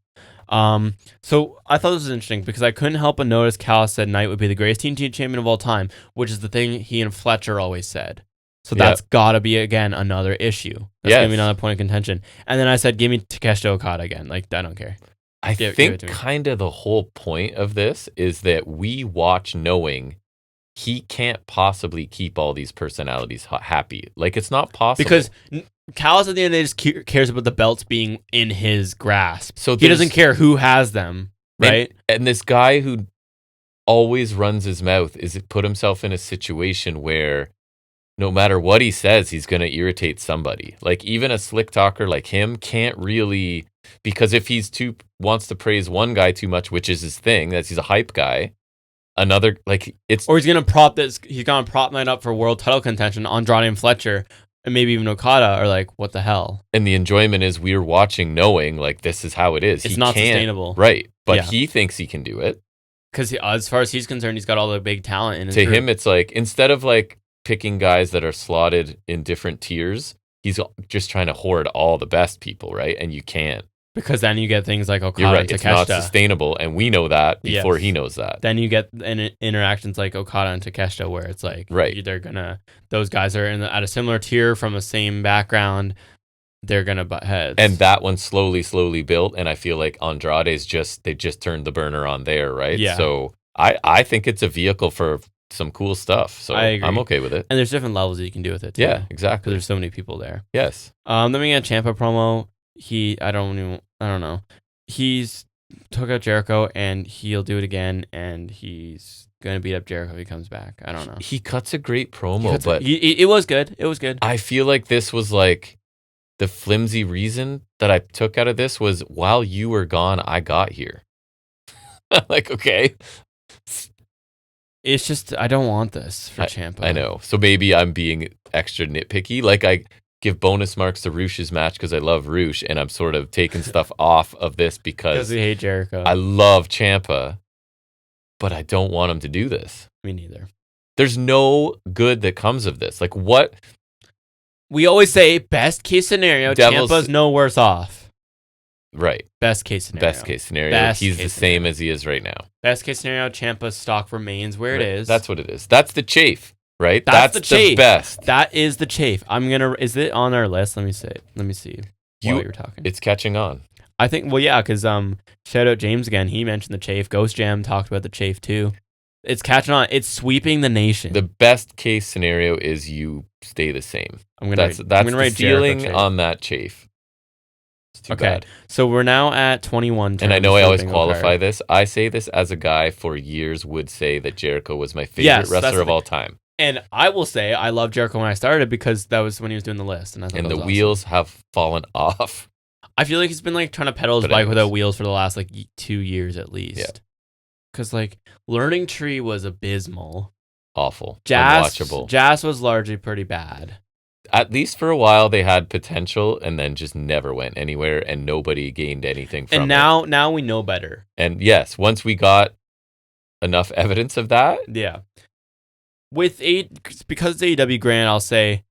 So I thought this was interesting because I couldn't help but notice Callis said Knight would be the greatest TNT champion of all time, which is the thing he and Fletcher always said. So that's got to be, again, another issue. That's going to be another point of contention. And then I said, give me Takeshi Okada again. I don't care. I think kind of the whole point of this is that we watch knowing he can't possibly keep all these personalities happy. It's not possible. Because Callis at the end of the day just cares about the belts being in his grasp. So he doesn't care who has them, right? And this guy who always runs his mouth put himself in a situation where no matter what he says, he's going to irritate somebody. Even a slick talker like him can't really, because if wants to praise one guy too much, which is his thing, that he's a hype guy, or he's going to prop Knight up for world title contention, Andrade and Fletcher. and maybe even Okada are like, what the hell? And the enjoyment is we're watching knowing like this is how it is. It's not sustainable. Right. But he thinks he can do it. Because as far as he's concerned, he's got all the big talent in his group. Him, it's like, instead of like picking guys that are slotted in different tiers, he's just trying to hoard all the best people, right? And you can't. Because then you get things like Okada You're right, and Takeshita. It's not sustainable, and we know that before he knows that. Then you get interactions like Okada and Takeshita, where it's like, they're gonna, those guys are at a similar tier from the same background, they're gonna butt heads. And that one slowly built, and I feel like Andrade's they just turned the burner on there, right? Yeah. So I think it's a vehicle for some cool stuff. So I agree. I'm okay with it. And there's different levels that you can do with it too. Yeah, exactly. Because there's so many people there. Yes. Then we get Ciampa promo. I don't know. He's took out Jericho and he'll do it again, and he's gonna beat up Jericho if he comes back. I don't know. He cuts a great promo, but it was good. It was good. I feel like this was like the flimsy reason that I took out of this was while you were gone, I got here. Like, okay. It's just I don't want this for Ciampa. I know. So maybe I'm being extra nitpicky. Like I give bonus marks to Rush's match because I love Rush, and I'm sort of taking stuff off of this because we hate Jericho. I love Ciampa, but I don't want him to do this. Me neither. There's no good that comes of this. Like what? We always say best case scenario, Ciampa's no worse off. Right. Best case scenario. He's the same as he is right now. Best case scenario, Ciampa's stock remains where it is. That's what it is. That's the chafe. Right? That's the best. That is the chafe. Is it on our list? Let me see. You were talking. It's catching on. I think, well, yeah, because shout out James again. He mentioned the chafe. Ghost Jam talked about the chafe too. It's catching on. It's sweeping the nation. The best case scenario is you stay the same. That's the ceiling on that chafe. It's too bad. So we're now at 21. And I know I always qualify this. I say this as a guy for years would say that Jericho was my favorite wrestler of all time. And I will say I loved Jericho when I started because that was when he was doing the list, and I thought the wheels have fallen off. I feel like he's been like trying to pedal his bike without wheels for the last like 2 years at least. Yeah. Because like Learning Tree was abysmal, awful, unwatchable. Jazz was largely pretty bad. At least for a while, they had potential, and then just never went anywhere, and nobody gained anything from it. And now we know better. And yes, once we got enough evidence of that, yeah. Because it's AEW Grant, I'll say,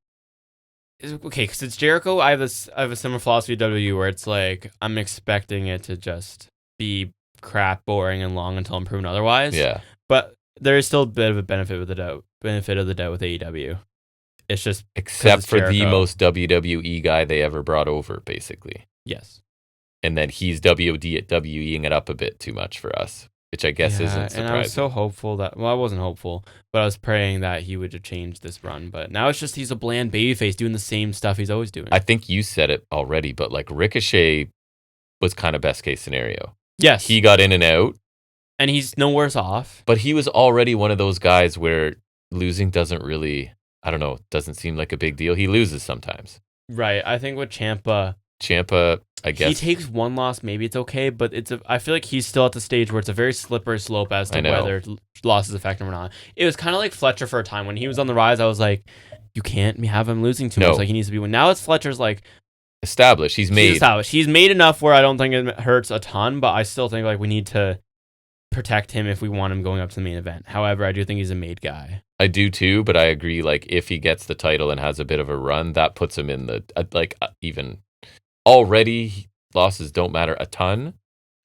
okay, because it's Jericho, I have a similar philosophy to WWE where it's like, I'm expecting it to just be crap, boring, and long until I'm proven otherwise. Yeah. But there is still a bit of a benefit of the doubt with AEW. It's just except for the most WWE guy they ever brought over, basically. Yes. And then he's WWEing it up a bit too much for us, which I guess isn't surprising. And I was so hopeful I wasn't hopeful, but I was praying that he would have changed this run. But now it's just he's a bland babyface doing the same stuff he's always doing. I think you said it already, but like Ricochet was kind of best case scenario. Yes. He got in and out. And he's no worse off. But he was already one of those guys where losing doesn't doesn't seem like a big deal. He loses sometimes. Right. I think with Ciampa, I guess. He takes one loss, maybe it's okay, but I feel like he's still at the stage where it's a very slippery slope as to whether losses affect him or not. It was kind of like Fletcher for a time. When he was on the rise, I was like, you can't have him losing too much. Like he needs to be. Now it's Fletcher's like established. He's made enough where I don't think it hurts a ton, but I still think like we need to protect him if we want him going up to the main event. However, I do think he's a made guy. I do too, but I agree. Like if he gets the title and has a bit of a run, that puts him in the even already losses don't matter a ton.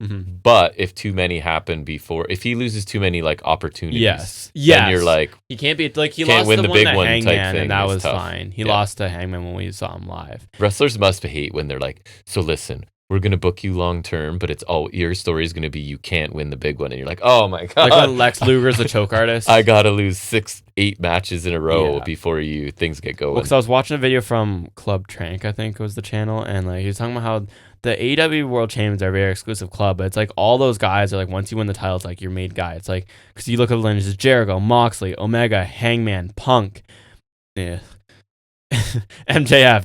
Mm-hmm. But if too many happen if he loses too many like opportunities, then you're like he can't be like he lost win the big one Hangman, type thing, and that was tough. fine. He lost to Hangman when we saw him live. Wrestlers must hate when they're like, so listen, we're going to book you long term, but it's your story is going to be you can't win the big one. And you're like, oh my God. Like when Lex Luger's a choke artist. I got to lose 6-8 matches in a row before things get going. Because I was watching a video from Club Trank, I think was the channel, and like he was talking about how the AEW World Champions are a very exclusive club, but it's like all those guys are like, once you win the title, it's like you're made guy. It's like, because you look at the lineage, it's Jericho, Moxley, Omega, Hangman, Punk, MJF,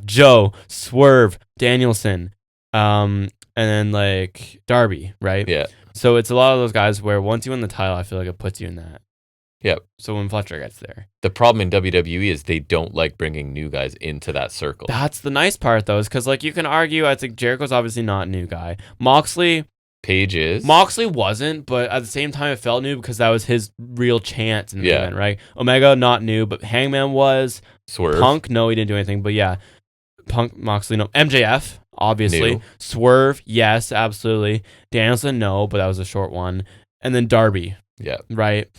Joe, Swerve, Danielson, and then like Darby, right? Yeah. So it's a lot of those guys where once you win the title, I feel like it puts you in that Yep. So when Fletcher gets there. The problem in WWE is they don't like bringing new guys into that circle. That's the nice part, though, is because, like, you can argue, I think Jericho's obviously not a new guy. Moxley wasn't, but at the same time, it felt new because that was his real chance in the event, right? Omega, not new, but Hangman was. Swerve. Punk, no, he didn't do anything, but yeah. Punk, Moxley, no. MJF, obviously. New. Swerve, yes, absolutely. Danielson, no, but that was a short one. And then Darby. Yeah. Right?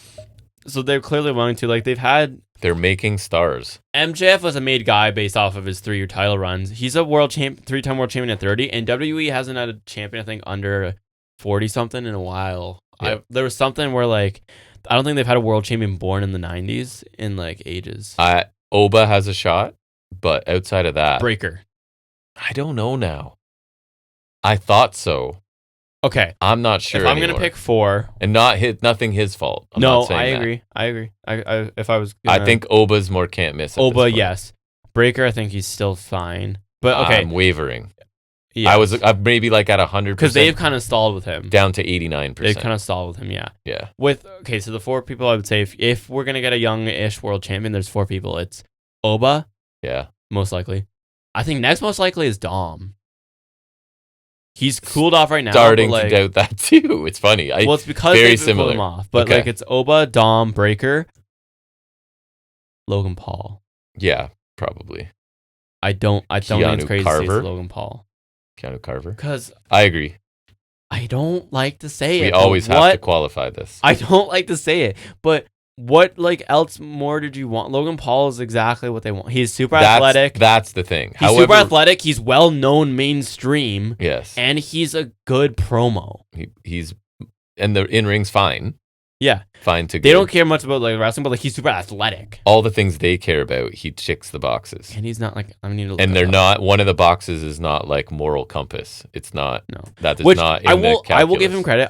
So they're clearly wanting to, like, they're making stars. MJF was a made guy based off of his 3-year title runs. He's a three-time world champion at 30, and WWE hasn't had a champion, I think, under 40-something in a while. Yeah. There was something where, like, I don't think they've had a world champion born in the 90s in, like, ages. Oba has a shot, but outside of that... Breaker. I don't know now. I thought so. Okay. I'm not sure. If I'm going to pick 4... And nothing his fault. I agree. I think Oba's more can't miss. Oba, yes. Breaker, I think he's still fine. But okay. I'm wavering. Yes. I'm maybe like at 100%. Because they've kind of stalled with him. Down to 89%. They've kind of stalled with him, yeah. Yeah. So the 4 people I would say, if we're going to get a young-ish world champion, there's 4 people. It's Oba. Yeah. Most likely. I think next most likely is Dom. He's cooled off right now. Starting to doubt that too. It's funny. It's because they've cooled him off. But like it's Oba, Dom, Breaker, Logan Paul. Yeah, probably. I don't think it's crazy to say it's Logan Paul. Keanu Carver. Because I agree. I don't like to say it. We always have to qualify this. I don't like to say it, but what else more did you want? Logan Paul is exactly what they want. He's super athletic. That's the thing. He's super athletic. He's well known mainstream. Yes. And he's a good promo. And the in-ring's fine. Yeah. Fine to They don't care much about like wrestling, but like he's super athletic. All the things they care about, he ticks the boxes. And he's not like and they're not one of the boxes is not like moral compass. It's not. No. That is not in the calculus. I will give him credit.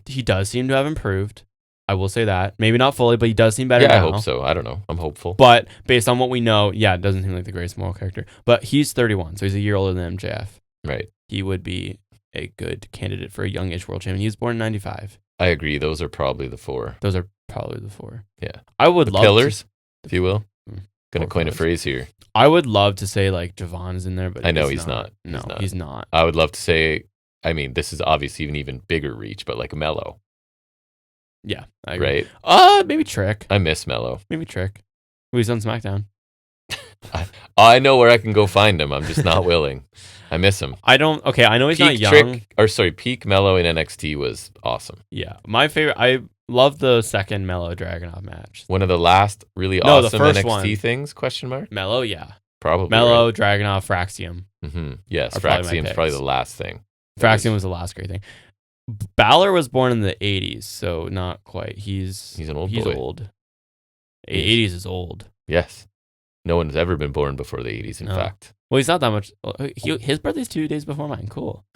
He does seem to have improved. I will say that. Maybe not fully, but he does seem better now. I hope so. I don't know. I'm hopeful. But based on what we know, it doesn't seem like the greatest moral character. But he's 31, so he's a year older than MJF. Right. He would be a good candidate for a youngish world champion. He was born in 95. I agree. Those are probably the 4. Yeah. I would love pillars, if you will. Gonna coin a phrase here. I would love to say like Javon's in there, but I know he's not. No, he's not. I would love to say, I mean, this is obviously an even bigger reach, but like Mello. Yeah, I agree. Right? Maybe Trick. I miss Mello. Maybe Trick. He's on SmackDown. I know where I can go find him. I'm just not willing. I miss him. I know he's not young. Peak Mello in NXT was awesome. Yeah. My favorite, I love the second Mello Dragunov match. One of the last really awesome NXT things, question mark? Mello, yeah. Probably. Mello, right? Dragunov, Fraxium. Mm-hmm. Yes, Fraxium's probably the last thing. Fraxium was the last great thing. Balor was born in the 80s, so not quite. He's an old boy. He's old. 80s is old. Yes. No one's ever been born before the 80s, in fact. Well, he's not that much. His birthday's 2 days before mine. Cool.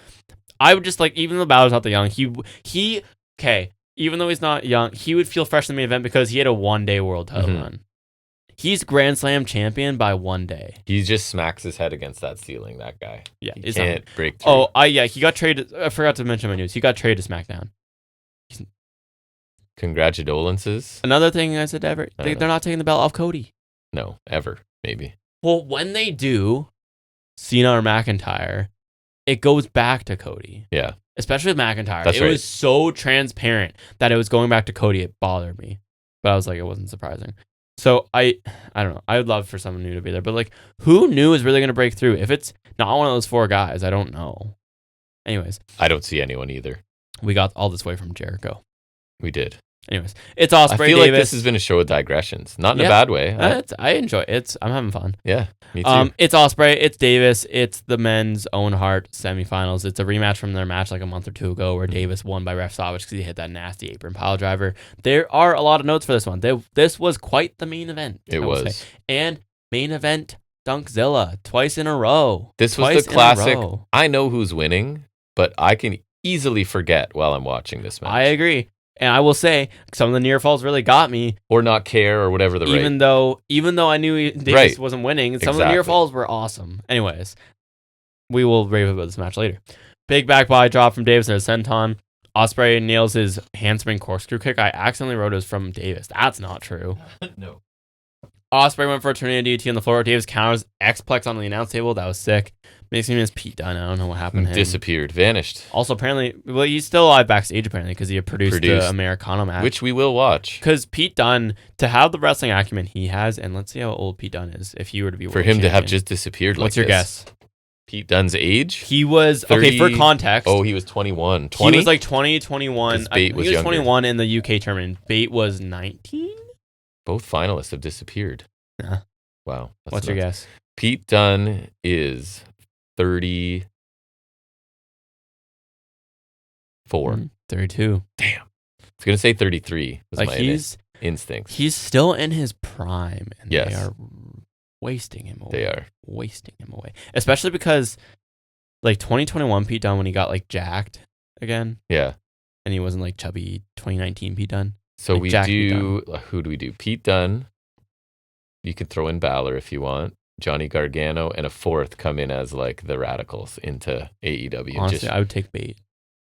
I would just like, even though Balor's not that young, even though he's not young, he would feel fresh in the main event because he had a 1-day world title run. He's Grand Slam champion by 1 day. He just smacks his head against that ceiling, that guy. Yeah. He can't break through. Oh, he got traded. I forgot to mention my news. He got traded to SmackDown. Congratulations. Another thing I said ever, they're not taking the belt off Cody. No, ever, maybe. Well, when they do, Cena or McIntyre, it goes back to Cody. Yeah. Especially with McIntyre. That's it right. was so transparent that it was going back to Cody. It bothered me. But I was like, it wasn't surprising. So I don't know. I would love for someone new to be there. But like, who knew is really going to break through? If it's not one of those 4 guys, I don't know. Anyways. I don't see anyone either. We got all this way from Jericho. We did. Anyways, it's Ospreay. I feel like this has been a show of digressions, not in a bad way. I enjoy it. I'm having fun. Yeah, me too. It's Ospreay. It's Davis. It's the men's Owen Hart semifinals. It's a rematch from their match like a month or 2 ago where Davis won by ref stoppage because he hit that nasty apron pile driver. There are a lot of notes for this one. This was quite the main event. It was. And main event Dunkzilla twice in a row. This was the classic. I know who's winning, but I can easily forget while I'm watching this match. I agree. And I will say, some of the near falls really got me. Or not care, or whatever the even though I knew Davis wasn't winning, some of the near falls were awesome. Anyways, we will rave about this match later. Big back body drop from Davis and a senton. Ospreay nails his handspring corkscrew kick. I accidentally wrote it was from Davis. That's not true. No. Ospreay went for a tornado DDT on the floor. Davis counters X-Plex on the announce table. That was sick. Makes me miss Pete Dunne. I don't know what happened to him. Disappeared. Vanished. Also, apparently, well, he's still alive backstage, apparently, because he had produced the Americano match. Which we will watch. Because Pete Dunne, to have the wrestling acumen he has, and let's see how old Pete Dunne is, if he were to be world For him champion. to have just disappeared like What's your guess? Pete Dunne's age? He was, 30, okay, for context. Oh, he was 21. 20? He was like 20, 21. Bate was he was younger. 21 in the UK tournament. Bate was 19? Both finalists have disappeared. Yeah. Wow. What's your guess? Pete Dunne is 34. 32. Damn. I was going to say 33 was like my instincts. He's still in his prime, and yes. they are wasting him away. They are. Wasting him away. Especially because, like, 2021 Pete Dunne, when he got, like, jacked again. Yeah. And he wasn't, like, chubby 2019 Pete Dunne. So like we do, who do we do? Pete Dunne. You could throw in Balor if you want. Johnny Gargano and a fourth come in as like the radicals into AEW. Honestly, I would take Bate.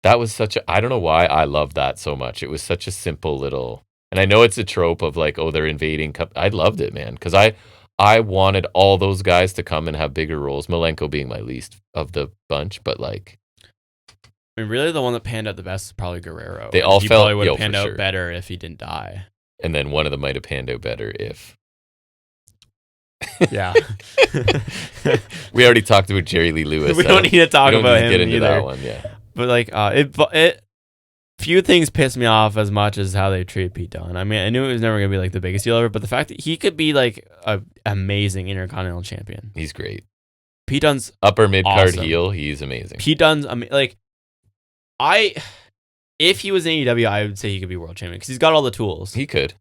That was I don't know why I love that so much. It was such a simple little, and I know it's a trope of like, oh, they're invading. I loved it, man. Because I wanted all those guys to come and have bigger roles. Malenko being my least of the bunch, but like. I mean, really the one that panned out the best is probably Guerrero. They all he felt, probably would have panned out better if he didn't die. And then one of them might have panned out better if. Yeah. We already talked about Jerry Lee Lewis. We don't need to talk about him get into either. that one, yeah. But like few things piss me off as much as how they treat Pete Dunne. I mean, I knew it was never going to be like the biggest deal ever, but the fact that he could be like an amazing Intercontinental champion. He's great. Pete Dunne's upper mid-card awesome. heel, he's amazing. Pete Dunne's if he was in AEW, I would say he could be world champion because he's got all the tools. He could.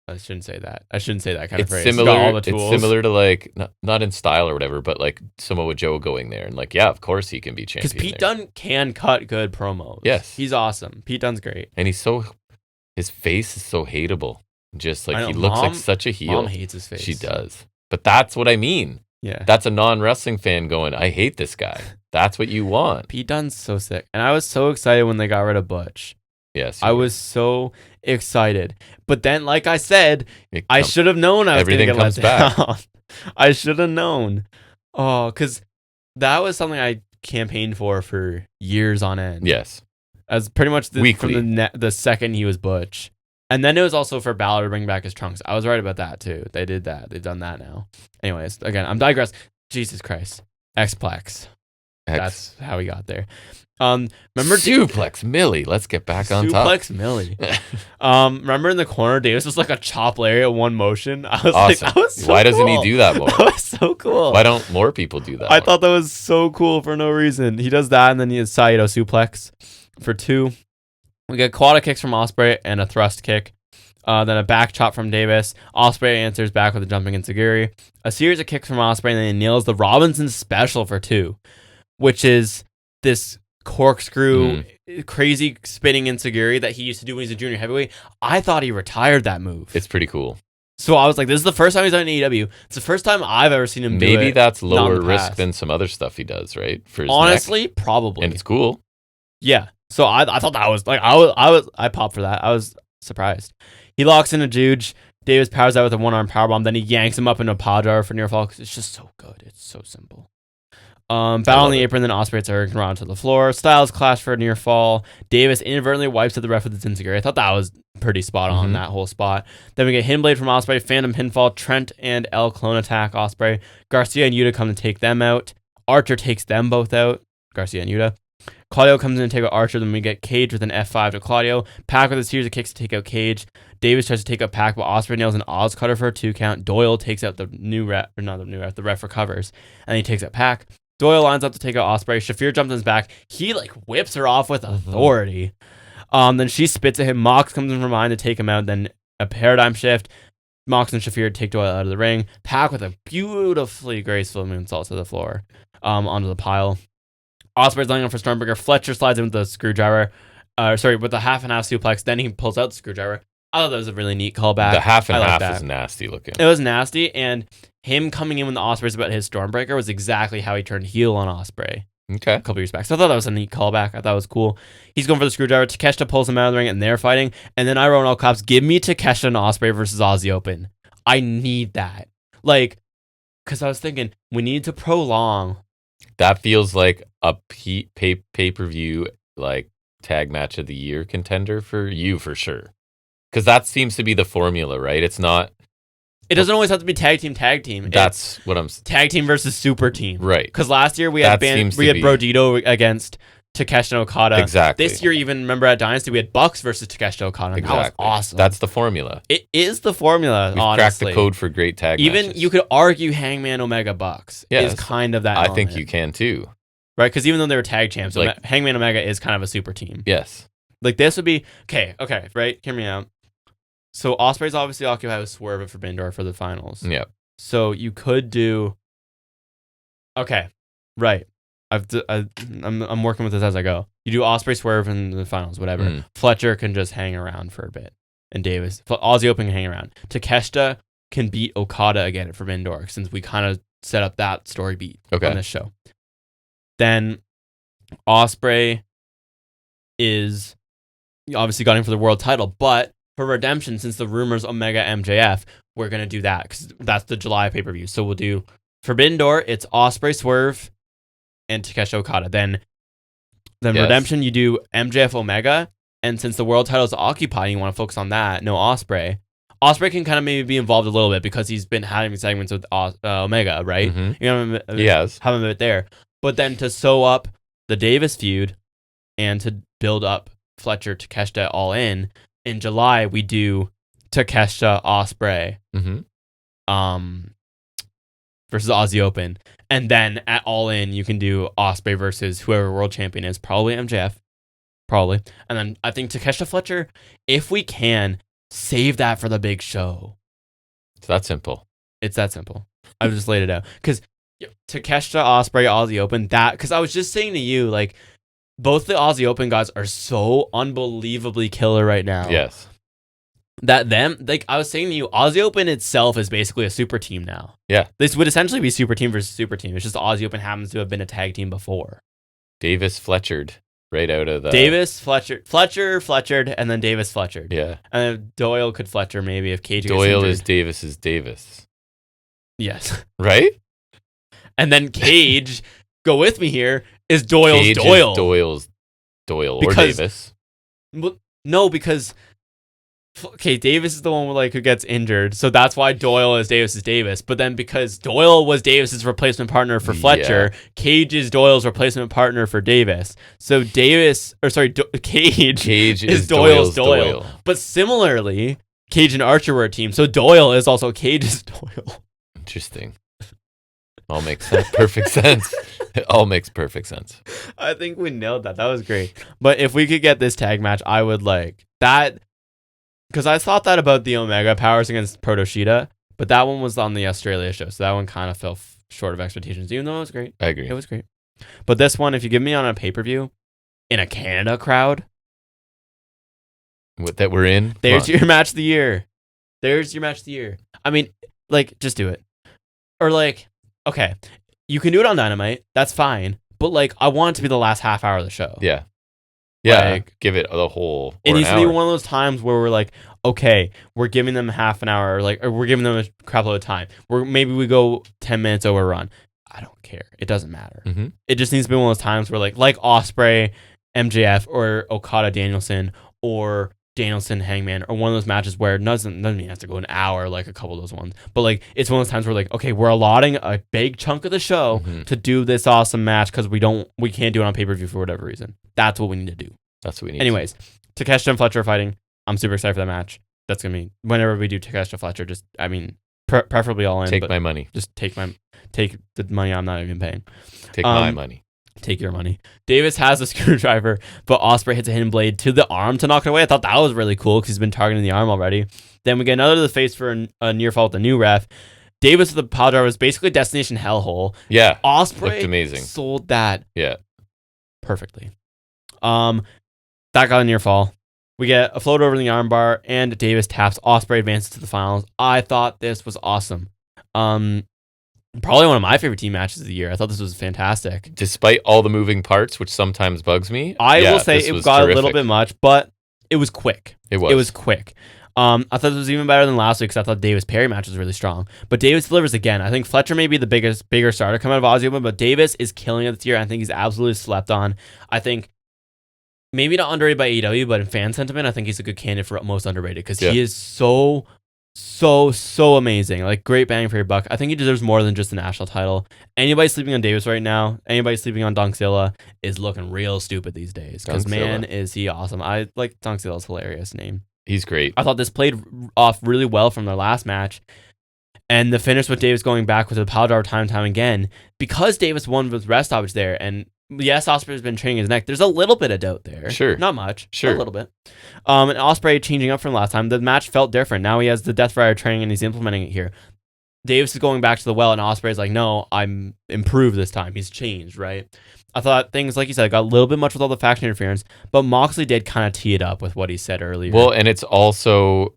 I shouldn't say that. I shouldn't say that kind of phrase. Similar, he's got all the tools. It's similar to like, not in style or whatever, but like Samoa Joe going there. And like, yeah, of course he can be champion. Because Pete Dunne can cut good promos. Yes. He's awesome. Pete Dunne's great. And his face is so hateable. Just like, he looks like such a heel. Mom hates his face. She does. But that's what I mean. Yeah. That's a non-wrestling fan going, I hate this guy. That's what you want. Pete Dunne's so sick. And I was so excited when they got rid of Butch. Yes. I was so excited. But then, like I said, I should have known I was going to get let down. I should have known. Oh, because that was something I campaigned for years on end. Yes. As pretty much Weekly. From the second he was Butch. And then it was also for Balor to bring back his trunks. I was right about that, too. They did that. They've done that now. Anyways, again, I'm digressing. Jesus Christ. X-Plex. That's how we got there. Remember Suplex Millie. Let's get back on top. Suplex Millie. Remember in the corner, Davis was like a chop lariat one motion. I was awesome. like, that was so Why doesn't cool. he do that more? That was so cool. Why don't more people do that? I thought that was so cool for no reason. He does that, and then he has Saito suplex for 2. We get quad kicks from Ospreay and a thrust kick. Then a back chop from Davis. Ospreay answers back with a jumping enziguri. A series of kicks from Ospreay, and then he nails the Robinson special for 2, which is this corkscrew, crazy spinning enziguri that he used to do when he was a junior heavyweight. I thought he retired that move. It's pretty cool. So I was like, this is the first time he's done AEW. It's the first time I've ever seen him do it. Maybe that's lower risk than some other stuff he does, right? For his honestly, neck. Probably. And it's cool. Yeah. So I thought that was like I popped for that. I was surprised. He locks in a Juge. Davis powers out with a one-arm powerbomb. Then he yanks him up into a power driver for near fall. It's just so good. It's so simple. Battle on the apron, then Ospreay hits Hurricane Rana to the floor. Styles clash for a near fall. Davis inadvertently wipes at the ref with his enziguri. I thought that was pretty spot on, that whole spot. Then we get Hidden Blade from Ospreay, Phantom Pinfall, Trent and El Clone attack Ospreay. Garcia and Yuta come to take them out. Archer takes them both out. Garcia and Yuta. Claudio comes in to take out Archer. Then we get Cage with an F5 to Claudio. Pac with a series of kicks to take out Cage. Davis tries to take out Pac, but Ospreay nails an Oz cutter for a 2 count. Doyle takes out the the ref recovers. And he takes out Pac. Doyle lines up to take out Ospreay. Shafir jumps on his back. He whips her off with authority. Then she spits at him. Mox comes in from behind to take him out. Then a paradigm shift. Mox and Shafir take Doyle out of the ring. Pac with a beautifully graceful moonsault to the floor, onto the pile. Ospreay's laying on for Stormbreaker. Fletcher slides in with the screwdriver. With the half and half suplex. Then he pulls out the screwdriver. I thought that was a really neat callback. The half and half is nasty looking. It was nasty, and him coming in when the Ospreay's about his Stormbreaker was exactly how he turned heel on Ospreay. Okay. A couple years back. So I thought that was a neat callback. I thought it was cool. He's going for the screwdriver. Takeshita pulls him out of the ring, and they're fighting. And then I wrote in all caps, give me Takeshita and Ospreay versus Aussie Open. I need that. Like, because I was thinking, we need to prolong. That feels like a pay-per-view, like, tag match of the year contender for you, for sure. Because that seems to be the formula, right? It's not... It doesn't always have to be tag team. That's what I'm... Tag team versus super team. Right. Because last year we had Brodito against Takeshita and Okada. Exactly. This year, even remember at Dynasty, we had Bucks versus Takeshita and Okada. Exactly. That was awesome. That's the formula. It is the formula, We've honestly. cracked the code for great tag even matches. You could argue Hangman Omega Bucks is kind of that element. I think you can too. Right? Because even though they were tag champs, like, Hangman Omega is kind of a super team. Yes. Like, this would be... Okay, right? Hear me out. So Ospreay's obviously occupied with Swerve at Forbidden Door for the finals. Yep. So you could do... Okay, right. I'm working with this as I go. You do Ospreay Swerve in the finals, whatever. Fletcher can just hang around for a bit. And Davis... Aussie Open can hang around. Takeshita can beat Okada again at Forbidden Door, since we kind of set up that story beat on this show. Then Ospreay is obviously gunning for the world title, but for Redemption, since the rumors Omega MJF, we're going to do that because that's the July pay-per-view. So we'll do Forbidden Door, it's Ospreay Swerve and Takeshita Okada. Then Redemption, you do MJF Omega, and since the world title is occupied, you want to focus on that, no Ospreay. Ospreay can kind of maybe be involved a little bit because he's been having segments with Omega, right? Mm-hmm. You know, yes. Have him a bit there. But then to sew up the Davis feud and to build up Fletcher Takeshita all in July, we do Takeshita Ospreay versus Aussie Open. And then at All In, you can do Ospreay versus whoever world champion is, probably MJF. Probably. And then I think Takeshita Fletcher, if we can, save that for the big show. It's that simple. It's that simple. I've just laid it out. Because Takeshita, Ospreay, Aussie Open, because I was just saying to you, like, both the Aussie Open guys are so unbelievably killer right now. Yes. Like I was saying to you, Aussie Open itself is basically a super team now. Yeah. This would essentially be super team versus super team. It's just the Aussie Open happens to have been a tag team before. Davis Fletchered right out of the... Davis Fletchered, and then Davis Fletchered. Yeah. And then Doyle could Fletcher maybe if Cage gets Doyle injured. is Davis's Davis. Yes. Right? And then Cage, go with me here, is Doyle's Cage Doyle. Is Doyle's Doyle or Davis. No, because... Okay, Davis is the one who gets injured, so that's why Doyle is Davis's Davis. But then because Doyle was Davis's replacement partner for Fletcher, Cage is Doyle's replacement partner for Davis. So Cage is Doyle's Doyle. But similarly, Cage and Archer were a team, so Doyle is also Cage's Doyle. Interesting. All makes perfect sense. It all makes perfect sense. I think we nailed that. That was great. But if we could get this tag match, I would like that. Because I thought that about the Omega Powers against Protoshita, but that one was on the Australia show, so that one kind of fell short of expectations, even though it was great. I agree. It was great. But this one, if you give me on a pay-per-view, in a Canada crowd... That we're in? There's your match of the year. I mean, just do it. Or okay, you can do it on Dynamite, that's fine, but I want it to be the last half hour of the show. Yeah. Yeah, give it the whole. It needs to be one of those times where we're okay, we're giving them half an hour, or we're giving them a crap load of time. Maybe we go 10 minutes over run. I don't care. It doesn't matter. Mm-hmm. It just needs to be one of those times where like Ospreay, MJF, or Okada Danielson, or Danielson Hangman, or one of those matches where it doesn't mean it has to go an hour like a couple of those ones. But it's one of those times where okay, we're allotting a big chunk of the show to do this awesome match because we can't do it on pay-per-view for whatever reason. That's what we need to do. That's what we need. Anyways, Takeshita and Fletcher are fighting. I'm super excited for that match. That's gonna be whenever we do Takeshita Fletcher. Just preferably all in. Take my money. Just take the money I'm not even paying. Take my money. Take your money. Davis has a screwdriver, but Ospreay hits a hidden blade to the arm to knock it away. I thought that was really cool because he's been targeting the arm already. Then we get another to the face for a near fall with the new ref. Davis with the power driver was basically Destination Hellhole. Yeah. Ospreay looked amazing. Sold that. Yeah. Perfectly. That got a near fall. We get a float over the armbar, and Davis taps. Ospreay advances to the finals. I thought this was awesome. Probably one of my favorite team matches of the year. I thought this was fantastic. Despite all the moving parts, which sometimes bugs me. I will say it got terrific. A little bit much, but it was quick. It was quick. I thought this was even better than last week because I thought Davis Perry match was really strong. But Davis delivers again. I think Fletcher may be the bigger starter coming out of Aussie Open, but Davis is killing it this year. I think he's absolutely slept on. I think maybe not underrated by AEW, but in fan sentiment, I think he's a good candidate for most underrated because he is so amazing. Like, great bang for your buck. I think he deserves more than just the national title. Anybody sleeping on Davis right now, anybody sleeping on Dunkzilla is looking real stupid these days. Because, man, is he awesome. I like Dunkzilla's hilarious name. He's great. I thought this played off really well from their last match. And the finish with Davis going back with the power driver time again. Because Davis won with rest stoppage there, and yes, Ospreay's been training his neck. There's a little bit of doubt there. Sure. Not much. Sure. A little bit. And Ospreay changing up from last time. The match felt different. Now he has the Death Rider training and he's implementing it here. Davis is going back to the well and Ospreay's like, no, I'm improved this time. He's changed, right? I thought things, like you said, got a little bit much with all the faction interference, but Moxley did kind of tee it up with what he said earlier. Well, and it's also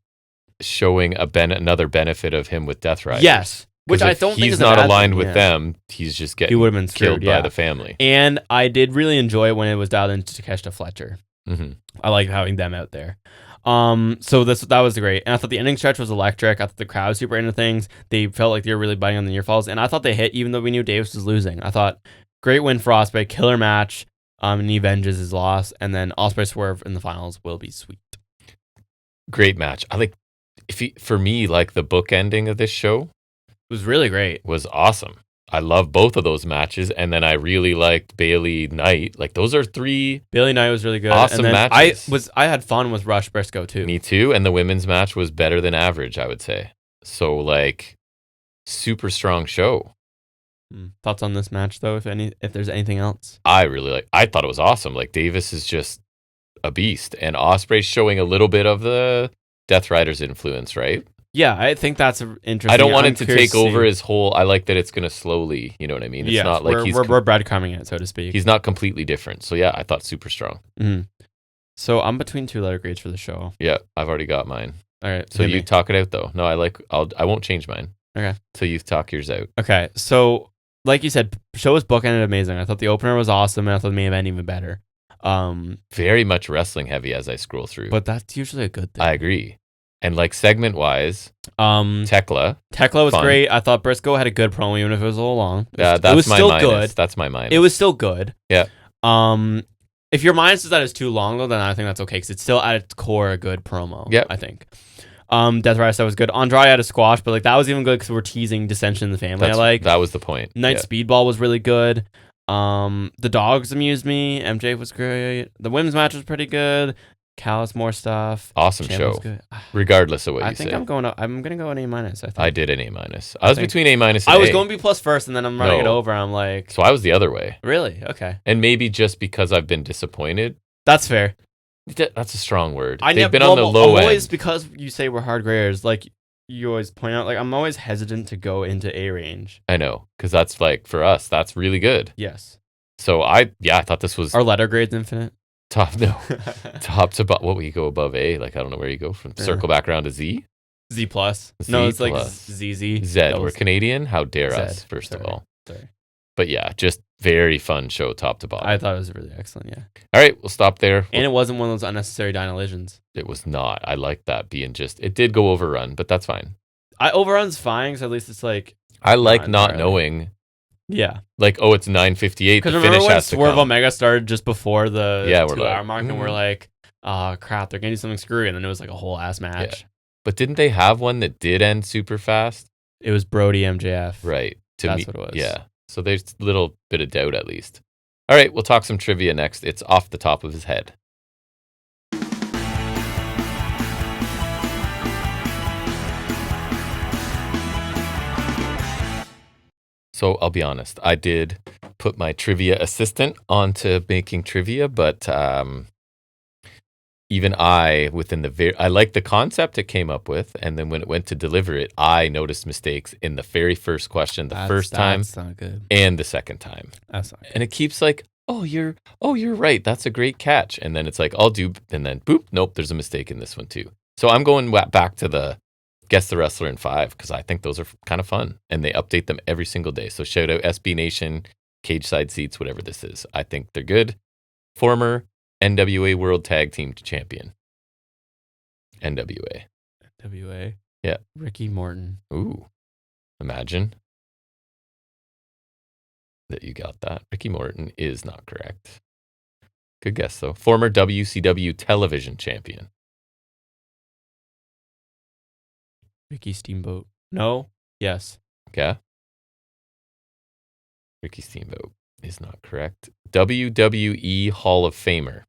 showing another benefit of him with Death Riders. Yes. Which I don't think he's not aligned with them. He's just getting killed by the family. And I did really enjoy it when it was dialed into Takeshita Fletcher. Mm-hmm. I like having them out there. So that was great. And I thought the ending stretch was electric. I thought the crowd was super into things. They felt like they were really biting on the near falls. And I thought they hit even though we knew Davis was losing. I thought great win for Ospreay, killer match. And he avenges his loss. And then Ospreay swerve in the finals will be sweet. Great match. I like, for me, like the book ending of this show. It was really great. Was awesome. I love both of those matches, and then I really liked Bailey Knight. Like, those are three Bailey Knight was really good. Awesome matches. I had fun with Rush Briscoe too. Me too, and the women's match was better than average, I would say. So, like, super strong show. Thoughts on this match though, if there's anything else? I thought it was awesome. Like, Davis is just a beast, and Ospreay's showing a little bit of the Death Riders influence, right? Yeah, I think that's interesting. I don't want it to take over his whole. I like that it's going to slowly, you know what I mean? It's not like we're breadcrumbing it, so to speak. He's not completely different. So yeah, I thought super strong. Mm-hmm. So I'm between 2 letter grades for the show. Yeah, I've already got mine. All right. So you talk it out though. No, I won't change mine. Okay. So you talk yours out. Okay. So like you said, show was bookended amazing. I thought the opener was awesome, and I thought the main event even better. Very much wrestling heavy as I scroll through. But that's usually a good thing. I agree. And like segment wise, Tekla was fun. Great. I thought Briscoe had a good promo, even if it was a little long. It was still good. That's my minus. It was still good. Yeah. If your minus is that it's too long though, then I think that's okay because it's still at its core a good promo. Yeah, I think. Death Rider was good. Andrade had a squash, but like that was even good because we're teasing dissension in the family. That was the point. Night Speedball was really good. The dogs amused me. MJ was great. The women's match was pretty good. Callis more stuff. Awesome show. Regardless of what you say. I think I'm gonna go an A-. I think I did an A-. I was between A- and A. I was going B+ first, and then I'm running it over. I'm like, so I was the other way. Really? Okay. And maybe just because I've been disappointed. That's fair. That's a strong word. They've been on the low end. Always because you say we're hard graders, like you always point out, like I'm always hesitant to go into A range. I know, because that's like for us, that's really good. Yes. So I thought this was our letter grades infinite. Top to what would you go above A? Like I don't know where you go from. Circle back around to Z. Z+. No, it's like ZZ. Z. We're Canadian. How dare us? First of all. Sorry. But yeah, just very fun show, top to bottom. I thought it was really excellent. Yeah. All right, we'll stop there. And it wasn't one of those unnecessary Dynalisions. It was not. I like that being just. It did go overrun, but that's fine. Overrun's fine because at least it's like. I like not knowing. Yeah. Like, oh, it's 9:58. Because remember when Swerve Omega started just before the 2-hour mark, and we're like, oh, crap, they're going to do something screwy. And then it was like a whole ass match. Yeah. But didn't they have one that did end super fast? It was Brody MJF. Right. That's what it was. Yeah. So there's a little bit of doubt at least. All right, we'll talk some trivia next. It's off the top of his head. So I'll be honest, I did put my trivia assistant onto making trivia, but even I, I liked the concept it came up with, and then when it went to deliver it, I noticed mistakes in the very first question, first time, that's not good. And the second time. That's not good. And it keeps like, oh, you're right, that's a great catch, and then it's like, I'll do, and then boop, nope, there's a mistake in this one too. So I'm going back to the Guess the Wrestler in 5, because I think those are kind of fun. And they update them every single day. So shout out SB Nation, Cage Side Seats, whatever this is. I think they're good. Former NWA World Tag Team Champion. NWA. NWA. Yeah. Ricky Morton. Ooh. Imagine that you got that. Ricky Morton is not correct. Good guess, though. Former WCW television champion. Ricky Steamboat. No? Yes. Okay. Ricky Steamboat is not correct. WWE Hall of Famer.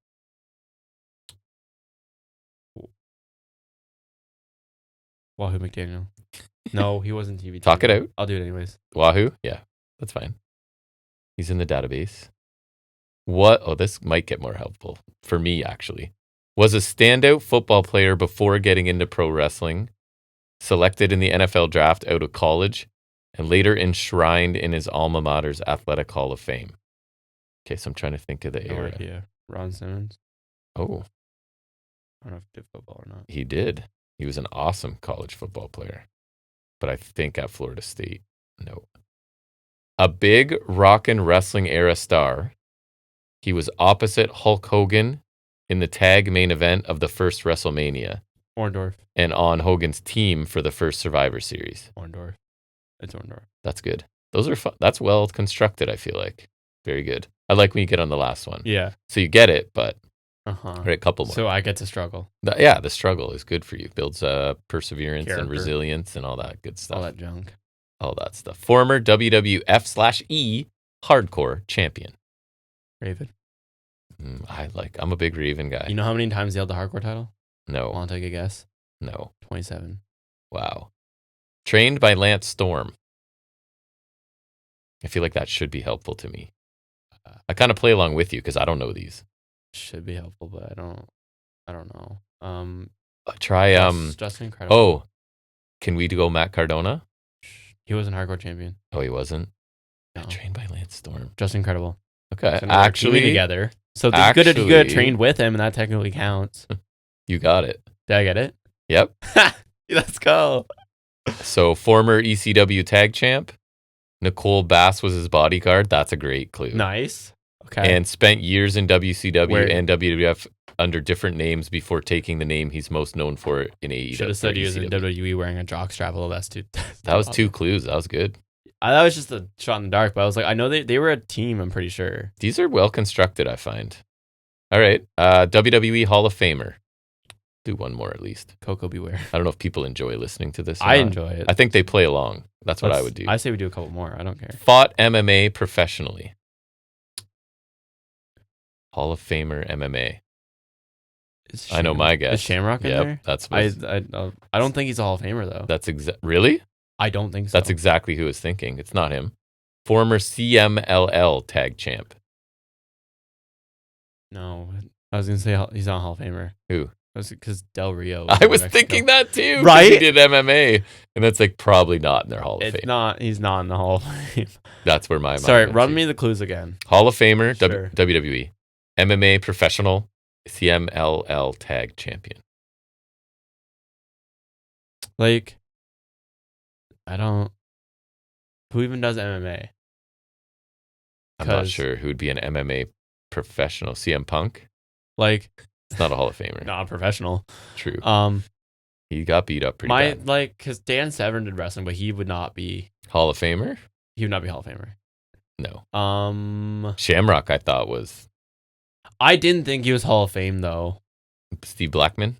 Wahoo McDaniel. No, he wasn't TV. Talk it out. I'll do it anyways. Wahoo? Yeah, that's fine. He's in the database. What? Oh, this might get more helpful for me, actually. Was a standout football player before getting into pro wrestling, selected in the NFL draft out of college, and later enshrined in his alma mater's athletic hall of fame. Okay, so I'm trying to think of the era. Yeah, Ron Simmons. Oh. I don't know if he did football or not. He did. He was an awesome college football player. But I think at Florida State, no. A big rock and wrestling era star. He was opposite Hulk Hogan in the tag main event of the first WrestleMania. Orndorff. And on Hogan's team for the first Survivor Series. Orndorff. It's Orndorff. That's good. Those are fun. That's well constructed, I feel like. Very good. I like when you get on the last one. Yeah. So you get it, but right, a couple more. So I get to struggle. The struggle is good for you. Builds perseverance Character. And resilience and all that good stuff. All that junk. All that stuff. Former WWF/E hardcore champion. Raven. I'm a big Raven guy. You know how many times he held the hardcore title? No. Want to take a guess? No. 27. Wow. Trained by Lance Storm. I feel like that should be helpful to me. I kind of play along with you because I don't know these. Should be helpful, but I don't know. Try Justin Incredible. Oh, can we go Matt Cardona? He wasn't hardcore champion. Oh, he wasn't. No. Trained by Lance Storm. Justin Incredible. Okay, so actually together. So it's good to get trained with him, and that technically counts. You got it. Did I get it? Yep. Let's go. So former ECW tag champ. Nicole Bass was his bodyguard. That's a great clue. Nice. Okay. And spent years in WCW and WWF under different names before taking the name he's most known for in AEW. Should have said he was in WWE wearing a jockstrap. Well, that's too. That was 2 clues. That was good. That was just a shot in the dark, but I was like, I know they were a team, I'm pretty sure. These are well constructed, I find. All right. WWE Hall of Famer. Do one more at least. Coco Beware. I don't know if people enjoy listening to this. I enjoy it. I think they play along. That's what I would do. I say we do a couple more. I don't care. Fought MMA professionally. Hall of Famer MMA. I know my guess. Is Shamrock in there? That's I don't think he's a Hall of Famer though. That's really? I don't think so. That's exactly who I was thinking. It's not him. Former CMLL tag champ. No, I was gonna say he's not a Hall of Famer. Who? Because Del Rio. I was thinking that too. Right? He did MMA, and that's like probably not in their Hall of Fame. He's not in the Hall of Fame. That's where my mind. Sorry, run me the clues again. Hall of Famer, Sure. WWE, MMA professional, CMLL tag champion. Like, I don't. Who even does MMA? I'm not sure who would be an MMA professional. CM Punk? Like, it's not a Hall of Famer. Not a professional. True. He got beat up pretty bad. Because Dan Severn did wrestling, but he would not be Hall of Famer. He would not be Hall of Famer. No. Shamrock, I thought was. I didn't think he was Hall of Fame though. Steve Blackman.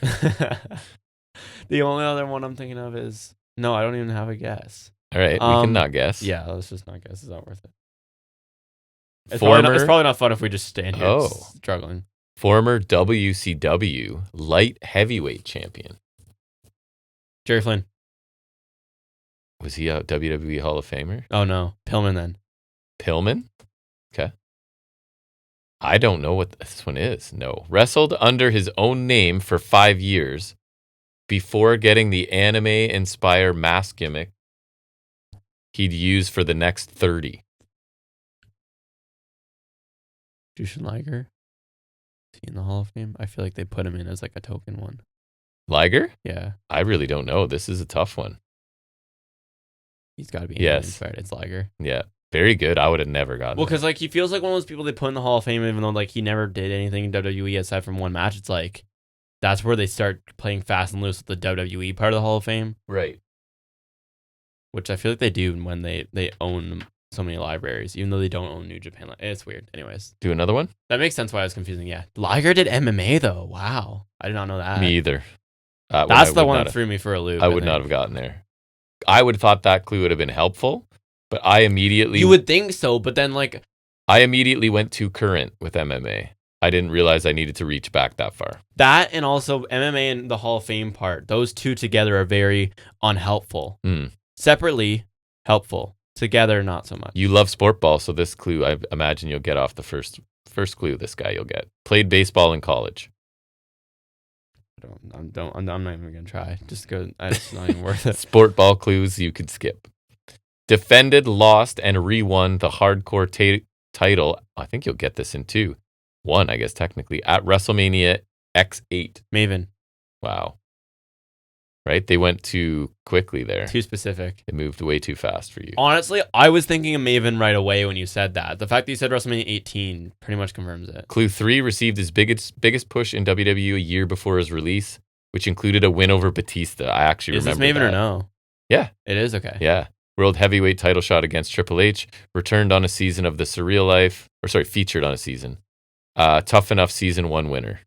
The only other one I'm thinking of is no. I don't even have a guess. All right, we can not guess. Yeah, let's just not guess. It's not worth it. It's probably not fun if we just stand here struggling. Former WCW light heavyweight champion. Jerry Flynn. Was he a WWE Hall of Famer? Oh, no. Pillman then. Pillman? Okay. I don't know what this one is. No. Wrestled under his own name for 5 years before getting the anime-inspired mask gimmick he'd use for the next 30. Jushin Liger. Is he in the Hall of Fame? I feel like they put him in as like a token one. Liger? Yeah. I really don't know. This is a tough one. He's got to be inspired. It's Liger. Yeah. Very good. I would have never gotten Well, because, like, he feels like one of those people they put in the Hall of Fame, even though, like, he never did anything in WWE aside from one match. It's like, that's where they start playing fast and loose with the WWE part of the Hall of Fame. Right. Which I feel like they do when they own so many libraries, even though they don't own New Japan. It's weird. Anyways. Do another one? That makes sense why it's confusing, yeah. Liger did MMA, though. Wow. I did not know that. Me either. That's the one that threw me for a loop. I would not have gotten there. I would have thought that clue would have been helpful, but I immediately... You would think so, but then, like... I immediately went to current with MMA. I didn't realize I needed to reach back that far. That and also MMA and the Hall of Fame part, those two together are very unhelpful. Separately, helpful. Together, not so much. You love sport ball, so this clue, I imagine you'll get off the first clue this guy you'll get. Played baseball in college. I'm not even going to try. Just go. It's not even worth it. Sport ball clues you could skip. Defended, lost, and re-won the hardcore title. I think you'll get this in two. One, I guess, technically, at WrestleMania X8. Maven. Wow. Right? They went too quickly there. Too specific. It moved way too fast for you. Honestly, I was thinking of Maven right away when you said that. The fact that you said WrestleMania 18 pretty much confirms it. Clue 3 received his biggest push in WWE a year before his release, which included a win over Batista. I actually remember Is this Maven that. or no? Yeah. It is? Okay. Yeah. World Heavyweight title shot against Triple H. Returned on a season of The Surreal Life. Featured on a season. Tough Enough Season 1 winner.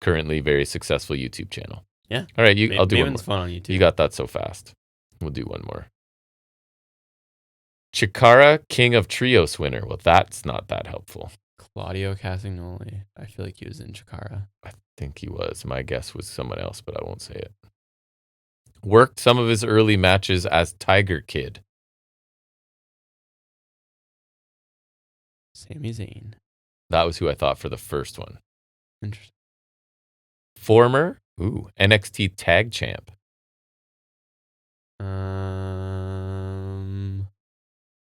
Currently very successful YouTube channel. Yeah. All right, I'll do one more. Fun on YouTube. You got that so fast. We'll do one more. Chikara, King of Trios winner. Well, that's not that helpful. Claudio Castagnoli. I feel like he was in Chikara. I think he was. My guess was someone else, but I won't say it. Worked some of his early matches as Tiger Kid. Sami Zayn. That was who I thought for the first one. Interesting. Former NXT Tag Champ.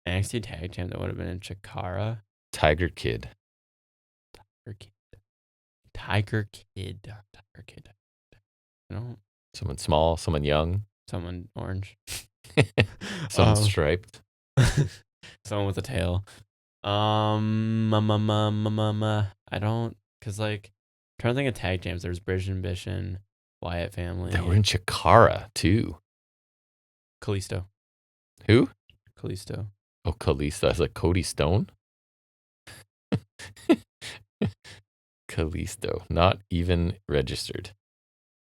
NXT Tag Champ that would have been in Chikara. Tiger Kid. Tiger Kid. I don't. Someone small, someone young. Someone orange. Someone striped. Someone with a tail. I don't, because, like, I'm trying to think of tag champs. There's British Ambition, Wyatt Family. They were in Chikara, too. Kalisto. Who? Kalisto. Oh, Kalisto. I was like, Cody Stone? Kalisto. Not even registered.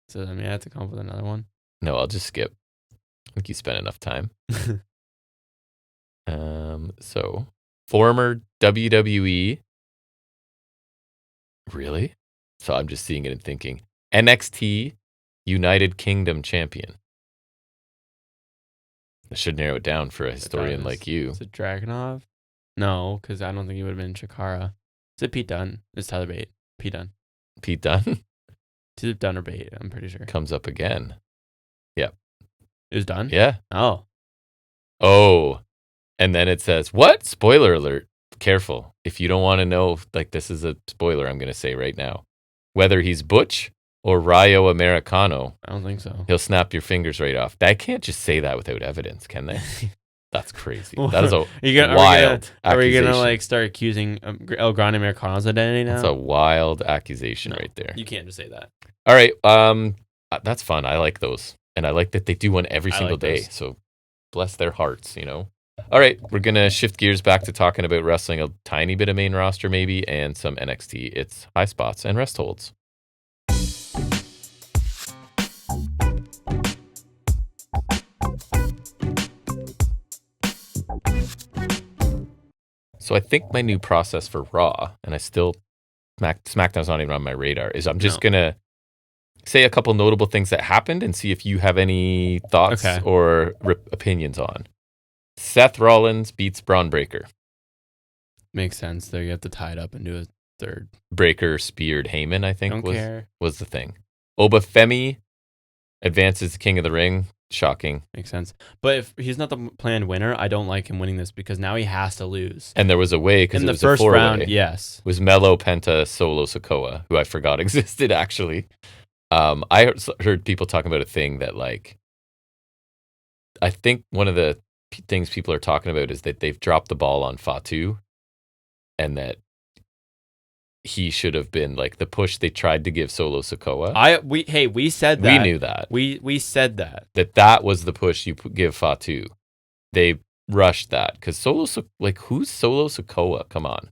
So, I mean, I have to come up with another one. No, I'll just skip. I think you spent enough time. So, former WWE. Really? So I'm just seeing it and thinking. NXT United Kingdom champion. I should narrow it down for a historian like you. Is it Dragunov? No, because I don't think he would have been in Chikara. Is it Pete Dunne? It's Tyler Bate. Pete Dunne. Pete Dunne? It's either Dunne or Bate, I'm pretty sure. Comes up again. Yeah. It was Dunne? Yeah. Oh. And then it says, what? Spoiler alert. Careful. If you don't want to know, like, this is a spoiler I'm going to say right now. Whether he's Butch or Rayo Americano. I don't think so. He'll snap your fingers right off. They can't just say that without evidence, can they? That's crazy. That is a wild accusation. Are we going to, like, start accusing El Grande Americano's identity now? That's a wild accusation right there. You can't just say that. All right. That's fun. I like those. And I like that they do one every single day. Those. So bless their hearts, you know. All right, we're going to shift gears back to talking about wrestling, a tiny bit of main roster maybe, and some NXT. It's Highspots and Restholds. So I think my new process for Raw, and I still, SmackDown's not even on my radar, is I'm just going to say a couple notable things that happened and see if you have any thoughts or opinions on. Seth Rollins beats Braun Breaker. Makes sense. There you have to tie it up and do a third. Breaker speared Heyman, I think was the thing. Obafemi advances the King of the Ring. Shocking. Makes sense. But if he's not the planned winner, I don't like him winning this because now he has to lose. And there was a way because in it the was first a four-way. round, yes. It was Melo, Penta, Solo, Sikoa, who I forgot existed actually. I heard people talking about a thing that, like, I think one of the things people are talking about is that they've dropped the ball on Fatu, and that he should have been, like, the push they tried to give Solo Sikoa. We said that. We knew that. We said that. That was the push you give Fatu. They rushed that because who's Solo Sikoa? Come on.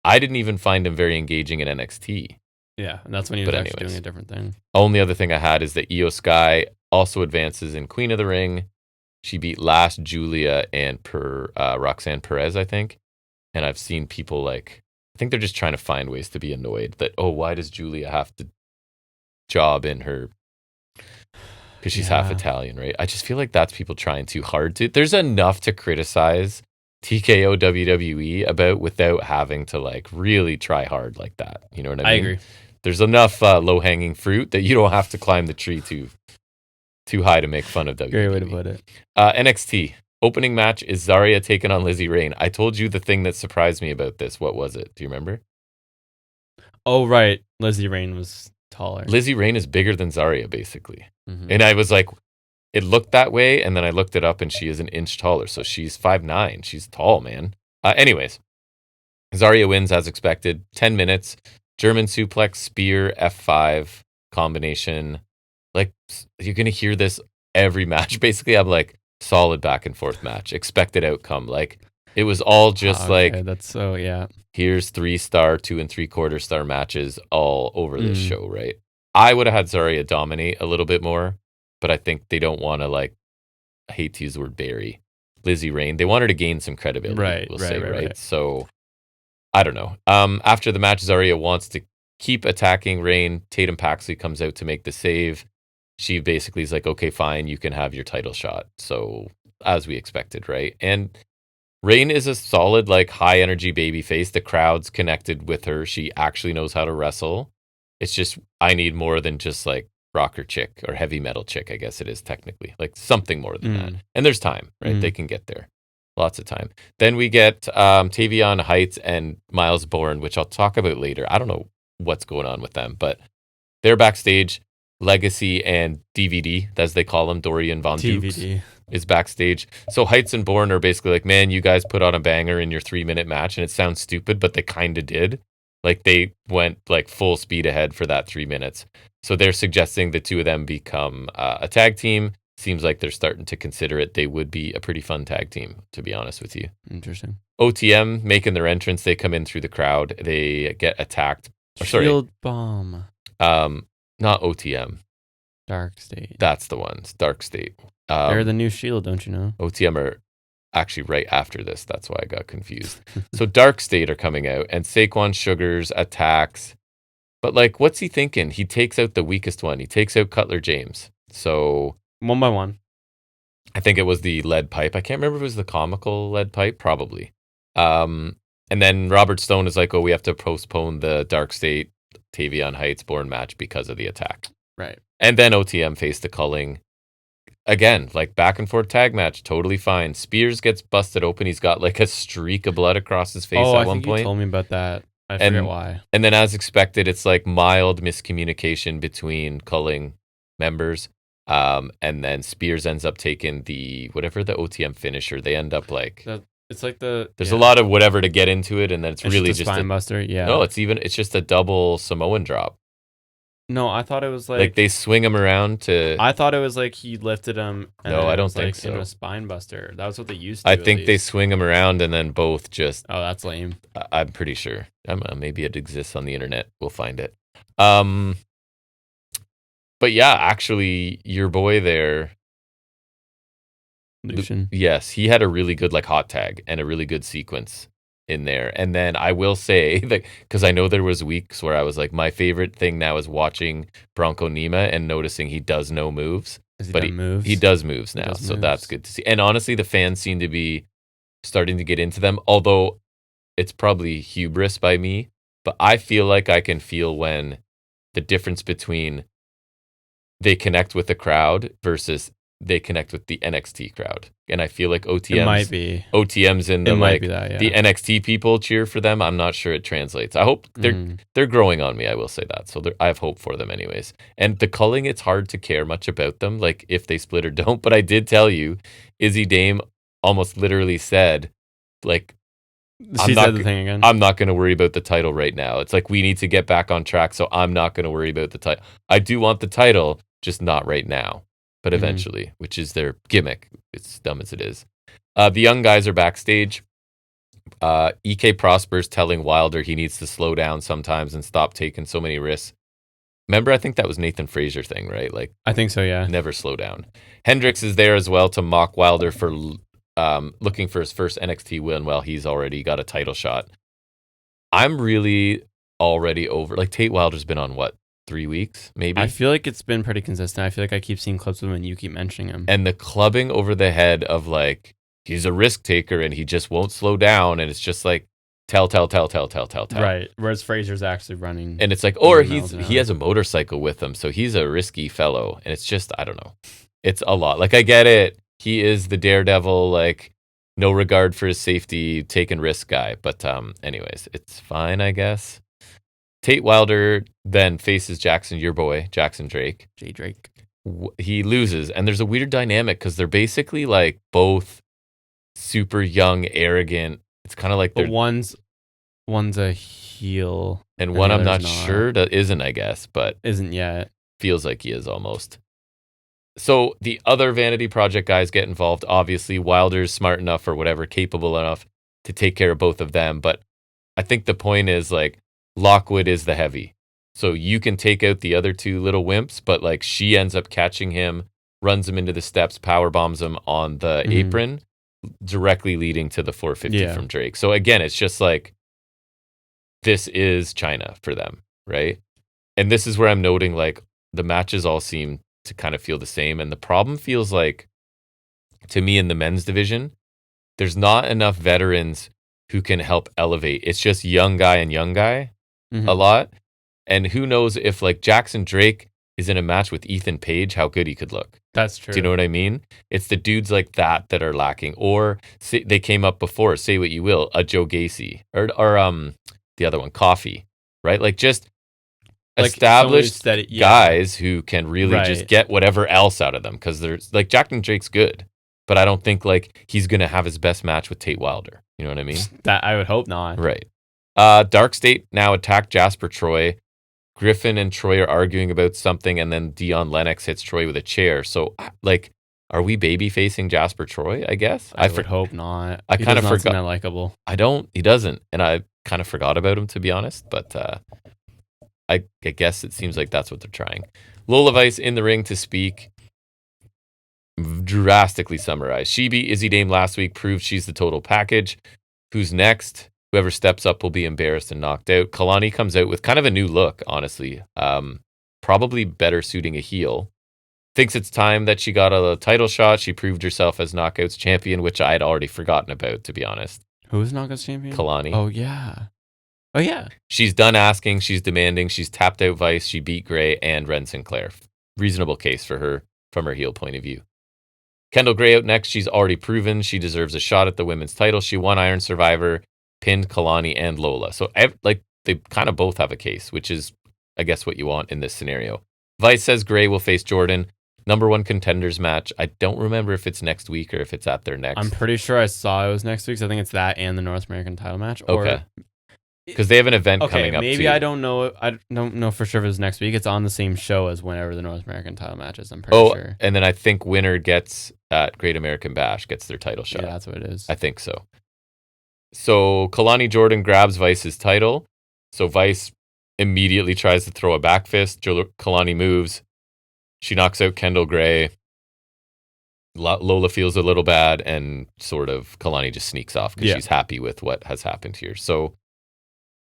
I didn't even find him very engaging in NXT. Yeah, and that's when he was actually doing a different thing. Only other thing I had is that Io Sky also advances in Queen of the Ring. She beat last Julia and Roxanne Perez, I think. And I've seen people, like, I think they're just trying to find ways to be annoyed that, why does Julia have to job in her, because she's half Italian, right? I just feel like that's people trying too hard to. There's enough to criticize TKO WWE about without having to, like, really try hard like that. You know what I mean? I agree. There's enough low-hanging fruit that you don't have to climb the tree too high to make fun of WWE. Great way to put it. NXT. Opening match is Zarya taking on Lizzie Rain. I told you the thing that surprised me about this. What was it? Do you remember? Oh, right. Lizzie Rain was taller. Lizzie Rain is bigger than Zarya, basically. Mm-hmm. And I was like, it looked that way, and then I looked it up, and she is an inch taller. So she's 5'9". She's tall, man. Anyways, Zarya wins as expected. 10 minutes. German suplex, spear, F5 combination. Like, you're going to hear this every match. Basically, I'm like, solid back and forth match. Expected outcome. Like, it was all just that's so, yeah. Here's 3-star, 2 3/4 star matches all over this show, right? I would have had Zarya dominate a little bit more, but I think they don't want to, like, I hate to use the word bury Lizzie Rain. They want her to gain some credibility, right? So, I don't know. After the match, Zarya wants to keep attacking Rain. Tatum Paxley comes out to make the save. She basically is like, okay, fine, you can have your title shot. So, as we expected, right? And Rain is a solid, like, high energy babyface. The crowd's connected with her. She actually knows how to wrestle. It's just, I need more than just, like, rocker chick or heavy metal chick, I guess it is technically. Like, something more than that. And there's time, right? They can get there. Lots of time. Then we get Tavion Heights and Miles Bourne, which I'll talk about later. I don't know what's going on with them, but they're backstage. Legacy and DVD, as they call him, Dorian Von Dukes, is backstage. So Heights and Bourne are basically like, man, you guys put on a banger in your 3-minute match, and it sounds stupid, but they kind of did. Like, they went, like, full speed ahead for that 3 minutes. So they're suggesting the two of them become a tag team. Seems like they're starting to consider it. They would be a pretty fun tag team, to be honest with you. Interesting. OTM making their entrance. They come in through the crowd. They get attacked. Shield bomb. Not OTM. Dark State. That's the ones. Dark State. They're the new Shield, don't you know? OTM are actually right after this. That's why I got confused. So Dark State are coming out, and Saquon Sugars attacks. But, like, what's he thinking? He takes out the weakest one. He takes out Cutler James. So 1 by 1. I think it was the lead pipe. I can't remember if it was the comical lead pipe. Probably. And then Robert Stone is like, oh, we have to postpone the Dark State Tavion Heights Bourne match because of the attack. Right. And then OTM faced the Culling. Again, like, back and forth tag match, totally fine. Spears gets busted open. He's got, like, a streak of blood across his face at one point. You told me about that. I forget why. And then, as expected, it's like mild miscommunication between Culling members. And then Spears ends up taking whatever the OTM finisher. They end up like it's like there's a lot of whatever to get into it, and then it's really just a spine buster. Yeah. No, it's just a double Samoan drop. No, I thought it was like they swing him around to. I thought it was like he lifted him. And no, I don't think so. Into a spine buster. That was what they used to. I think they swing him around and then both just. Oh, that's lame. I'm pretty sure. Maybe it exists on the internet. We'll find it. But yeah, actually, your boy there, Lucian. Yes, he had a really good, like, hot tag and a really good sequence in there. And then I will say that, because I know there was weeks where I was like, my favorite thing now is watching Bronco Nima and noticing he does no moves. Moves? He does moves now, so that's good to see. And honestly, the fans seem to be starting to get into them, although it's probably hubris by me, but I feel like I can feel when the difference between they connect with the crowd versus they connect with the NXT crowd. And I feel like OTM's, it might be. OTM's in the, like, that, yeah. The NXT people cheer for them. I'm not sure it translates. I hope they're growing on me, I will say that. So I have hope for them anyways. And the culling, it's hard to care much about them, like if they split or don't. But I did tell you, Izzy Dame almost literally said, like, she said the thing again. I'm not going to worry about the title right now. It's like, we need to get back on track, so I'm not going to worry about the title. I do want the title, just not right now. But eventually, which is their gimmick. It's dumb as it is. The young guys are backstage. EK Prosper's telling Wilder he needs to slow down sometimes and stop taking so many risks. Remember, I think that was Nathan Frazier thing, right? Like, I think so, yeah. Never slow down. Hendricks is there as well to mock Wilder for looking for his first NXT win while he's already got a title shot. I'm really already over. Like, Tate Wilder's been on what? 3 weeks, maybe? I feel like it's been pretty consistent. I feel like I keep seeing clips of him and you keep mentioning him. And the clubbing over the head of, like, he's a risk taker and he just won't slow down. And it's just like, tell. Right. Whereas Fraser's actually running. And it's like, or he has a motorcycle with him. So he's a risky fellow. And it's just, I don't know. It's a lot. Like, I get it. He is the daredevil, like, no regard for his safety, taking risk guy. But anyways, it's fine, I guess. Tate Wilder then faces your boy, Jackson Drake. J. Drake. He loses, and there's a weird dynamic because they're basically, like, both super young, arrogant. It's kind of like they're... But one's a heel. And one I'm not sure that isn't, I guess, but... Isn't yet. Feels like he is almost. So the other Vanity Project guys get involved. Obviously, Wilder's smart enough or whatever, capable enough to take care of both of them. But I think the point is, like, Lockwood is the heavy. So you can take out the other two little wimps, but, like, she ends up catching him, runs him into the steps, power bombs him on the apron, directly leading to the 450 from Drake. So again, it's just like, this is China for them, right? And this is where I'm noting, like, the matches all seem to kind of feel the same. And the problem feels like, to me, in the men's division, there's not enough veterans who can help elevate. It's just young guy and young guy a lot. And who knows if, like, Jackson Drake is in a match with Ethan Page, how good he could look. That's true. Do you know what I mean? It's the dudes like that are lacking. Or they came up before, say what you will, a Joe Gacy or the other one, Coffee, right? Like, just like established guys who can really just get whatever else out of them. Because there's, like, Jackson Drake's good, but I don't think, like, he's going to have his best match with Tate Wilder. You know what I mean? That I would hope not. Right. Dark State now attack Jasper Troy. Griffin and Troy are arguing about something, and then Dion Lennox hits Troy with a chair. So, like, are we baby facing Jasper Troy, I guess? I would hope not. I kind of forgot. That likable. He doesn't. And I kind of forgot about him, to be honest. But I guess it seems like that's what they're trying. Lola Vice in the ring to speak. Drastically summarized. She beat Izzy Dame last week, proved she's the total package. Who's next? Whoever steps up will be embarrassed and knocked out. Kalani comes out with kind of a new look, honestly. Probably better suiting a heel. Thinks it's time that she got a title shot. She proved herself as Knockouts champion, which I had already forgotten about, to be honest. Who's Knockouts champion? Kalani. Oh, yeah. She's done asking. She's demanding. She's tapped out Vice. She beat Gray and Ren Sinclair. Reasonable case for her from her heel point of view. Kendall Gray out next. She's already proven she deserves a shot at the women's title. She won Iron Survivor, pinned Kalani and Lola. So, like, they kind of both have a case, which is, I guess, what you want in this scenario. Vice says Gray will face Jordan. Number 1 contenders match. I don't remember if it's next week or if it's at their next. I'm pretty sure I saw it was next week. So I think it's that and the North American title match. Okay. Because they have an event coming up. Maybe too. I don't know. I don't know for sure if it's next week. It's on the same show as whenever the North American title match is. I'm pretty sure. And then I think winner gets at Great American Bash gets their title shot. Yeah, that's what it is. I think so. So Kalani Jordan grabs Vice's title. So Vice immediately tries to throw a back fist. Kalani moves. She knocks out Kendall Gray. Lola feels a little bad, and sort of Kalani just sneaks off because she's happy with what has happened here. So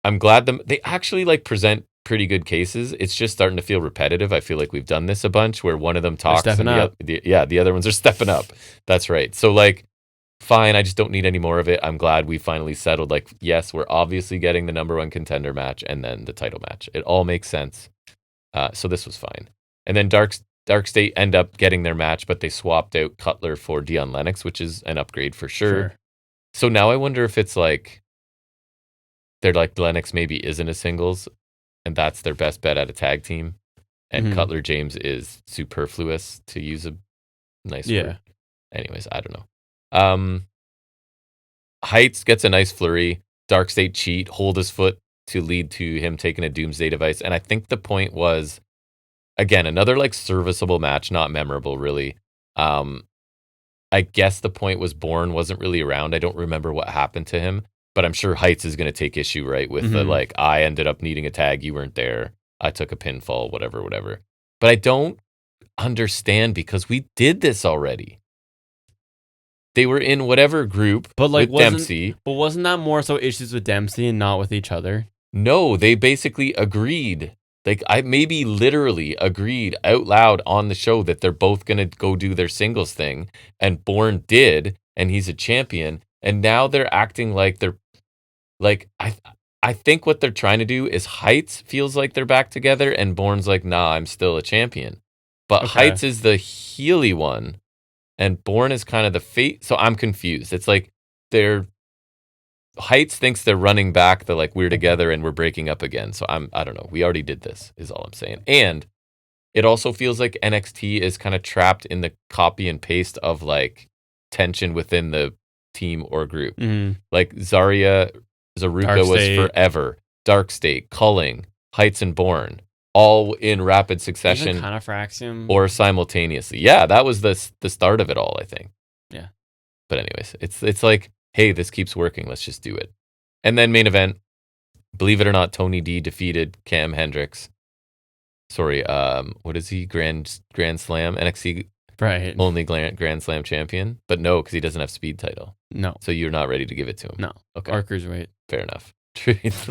I'm glad they actually, like, present pretty good cases. It's just starting to feel repetitive. I feel like we've done this a bunch where one of them talks and the other ones are stepping up. That's right. So, like, fine, I just don't need any more of it. I'm glad we finally settled, like, yes, we're obviously getting the number 1 contender match and then the title match. It all makes sense. So this was fine. And then Dark State end up getting their match, but they swapped out Cutler for Dion Lennox, which is an upgrade for sure. So now I wonder if it's like they're like Lennox maybe isn't a singles, and that's their best bet at a tag team, and Cutler James is superfluous, to use a nice word. Anyways, I don't know. Heights gets a nice flurry. Dark State cheat, hold his foot to lead to him taking a Doomsday device. And I think the point was, again, another like serviceable match, not memorable really. I guess the point was Bourne wasn't really around. I don't remember what happened to him, but I'm sure Heights is going to take issue, right? With the like, I ended up needing a tag, you weren't there. I took a pinfall, whatever. But I don't understand because we did this already. They were in whatever group with Dempsey. But wasn't that more so issues with Dempsey and not with each other? No, they basically agreed. Like, I maybe literally agreed out loud on the show that they're both going to go do their singles thing. And Bourne did, and he's a champion. And now they're acting like they're... Like, I think what they're trying to do is Heights feels like they're back together, and Bourne's like, nah, I'm still a champion. But Heights is the heely one, and Bourne is kind of the fate. So I'm confused. It's like Heights thinks they're running back. They're like, we're together and we're breaking up again. So I don't know. We already did this, is all I'm saying. And it also feels like NXT is kind of trapped in the copy and paste of like tension within the team or group. Like Zaruka was forever. Dark State, Culling, Heights, and Bourne, all in rapid succession. Kind of Fraxium. Or simultaneously. Yeah, that was the start of it all, I think. Yeah. But anyways, it's like, hey, this keeps working. Let's just do it. And then main event, believe it or not, Tony D defeated Cam Hendricks. Sorry, what is he? Grand Slam? NXT only Grand Slam champion? But no, because he doesn't have speed title. No. So you're not ready to give it to him? No. Okay. Or Cruiserweight. Fair enough.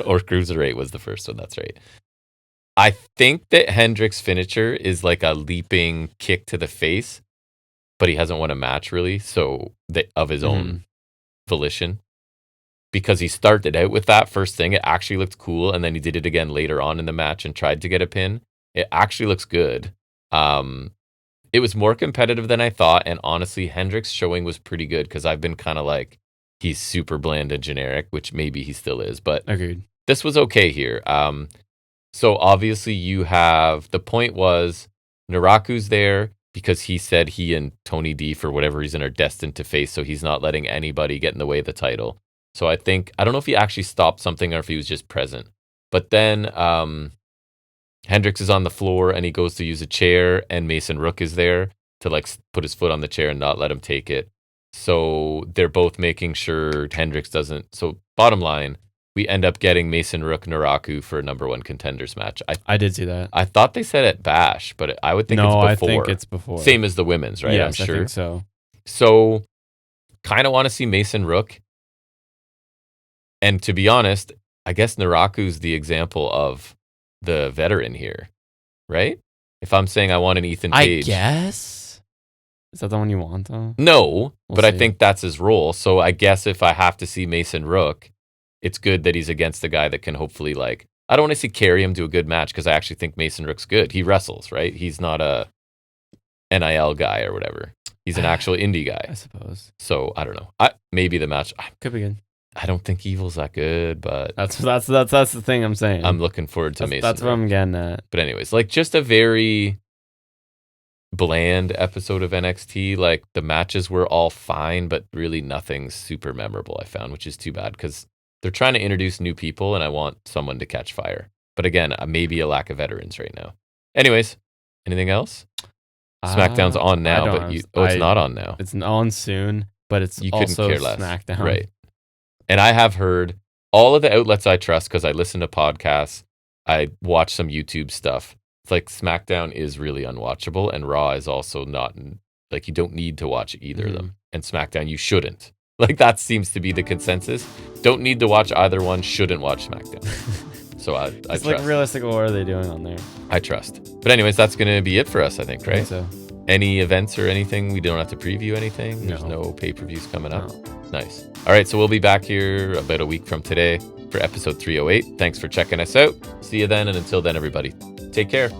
Or Cruiserweight was the first one. That's right. I think that Hendricks' finisher is like a leaping kick to the face, but he hasn't won a match really, so of his own volition, because he started out with that first thing. It actually looked cool, and then he did it again later on in the match and tried to get a pin. It actually looks good. It was more competitive than I thought, and honestly, Hendricks' showing was pretty good, because I've been kind of like, he's super bland and generic, which maybe he still is, but agreed. This was okay here. So obviously you have, the point was Naraku's there because he said he and Tony D, for whatever reason, are destined to face, so he's not letting anybody get in the way of the title. So I don't know if he actually stopped something or if he was just present. But then Hendricks is on the floor and he goes to use a chair, and Mason Rook is there to like put his foot on the chair and not let him take it. So they're both making sure Hendricks doesn't. So bottom line, we end up getting Mason Rook Naraku for a number one contenders match. I did see that. I thought they said at Bash, but I would think it's before. No, I think it's before. Same as the women's, right? Yes, I'm sure. I think so. So kind of want to see Mason Rook. And to be honest, I guess Naraku's the example of the veteran here, right? If I'm saying I want an Ethan Page. I guess. Is that the one you want, though? No, but I think that's his role. So I guess if I have to see Mason Rook, it's good that he's against a guy that can hopefully, like, I don't want to see carry him to a good match, because I actually think Mason Rook's good. He wrestles, right? He's not a NIL guy or whatever. He's an actual indie guy, I suppose. So I don't know. Maybe the match could be good. I don't think Evil's that good, but that's the thing I'm saying. I'm looking forward to Mason. That's what I'm getting at. But anyways, like, just a very bland episode of NXT. Like, the matches were all fine, but really nothing super memorable, I found, which is too bad, because they're trying to introduce new people, and I want someone to catch fire. But again, maybe a lack of veterans right now. Anyways, anything else? SmackDown's on now, but it's not on now. It's on soon, but you also couldn't care less. SmackDown. Right. And I have heard all of the outlets I trust, because I listen to podcasts, I watch some YouTube stuff. It's like SmackDown is really unwatchable, and Raw is also not, like, you don't need to watch either of them. And SmackDown, you shouldn't. Like, that seems to be the consensus. Don't need to watch either one, shouldn't watch SmackDown. So I trust. It's like, realistic, what are they doing on there? I trust. But anyways, that's going to be it for us, I think, right? I think so. Any events or anything? We don't have to preview anything? There's no pay-per-views coming up? Nice. All right, so we'll be back here about a week from today for episode 308. Thanks for checking us out. See you then, and until then, everybody, take care.